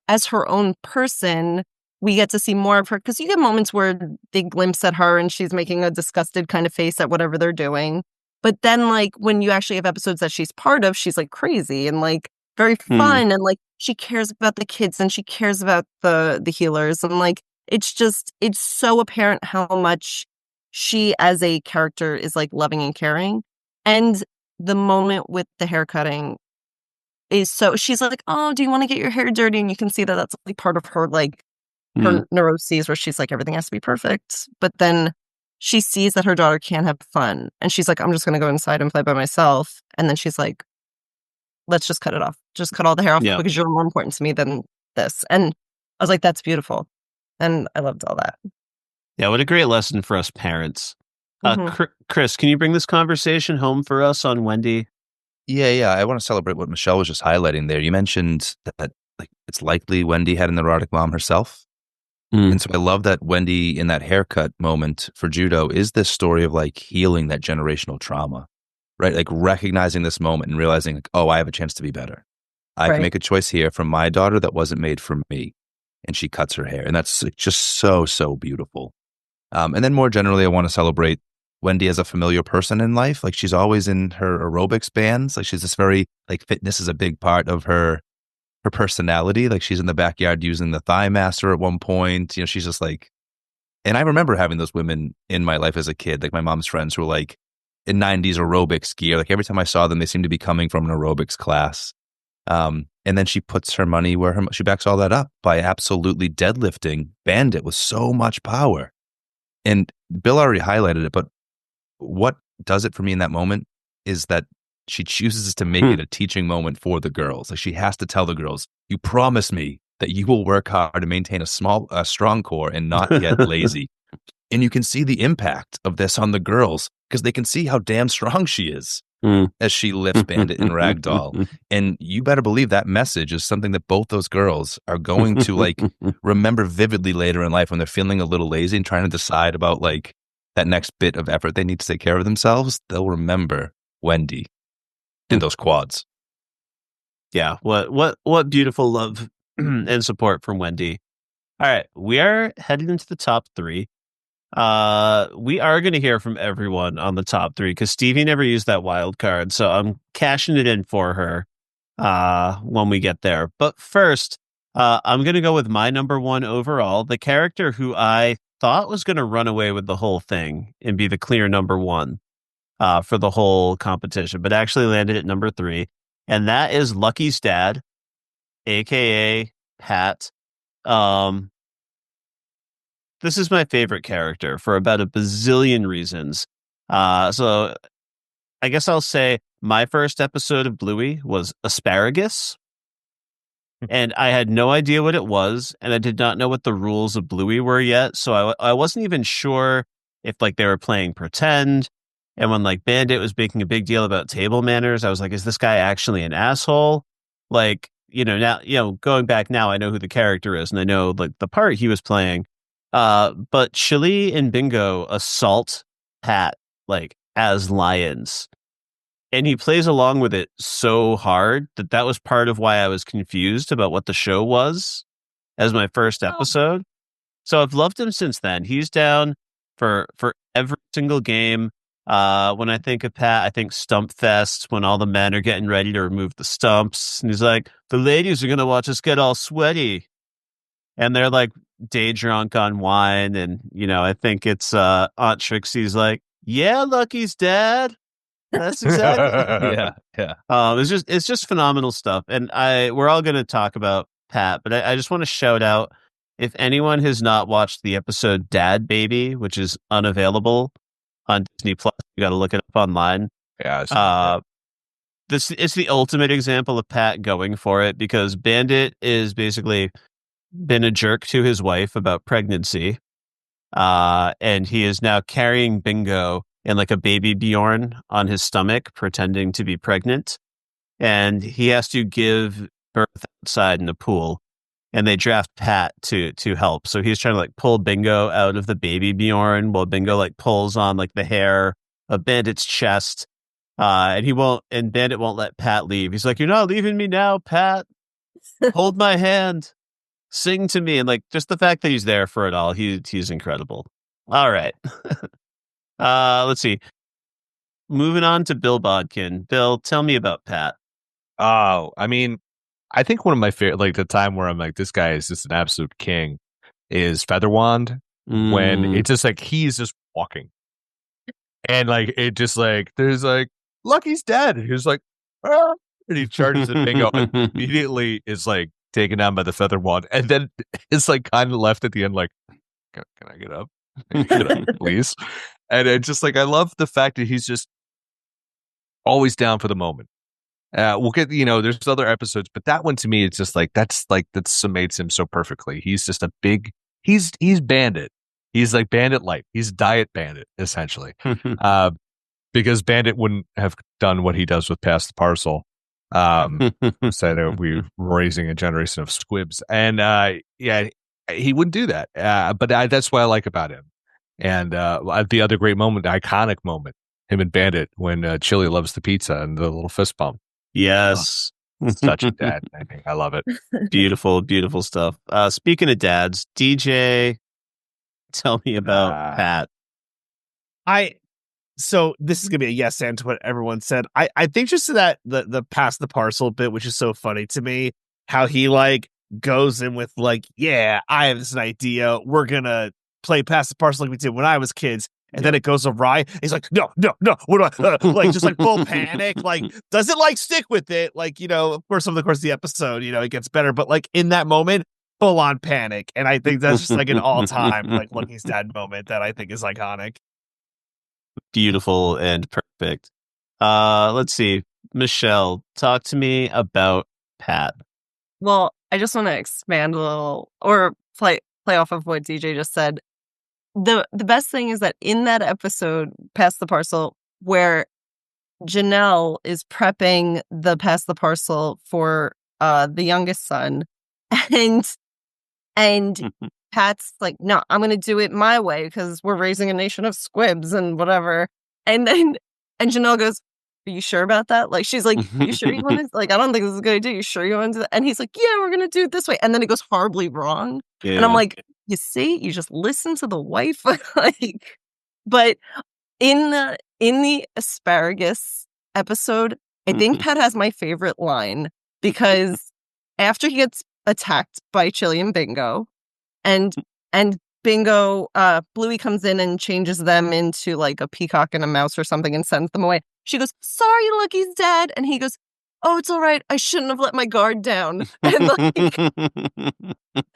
as her own person, we get to see more of her, because you get moments where they glimpse at her and she's making a disgusted kind of face at whatever they're doing. But then like when you actually have episodes that she's part of, she's like crazy and like very fun, and like she cares about the kids and she cares about the healers, and like it's so apparent how much she as a character is like loving and caring. And the moment with the hair cutting is so, she's like, oh, do you want to get your hair dirty? And you can see that that's like part of her, like her neuroses, where she's like, everything has to be perfect. But then she sees that her daughter can't have fun, and she's like, I'm just going to go inside and play by myself. And then she's like, let's just cut it off. Just cut all the hair off, because you're more important to me than this. And I was like, that's beautiful. And I loved all that. Yeah, what a great lesson for us parents. Kris, can you bring this conversation home for us on Wendy? Yeah. I want to celebrate what Michelle was just highlighting there. You mentioned that like it's likely Wendy had an neurotic mom herself. And so I love that Wendy, in that haircut moment for Judo, is this story of like healing that generational trauma, right? Like recognizing this moment and realizing like, oh, I have a chance to be better. I can make a choice here from my daughter that wasn't made for me. And she cuts her hair. And that's just so, so beautiful. And then more generally, I want to celebrate Wendy as a familiar person in life. Like she's always in her aerobics bands. Like she's this very, like fitness is a big part of her personality. Like she's in the backyard using the Thigh Master at one point. You know, she's just like, and I remember having those women in my life as a kid, like my mom's friends who were like in 90s aerobics gear. Like every time I saw them, they seemed to be coming from an aerobics class. And then she puts her money where she backs all that up by absolutely deadlifting Bandit with so much power. And Bill already highlighted it, but what does it for me in that moment is that she chooses to make it a teaching moment for the girls. Like she has to tell the girls, you promise me that you will work hard to maintain a strong core and not get lazy. And you can see the impact of this on the girls because they can see how damn strong she is as she lifts Bandit and Ragdoll. And you better believe that message is something that both those girls are going to like remember vividly later in life when they're feeling a little lazy and trying to decide about like that next bit of effort they need to take care of themselves. They'll remember Wendy in those quads. Yeah, what beautiful love and support from Wendy. All right, we are headed into the top 3. We are going to hear from everyone on the top 3 because Stevie never used that wild card, so I'm cashing it in for her when we get there. But first, I'm going to go with my number 1 overall, the character who I thought was going to run away with the whole thing and be the clear number 1 for the whole competition, but actually landed at number 3, and that is Lucky's dad, aka Pat. This is my favorite character for about a bazillion reasons. So I guess I'll say my first episode of Bluey was Asparagus. And I had no idea what it was, and I did not know what the rules of Bluey were yet. So I wasn't even sure if like they were playing pretend. And when like Bandit was making a big deal about table manners, I was like, is this guy actually an asshole? Like, now, going back now, I know who the character is, and I know like the part he was playing. But Chili and Bingo assault Pat like as lions. And he plays along with it so hard that was part of why I was confused about what the show was as my first episode. So I've loved him since then. He's down for every single game. When I think of Pat, I think Stump Fest, when all the men are getting ready to remove the stumps. And he's like, the ladies are going to watch us get all sweaty. And they're like day drunk on wine. And, I think it's Aunt Trixie's like, yeah, Lucky's dad. That's exactly. Yeah. It's just phenomenal stuff. And we're all going to talk about Pat, but I just want to shout out, if anyone has not watched the episode Dad Baby, which is unavailable on Disney Plus, you got to look it up online. Yeah. This is the ultimate example of Pat going for it, because Bandit is basically been a jerk to his wife about pregnancy. And he is now carrying Bingo and like a baby Bjorn on his stomach, pretending to be pregnant. And he has to give birth outside in the pool. And they draft Pat to help. So he's trying to like pull Bingo out of the baby Bjorn while Bingo like pulls on like the hair of Bandit's chest. And Bandit won't let Pat leave. He's like, you're not leaving me now, Pat. Hold my hand. Sing to me. And like just the fact that he's there for it all, he's incredible. All right. Let's see. Moving on to Bill Bodkin. Bill, tell me about Pat. Oh, I mean, I think one of my favorite, like the time where I'm like, this guy is just an absolute king, is Featherwand. When it's just like, he's just walking. And like, it just like, there's like, Lucky's dead. He's like, ah! And he charges at Bingo and immediately is like taken down by the Featherwand. And then it's like kind of left at the end, like, can I get up? Can I get up, please? And it's just like, I love the fact that he's just always down for the moment. We'll get, there's other episodes, but that one to me, it's just like, that summates him so perfectly. He's just a big, he's Bandit. He's like Bandit light. He's Diet Bandit, essentially. Because Bandit wouldn't have done what he does with Pass the Parcel. So we're raising a generation of squibs. And he wouldn't do that. But that's what I like about him. And the other great moment, the iconic moment, him and Bandit, when Chili loves the pizza and the little fist bump. Yes. Such a dad. I love it. Beautiful, beautiful stuff. Speaking of dads, DJ, tell me about Pat. So this is gonna be a yes and to what everyone said. I think just that the pass the parcel bit, which is so funny to me, how he like goes in with like, yeah, I have this idea. We're gonna play pass the parcel like we did when I was kids. And then it goes awry. He's like, no. What do I like? Just like full panic. Like, does it like stick with it? Like, of course, over the course of the episode, it gets better. But like in that moment, full on panic. And I think that's just like an all time like Lucky's dad moment that I think is iconic. Beautiful and perfect. Let's see. Michelle, talk to me about Pat. Well, I just want to expand a little or play off of what DJ just said. The best thing is that in that episode, Pass the Parcel, where Janelle is prepping the Pass the Parcel for the youngest son, and Pat's like, no, I'm going to do it my way because we're raising a nation of squibs and whatever. And Janelle goes, are you sure about that? Like, she's like, you sure you want to, like, I don't think this is a good idea. You sure you want to do that? And he's like, yeah, we're going to do it this way. And then it goes horribly wrong. And I'm like, you see, you just listen to the wife. Like, but in the asparagus episode, I think Pat has my favorite line, because after he gets attacked by Chili and Bingo, and Bingo, Bluey comes in and changes them into like a peacock and a mouse or something and sends them away. She goes, "Sorry, Lucky's dead." And he goes, "Oh, it's all right. I shouldn't have let my guard down." And like,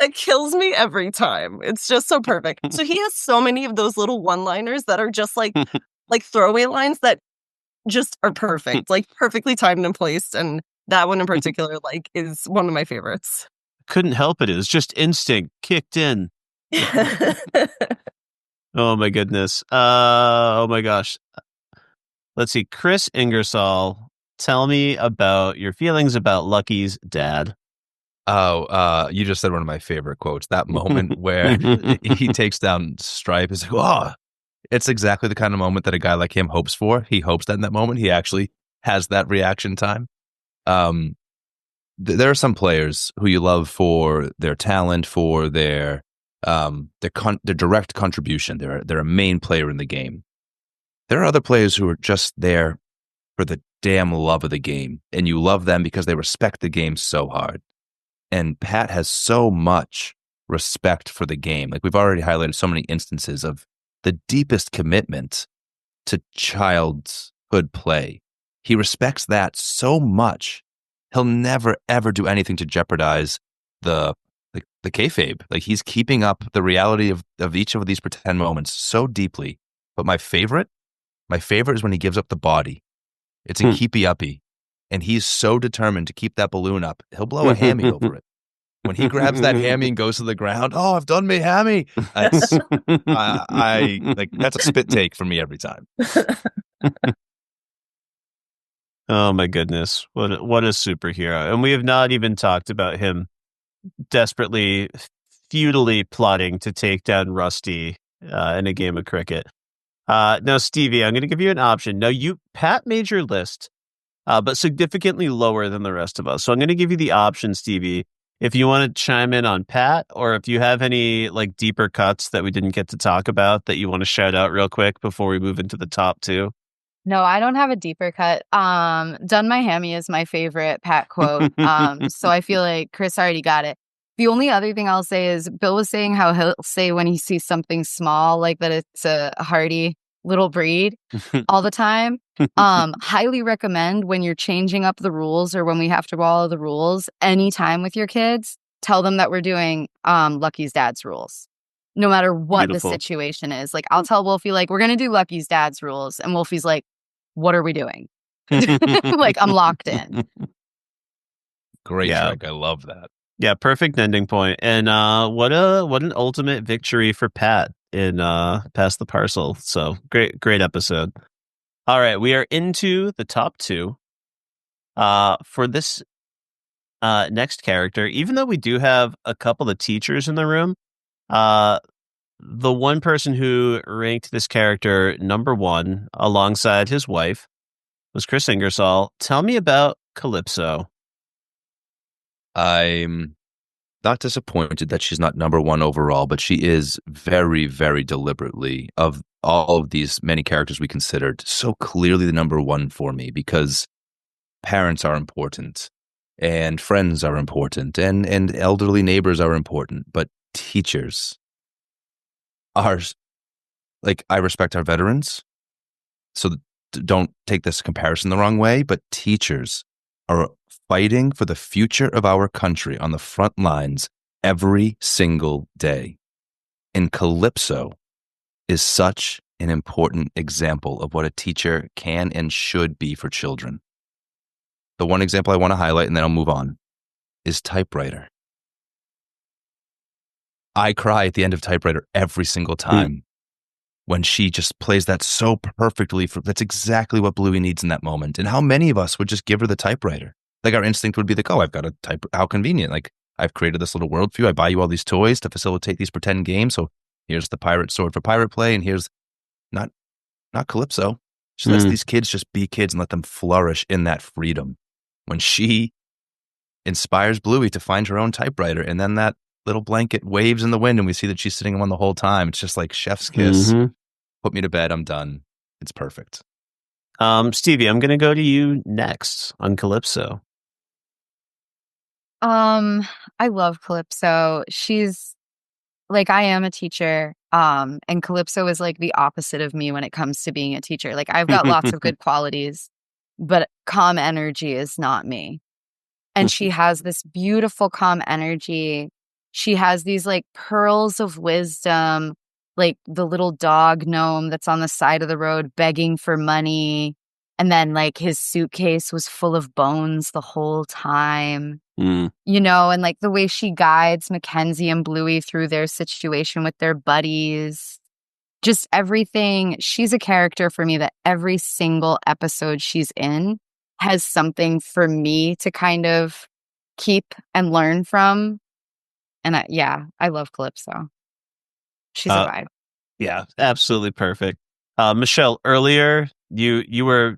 it kills me every time. It's just so perfect. So he has so many of those little one-liners that are just like throwaway lines that just are perfect, like perfectly timed and placed. And that one in particular, like, is one of my favorites. Couldn't help it. It was just instinct kicked in. Oh my goodness. Oh my gosh. Let's see. Kris Ingersoll, tell me about your feelings about Lucky's dad. Oh, you just said one of my favorite quotes. That moment where he takes down Stripe is like, oh, it's exactly the kind of moment that a guy like him hopes for. He hopes that in that moment he actually has that reaction time. There are some players who you love for their talent, for their direct contribution. They're a main player in the game. There are other players who are just there for the damn love of the game, and you love them because they respect the game so hard. And Pat has so much respect for the game. Like, we've already highlighted so many instances of the deepest commitment to childhood play. He respects that so much. He'll never, ever do anything to jeopardize the kayfabe. Like, he's keeping up the reality of each of these pretend moments so deeply. But my favorite is when he gives up the body. It's in Keepy Uppy. And he's so determined to keep that balloon up, he'll blow a hammy over it. When he grabs that hammy and goes to the ground, oh, I've done my hammy. That's a spit take for me every time. Oh my goodness. What a superhero. And we have not even talked about him desperately, futilely plotting to take down Rusty in a game of cricket. Now, Stevie, I'm going to give you an option. Now, Pat made your list, but significantly lower than the rest of us. So I'm going to give you the option, Stevie, if you want to chime in on Pat, or if you have any like deeper cuts that we didn't get to talk about that you want to shout out real quick before we move into the top two. No, I don't have a deeper cut. Done my hammy is my favorite Pat quote. So I feel like Kris already got it. The only other thing I'll say is Bill was saying how he'll say when he sees something small, like that it's a hardy little breed all the time. Highly recommend when you're changing up the rules or when we have to follow the rules anytime with your kids, tell them that we're doing Lucky's dad's rules. No matter what Beautiful. the situation is. Like, I'll tell Wolfie, like, we're going to do Lucky's dad's rules. And Wolfie's like, what are we doing? Like, I'm locked in. Great trick. I love that. Yeah, perfect ending point. And what an ultimate victory for Pat in Pass the Parcel. So great episode. All right, we are into the top two. For this next character, even though we do have a couple of teachers in the room, the one person who ranked this character number one alongside his wife was Kris Ingersoll. Tell me about Calypso. I'm not disappointed that she's not number one overall, but she is very, very deliberately, of all of these many characters we considered, so clearly the number one for me, because parents are important and friends are important and elderly neighbors are important, but teachers are, like, I respect our veterans, so don't take this comparison the wrong way, but teachers are fighting for the future of our country on the front lines every single day. And Calypso is such an important example of what a teacher can and should be for children. The one example I want to highlight, and then I'll move on, is Typewriter. I cry at the end of Typewriter every single time when she just plays that so perfectly. That's exactly what Bluey needs in that moment. And how many of us would just give her the typewriter? Like, our instinct would be like, oh, I've got a type. How convenient. Like, I've created this little world for you. I buy you all these toys to facilitate these pretend games. So here's the pirate sword for pirate play. And here's not Calypso. She lets these kids just be kids and let them flourish in that freedom. When she inspires Bluey to find her own typewriter, and then that little blanket waves in the wind and we see that she's sitting on the whole time. It's just like chef's kiss. Put me to bed. I'm done. It's perfect. Stevie, I'm going to go to you next on Calypso. I love Calypso. She's like, I am a teacher. And Calypso is like the opposite of me when it comes to being a teacher. Like, I've got lots of good qualities, but calm energy is not me. And she has this beautiful calm energy. She has these like pearls of wisdom, like the little dog gnome that's on the side of the road begging for money. And then like his suitcase was full of bones the whole time. You know, and like the way she guides Mackenzie and Bluey through their situation with their buddies. Just everything. She's a character for me that every single episode she's in has something for me to kind of keep and learn from. And I love Calypso. She's a vibe. Yeah, absolutely perfect. Michelle, earlier you were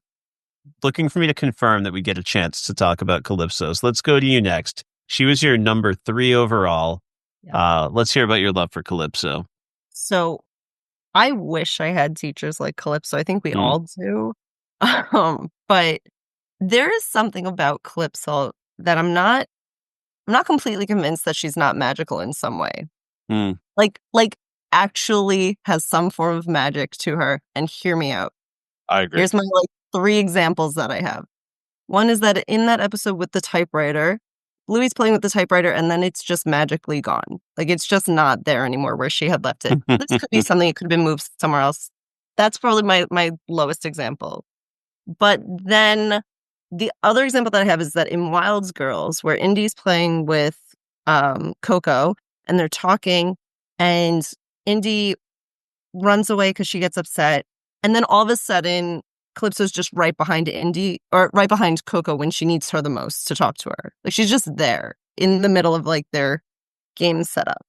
looking for me to confirm that we get a chance to talk about Calypso. So let's go to you next. She was your number 3 overall. Yeah. Let's hear about your love for Calypso. So I wish I had teachers like Calypso. I think we all do. But there is something about Calypso that I'm not completely convinced that she's not magical in some way. Like actually has some form of magic to her. And hear me out. I agree. Here's my 3 examples that I have. One is that in that episode with the typewriter, Bluey's playing with the typewriter and then it's just magically gone. Like it's just not there anymore where she had left it. This could be something, it could have been moved somewhere else. That's probably my lowest example. But then the other example that I have is that in Wilds Girls, where Indy's playing with Coco and they're talking and Indy runs away because she gets upset. And then all of a sudden, Calypso's just right behind Indy or right behind Coco when she needs her the most to talk to her. Like she's just there in the middle of like their game setup.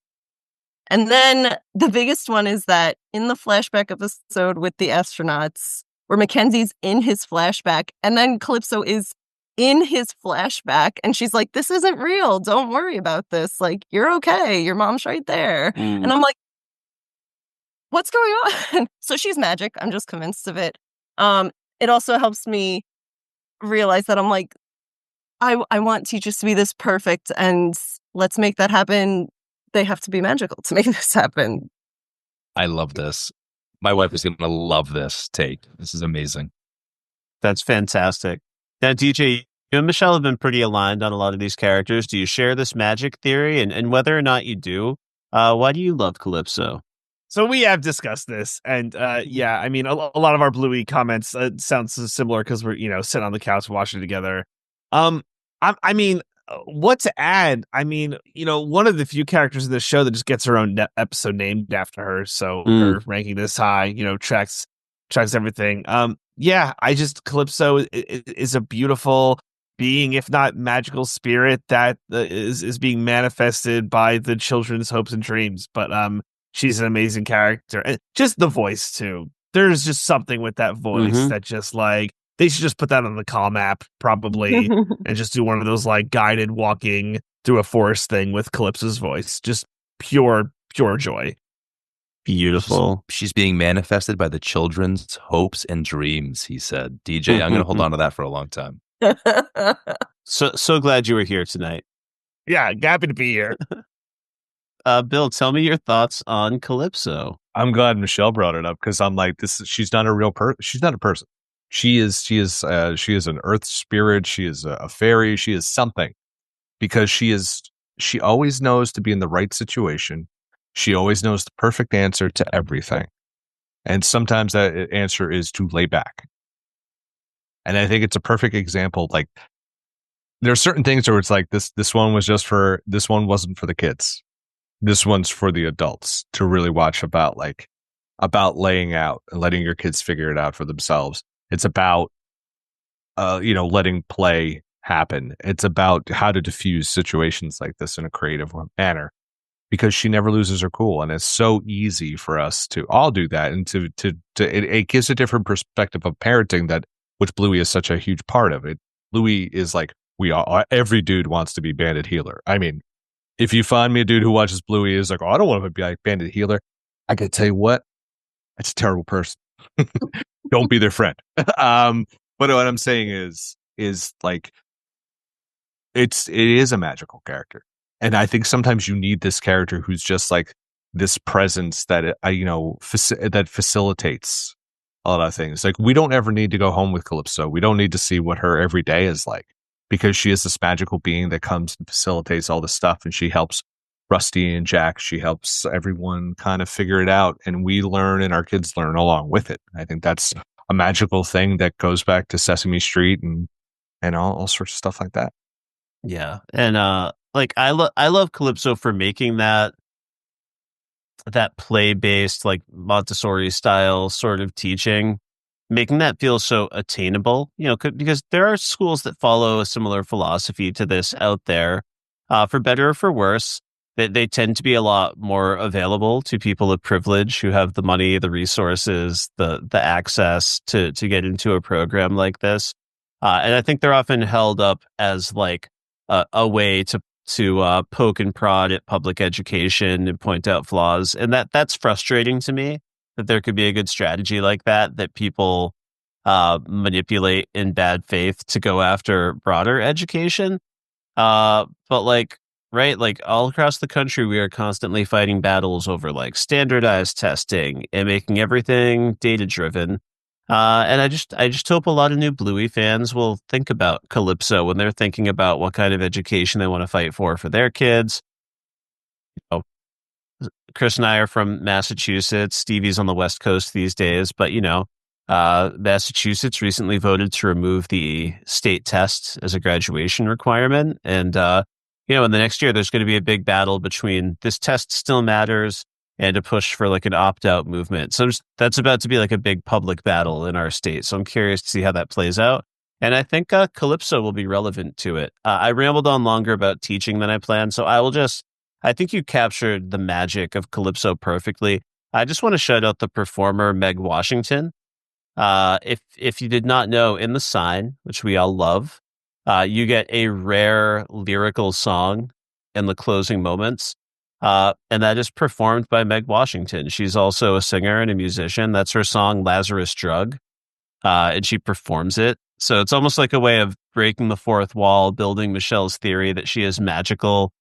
And then the biggest one is that in the flashback episode with the astronauts, where Mackenzie's in his flashback and then Calypso is in his flashback and she's like, this isn't real. Don't worry about this. Like, you're okay. Your mom's right there. And I'm like, what's going on? So she's magic. I'm just convinced of it. It also helps me realize that I'm like, I want teachers to be this perfect and let's make that happen. They have to be magical to make this happen. I love this. My wife is going to love this take. This is amazing. That's fantastic. Now, DJ, you and Michelle have been pretty aligned on a lot of these characters. Do you share this magic theory? And whether or not you do, why do you love Calypso? So we have discussed this, and I mean, a lot of our Bluey comments sound similar because we're sitting on the couch watching together. I mean, what to add? I mean, one of the few characters in the show that just gets her own episode named after her, so her ranking this high, tracks everything. Calypso is a beautiful being, if not magical spirit that is being manifested by the children's hopes and dreams. But she's an amazing character. And just the voice, too. There's just something with that voice that just like, they should just put that on the Calm app, probably, and just do one of those like guided walking through a forest thing with Calypso's voice. Just pure joy. Beautiful. She's being manifested by the children's hopes and dreams, he said. DJ, I'm going to hold on to that for a long time. So glad you were here tonight. Yeah, happy to be here. Bill, tell me your thoughts on Calypso. I'm glad Michelle brought it up because I'm like, she's not a real person. She's not a person. She is an earth spirit. She is a fairy. She is something because she always knows to be in the right situation. She always knows the perfect answer to everything. And sometimes that answer is to lay back. And I think it's a perfect example. Like there are certain things where it's like this one wasn't for the kids. This one's for the adults to really watch about laying out and letting your kids figure it out for themselves. It's about, letting play happen. It's about how to diffuse situations like this in a creative manner because she never loses her cool. And it's so easy for us to all do that. And it gives a different perspective of parenting which Bluey is such a huge part of it. Bluey is like, every dude wants to be Bandit Healer. I mean, If you find me a dude who watches Bluey is like, oh, I don't want to be like bandit healer, I gotta tell you what, that's a terrible person. Don't be their friend. But what I'm saying is like it is a magical character, and I think sometimes you need this character who's just like this presence that that facilitates a lot of things. Like we don't ever need to go home with Calypso. We don't need to see what her every day is like, because she is this magical being that comes and facilitates all this stuff, and she helps Rusty and Jack. She helps everyone kind of figure it out, and we learn and our kids learn along with it. I think that's a magical thing that goes back to Sesame Street and all sorts of stuff like that. Yeah. And like I love Calypso for making that play-based, like Montessori style sort of teaching, making that feel so attainable, because there are schools that follow a similar philosophy to this out there, for better or for worse. They tend to be a lot more available to people of privilege who have the money, the resources, the access to get into a program like this. And I think they're often held up as like a way to poke and prod at public education and point out flaws. And that's frustrating to me, that there could be a good strategy like that people manipulate in bad faith to go after broader education. But like, right, like all across the country, we are constantly fighting battles over like standardized testing and making everything data driven. And I just hope a lot of new Bluey fans will think about Calypso when they're thinking about what kind of education they want to fight for their kids. Kris and I are from Massachusetts. Stevie's on the West Coast these days, but Massachusetts recently voted to remove the state test as a graduation requirement. And, in the next year, there's going to be a big battle between this test still matters and a push for like an opt-out movement. So that's about to be like a big public battle in our state. So I'm curious to see how that plays out. And I think Calypso will be relevant to it. I rambled on longer about teaching than I planned. So I think you captured the magic of Calypso perfectly. I just want to shout out the performer, Meg Washington. If you did not know, in The Sign, which we all love, you get a rare lyrical song in the closing moments. And that is performed by Meg Washington. She's also a singer and a musician. That's her song, Lazarus Drug. And she performs it. So it's almost like a way of breaking the fourth wall, building Michelle's theory that she is magical,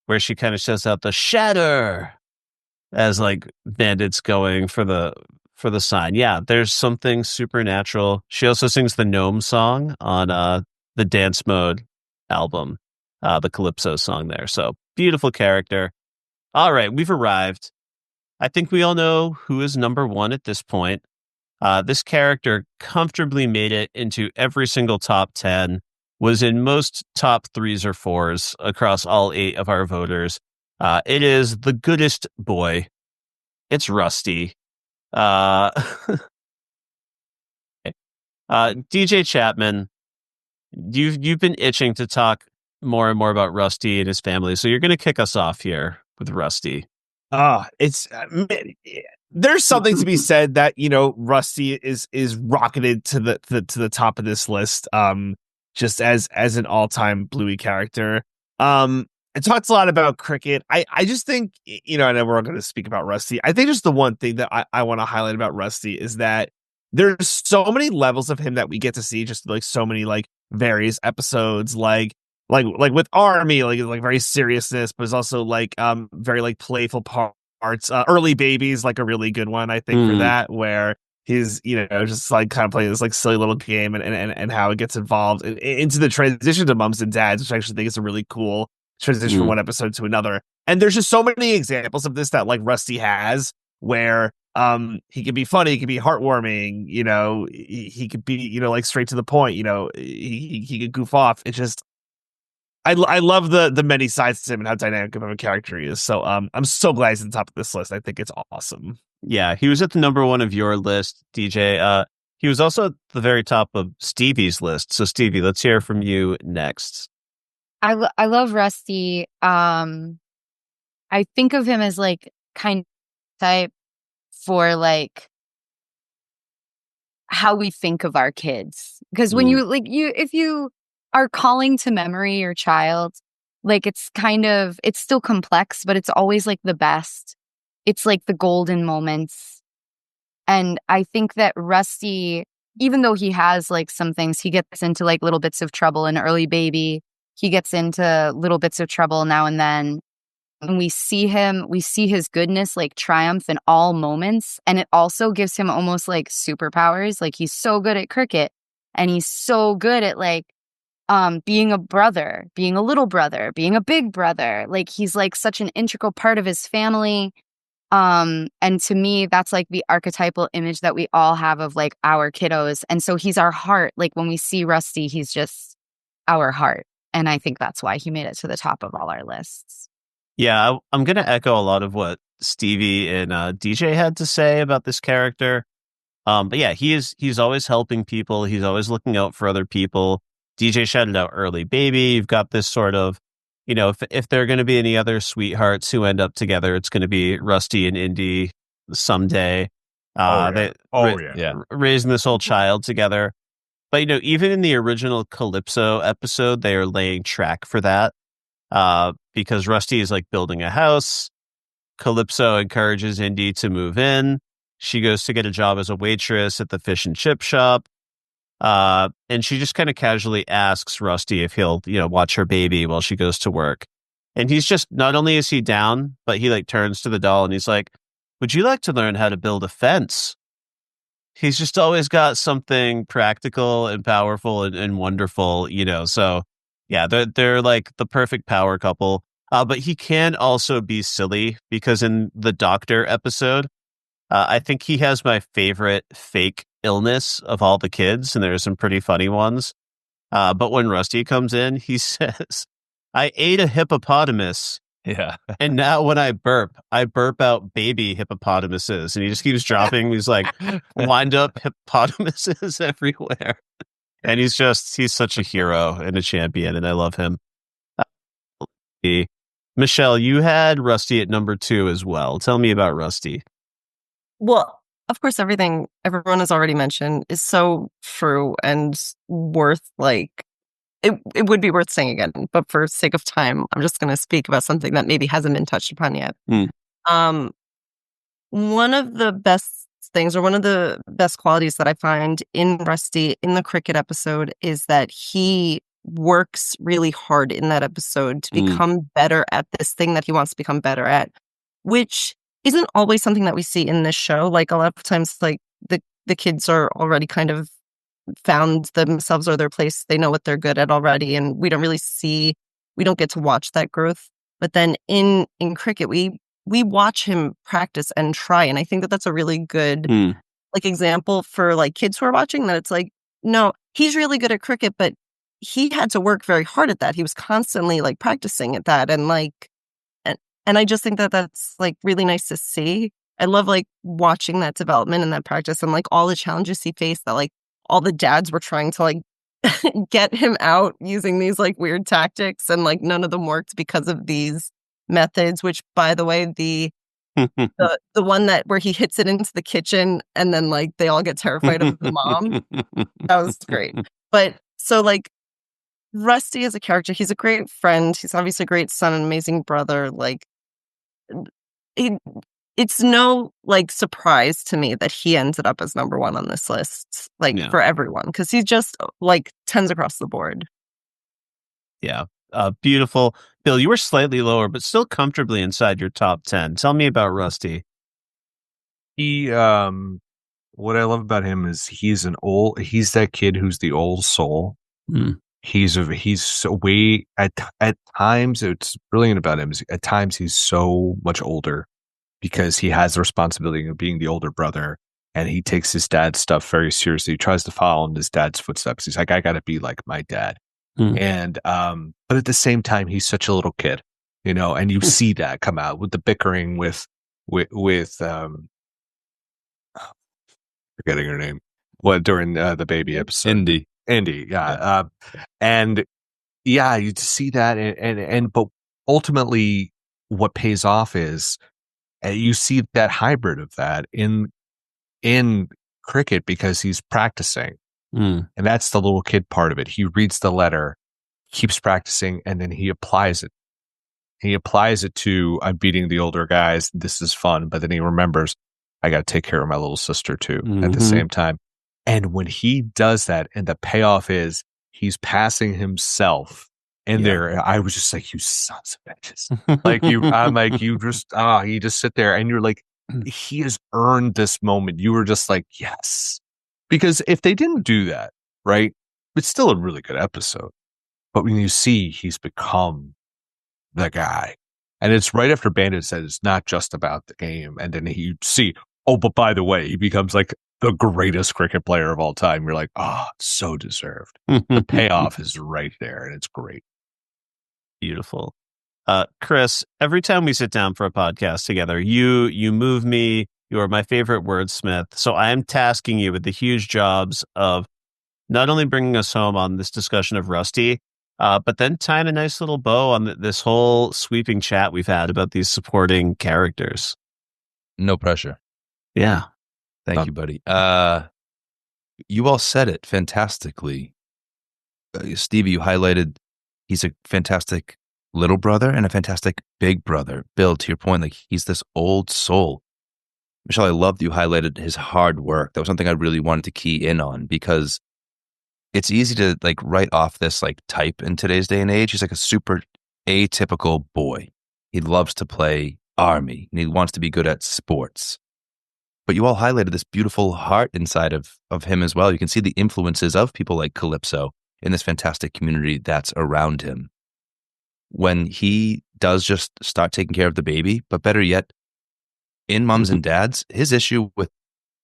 where she kind of shows out the shatter as like bandits going for the sign. Yeah, there's something supernatural. She also sings the Gnome song on the Dance Mode album, the Calypso song there. So beautiful character. All right, we've arrived. I think we all know who is number one at this point. This character comfortably made it into every single top 10, was in most top 3s or 4s across all 8 of our voters. It is the goodest boy. It's Rusty. DJ Chapman, you've been itching to talk more and more about Rusty and his family, so you're going to kick us off here with Rusty. There's something to be said that Rusty is rocketed to the top of this list, just as an all-time Bluey character. It talks a lot about cricket. I just think, I know we're all going to speak about Rusty. I think just the one thing that I want to highlight about Rusty is that there's so many levels of him that we get to see, just like so many like various episodes, like with Army, like very seriousness, but it's also like very like playful parts. Early Babies, like a really good one, I think, for that, where he's just like kind of playing this like silly little game and how it gets involved into the transition to Mums and Dads, which I actually think is a really cool transition from one episode to another. And there's just so many examples of this that like Rusty has, where he can be funny, he can be heartwarming, he could be like straight to the point, he could goof off. It's just I love the many sides to him and how dynamic of a character he is. So I'm so glad he's at the top of this list. I think it's awesome. Yeah, he was at the number 1 of your list, DJ. He was also at the very top of Stevie's list. So Stevie, let's hear from you next. I love Rusty. I think of him as like kind of type for like how we think of our kids. Because when if you are calling to memory your child. Like it's still complex, but it's always like the best. It's like the golden moments. And I think that Rusty, even though he has like some things, he gets into like little bits of trouble in Early Baby. He gets into little bits of trouble now and then. And we see his goodness like triumph in all moments. And it also gives him almost like superpowers. Like he's so good at cricket and he's so good at like being a brother, being a little brother, being a big brother. Like he's like such an integral part of his family. And to me, that's like the archetypal image that we all have of like our kiddos. And so he's our heart. Like when we see Rusty, he's just our heart. And I think that's why he made it to the top of all our lists. Yeah, I'm going to echo a lot of what Stevie and DJ had to say about this character. But yeah, he's always helping people. He's always looking out for other people. DJ shouted out Early Baby. You've got this sort of, if there are going to be any other sweethearts who end up together, it's going to be Rusty and Indy someday. Raising this whole child together. But, even in the original Calypso episode, they are laying track for that. Because Rusty is like building a house. Calypso encourages Indy to move in. She goes to get a job as a waitress at the fish and chip shop. And she just kind of casually asks Rusty if he'll, watch her baby while she goes to work. And he's just, not only is he down, but he like turns to the doll and he's like, would you like to learn how to build a fence? He's just always got something practical and powerful and wonderful, so yeah, they're like the perfect power couple. But he can also be silly because in the doctor episode, I think he has my favorite fake illness of all the kids, and there are some pretty funny ones. But when Rusty comes in, he says, I ate a hippopotamus. Yeah. And now when I burp out baby hippopotamuses. And he just keeps dropping these like wind up hippopotamuses everywhere. And he's such a hero and a champion, and I love him. Michelle, you had Rusty at number 2 as well. Tell me about Rusty. Well, of course, everything everyone has already mentioned is so true and worth it would be worth saying again. But for sake of time, I'm just going to speak about something that maybe hasn't been touched upon yet. One of the best things, or one of the best qualities that I find in Rusty in the cricket episode, is that he works really hard in that episode to become better at this thing that he wants to become better at, which isn't always something that we see in this show. Like a lot of times, like the kids are already kind of found themselves or their place. They know what they're good at already, and we don't get to watch that growth. But then in cricket, we watch him practice and try, and I think that that's a really good like example for like kids who are watching, that it's like, no, he's really good at cricket, but he had to work very hard at that. He was constantly like practicing at that, and I just think that that's like really nice to see. I love like watching that development and that practice, and like all the challenges he faced, that like all the dads were trying to like get him out using these like weird tactics, and like none of them worked because of these methods, which by the way, the one where he hits it into the kitchen and then like they all get terrified of the mom, that was great. But so like Rusty as a character, he's a great friend, he's obviously a great son, an amazing brother. Like it's no like surprise to me that he ended up as number 1 on this list, like for everyone, because he's just like tens across the board. Yeah. Beautiful. Bill, you were slightly lower, but still comfortably inside your top 10. Tell me about Rusty. He, what I love about him is he's that kid who's the old soul. He's so way at times, it's brilliant about him is at times he's so much older because he has the responsibility of being the older brother, and he takes his dad's stuff very seriously. He tries to follow in his dad's footsteps. He's like, I got to be like my dad. And but at the same time, he's such a little kid, and you see that come out with the bickering with forgetting her name, during the baby episode, Indy, yeah. And yeah, you see that, and but ultimately, what pays off is you see that hybrid of that in cricket, because he's practicing. And that's the little kid part of it. He reads the letter keeps practicing, and then he applies it. He applies it to, I'm beating the older guys. This is fun. But then he remembers, I got to take care of my little sister too at the same time. And when he does that, and the payoff is he's passing himself in there, I was just like, you sons of bitches. Like I'm like, you just sit there and you're like, he has earned this moment. You were just like, yes. Because if they didn't do that, right, it's still a really good episode. But when you see he's become the guy, and it's right after Bandit said it's not just about the game, and then you see, oh, but by the way, he becomes like the greatest cricket player of all time. You're like, oh, so deserved. The payoff is right there, and it's great. Beautiful. Kris, every time we sit down for a podcast together, you move me. You are my favorite wordsmith. So I am tasking you with the huge jobs of not only bringing us home on this discussion of Rusty, but then tying a nice little bow on this whole sweeping chat we've had about these supporting characters. No pressure. Yeah. Thank you, buddy. You all said it fantastically. Stevie, you highlighted he's a fantastic little brother and a fantastic big brother. Bill, to your point, like he's this old soul. Michelle, I love that you highlighted his hard work. That was something I really wanted to key in on because it's easy to like write off this like type in today's day and age. He's like a super atypical boy. He loves to play army and he wants to be good at sports. But you all highlighted this beautiful heart inside of him as well. You can see the influences of people like Calypso in this fantastic community that's around him. When he does just start taking care of the baby, but better yet, in moms and dads, his issue with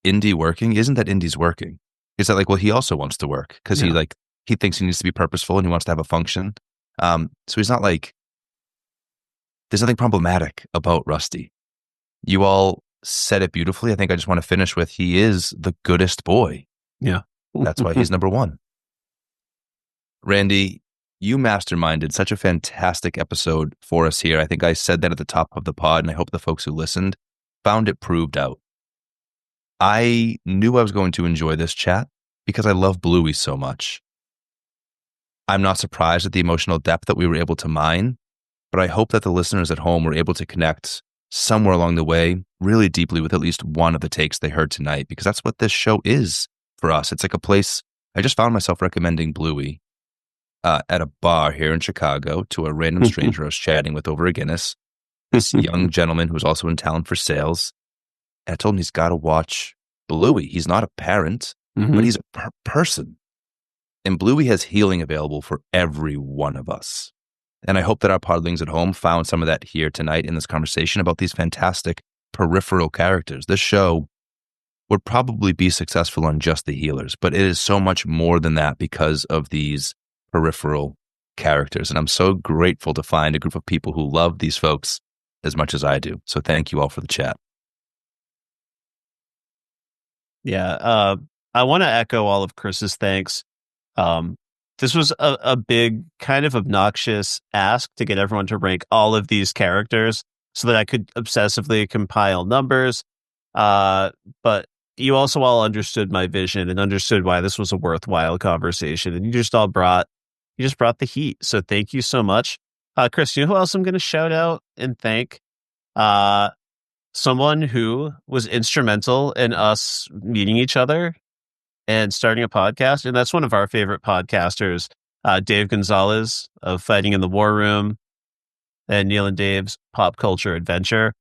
Indy working isn't that Indy's working. It's that like, well, he also wants to work because he thinks he needs to be purposeful and he wants to have a function. So he's not like, there's nothing problematic about Rusty. You all said it beautifully. I think I just want to finish with, he is the goodest boy. Yeah. That's why he's number one. Randy, you masterminded such a fantastic episode for us here. I think I said that at the top of the pod, and I hope the folks who listened found it proved out. I knew I was going to enjoy this chat because I love Bluey so much. I'm not surprised at the emotional depth that we were able to mine, but I hope that the listeners at home were able to connect somewhere along the way really deeply with at least one of the takes they heard tonight, because that's what this show is for us. It's like a place. I just found myself recommending Bluey at a bar here in Chicago to a random stranger I was chatting with over a Guinness, this young gentleman who was also in town for sales. And I told him he's got to watch Bluey. He's not a parent, but he's a person. And Bluey has healing available for every one of us. And I hope that our podlings at home found some of that here tonight in this conversation about these fantastic peripheral characters. This show would probably be successful on just the healers, but it is so much more than that because of these peripheral characters. And I'm so grateful to find a group of people who love these folks as much as I do. So thank you all for the chat. Yeah. I want to echo all of Kris's thanks. This was a big kind of obnoxious ask to get everyone to rank all of these characters so that I could obsessively compile numbers. But you also all understood my vision and understood why this was a worthwhile conversation. And you just brought the heat. So thank you so much. Kris, you know who else I'm going to shout out and thank? Someone who was instrumental in us meeting each other and starting a podcast. And that's one of our favorite podcasters, Dave Gonzales of Fighting in the War Room and Neil and Dave's Pop Culture Adventure.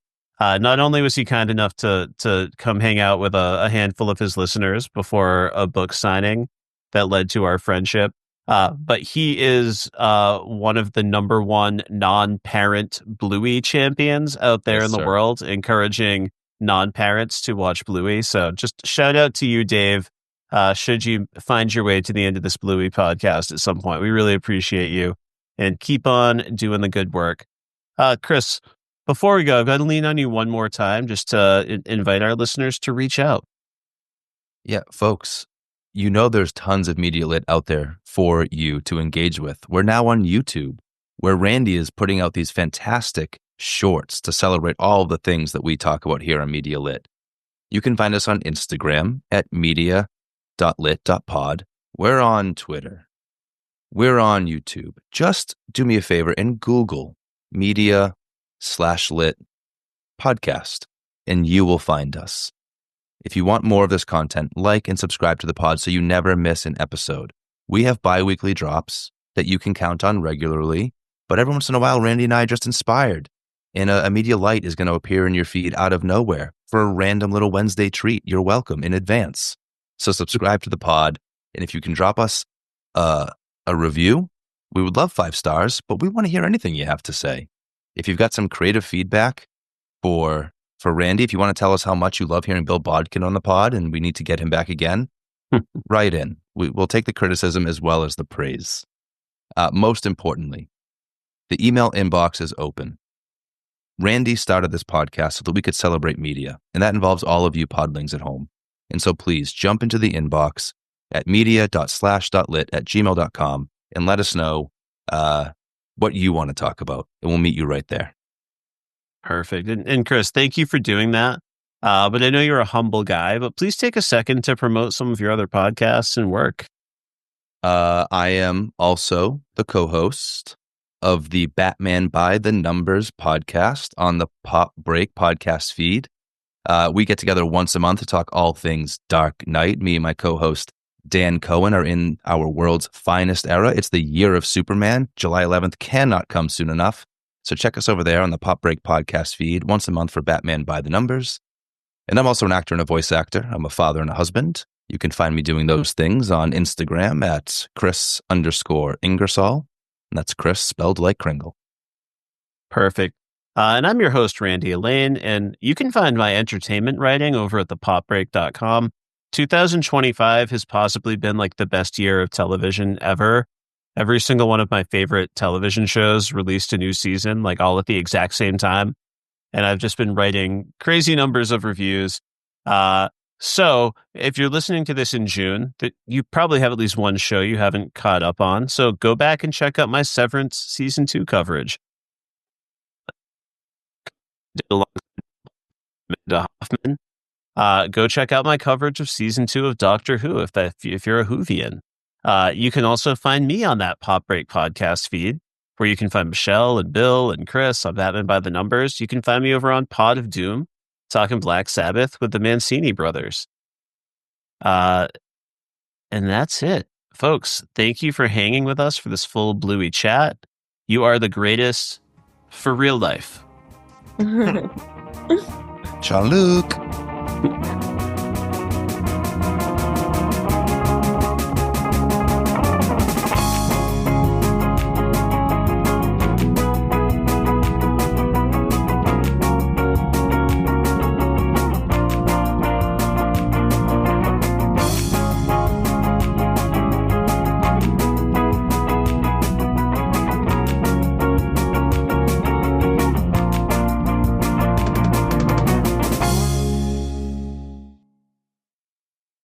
Not only was he kind enough to come hang out with a handful of his listeners before a book signing that led to our friendship, but he is one of the number one non-parent Bluey champions out there in the world, encouraging non-parents to watch Bluey. So just shout out to you, Dave. Should you find your way to the end of this Bluey podcast at some point, we really appreciate you and keep on doing the good work. Kris, before we go, I've got to lean on you one more time just to invite our listeners to reach out. Yeah, folks, you know there's tons of media lit out there for you to engage with. We're now on YouTube, where Randy is putting out these fantastic shorts to celebrate all the things that we talk about here on Media Lit. You can find us on Instagram at media.lit.pod. We're on Twitter We're on YouTube. Just do me a favor and Google media/lit podcast, and you will find us. If you want more of this content, like and subscribe to the pod so you never miss an episode. We have bi-weekly drops that you can count on regularly, but every once in a while, Randy and I are just inspired. And a Media Light is going to appear in your feed out of nowhere for a random little Wednesday treat. You're welcome in advance. So subscribe to the pod. And if you can drop us a review, we would love 5 stars, but we want to hear anything you have to say. If you've got some creative feedback for Randy, if you want to tell us how much you love hearing Bill Bodkin on the pod and we need to get him back again, write in. We'll take the criticism as well as the praise. Most importantly, the email inbox is open. Randy started this podcast so that we could celebrate media, and that involves all of you podlings at home. And so please jump into the inbox at media.slash.lit@gmail.com and let us know what you want to talk about, and we'll meet you right there. Perfect. And Kris, thank you for doing that. But I know you're a humble guy, but please take a second to promote some of your other podcasts and work. I am also the co-host of the Batman by the Numbers podcast on the Pop Break podcast feed. We get together once a month to talk all things Dark Knight. Me and my co-host Dan Cohen are in our world's finest era. It's the year of Superman. July 11th cannot come soon enough. So check us over there on the Pop Break podcast feed once a month for Batman by the Numbers. And I'm also an actor and a voice actor. I'm a father and a husband. You can find me doing those things on Instagram at Kris_Ingersoll. And that's Kris spelled like Kringle. Perfect. And I'm your host, Randy Elaine, and you can find my entertainment writing over at thepopbreak.com. 2025 has possibly been like the best year of television ever. Every single one of my favorite television shows released a new season, like all at the exact same time. And I've just been writing crazy numbers of reviews. So if you're listening to this in June, that you probably have at least one show you haven't caught up on. So go back and check out my Severance Season 2 coverage. Hoffman. Go check out my coverage of Season 2 of Doctor Who if you're a Whovian. You can also find me on that Pop Break podcast feed, where you can find Michelle and Bill and Kris on Batman by the Numbers. You can find me over on Pod of Doom, talking Black Sabbath with the Mancini brothers. And that's it. Folks, thank you for hanging with us for this full Bluey chat. You are the greatest for real life. Jean-Luc.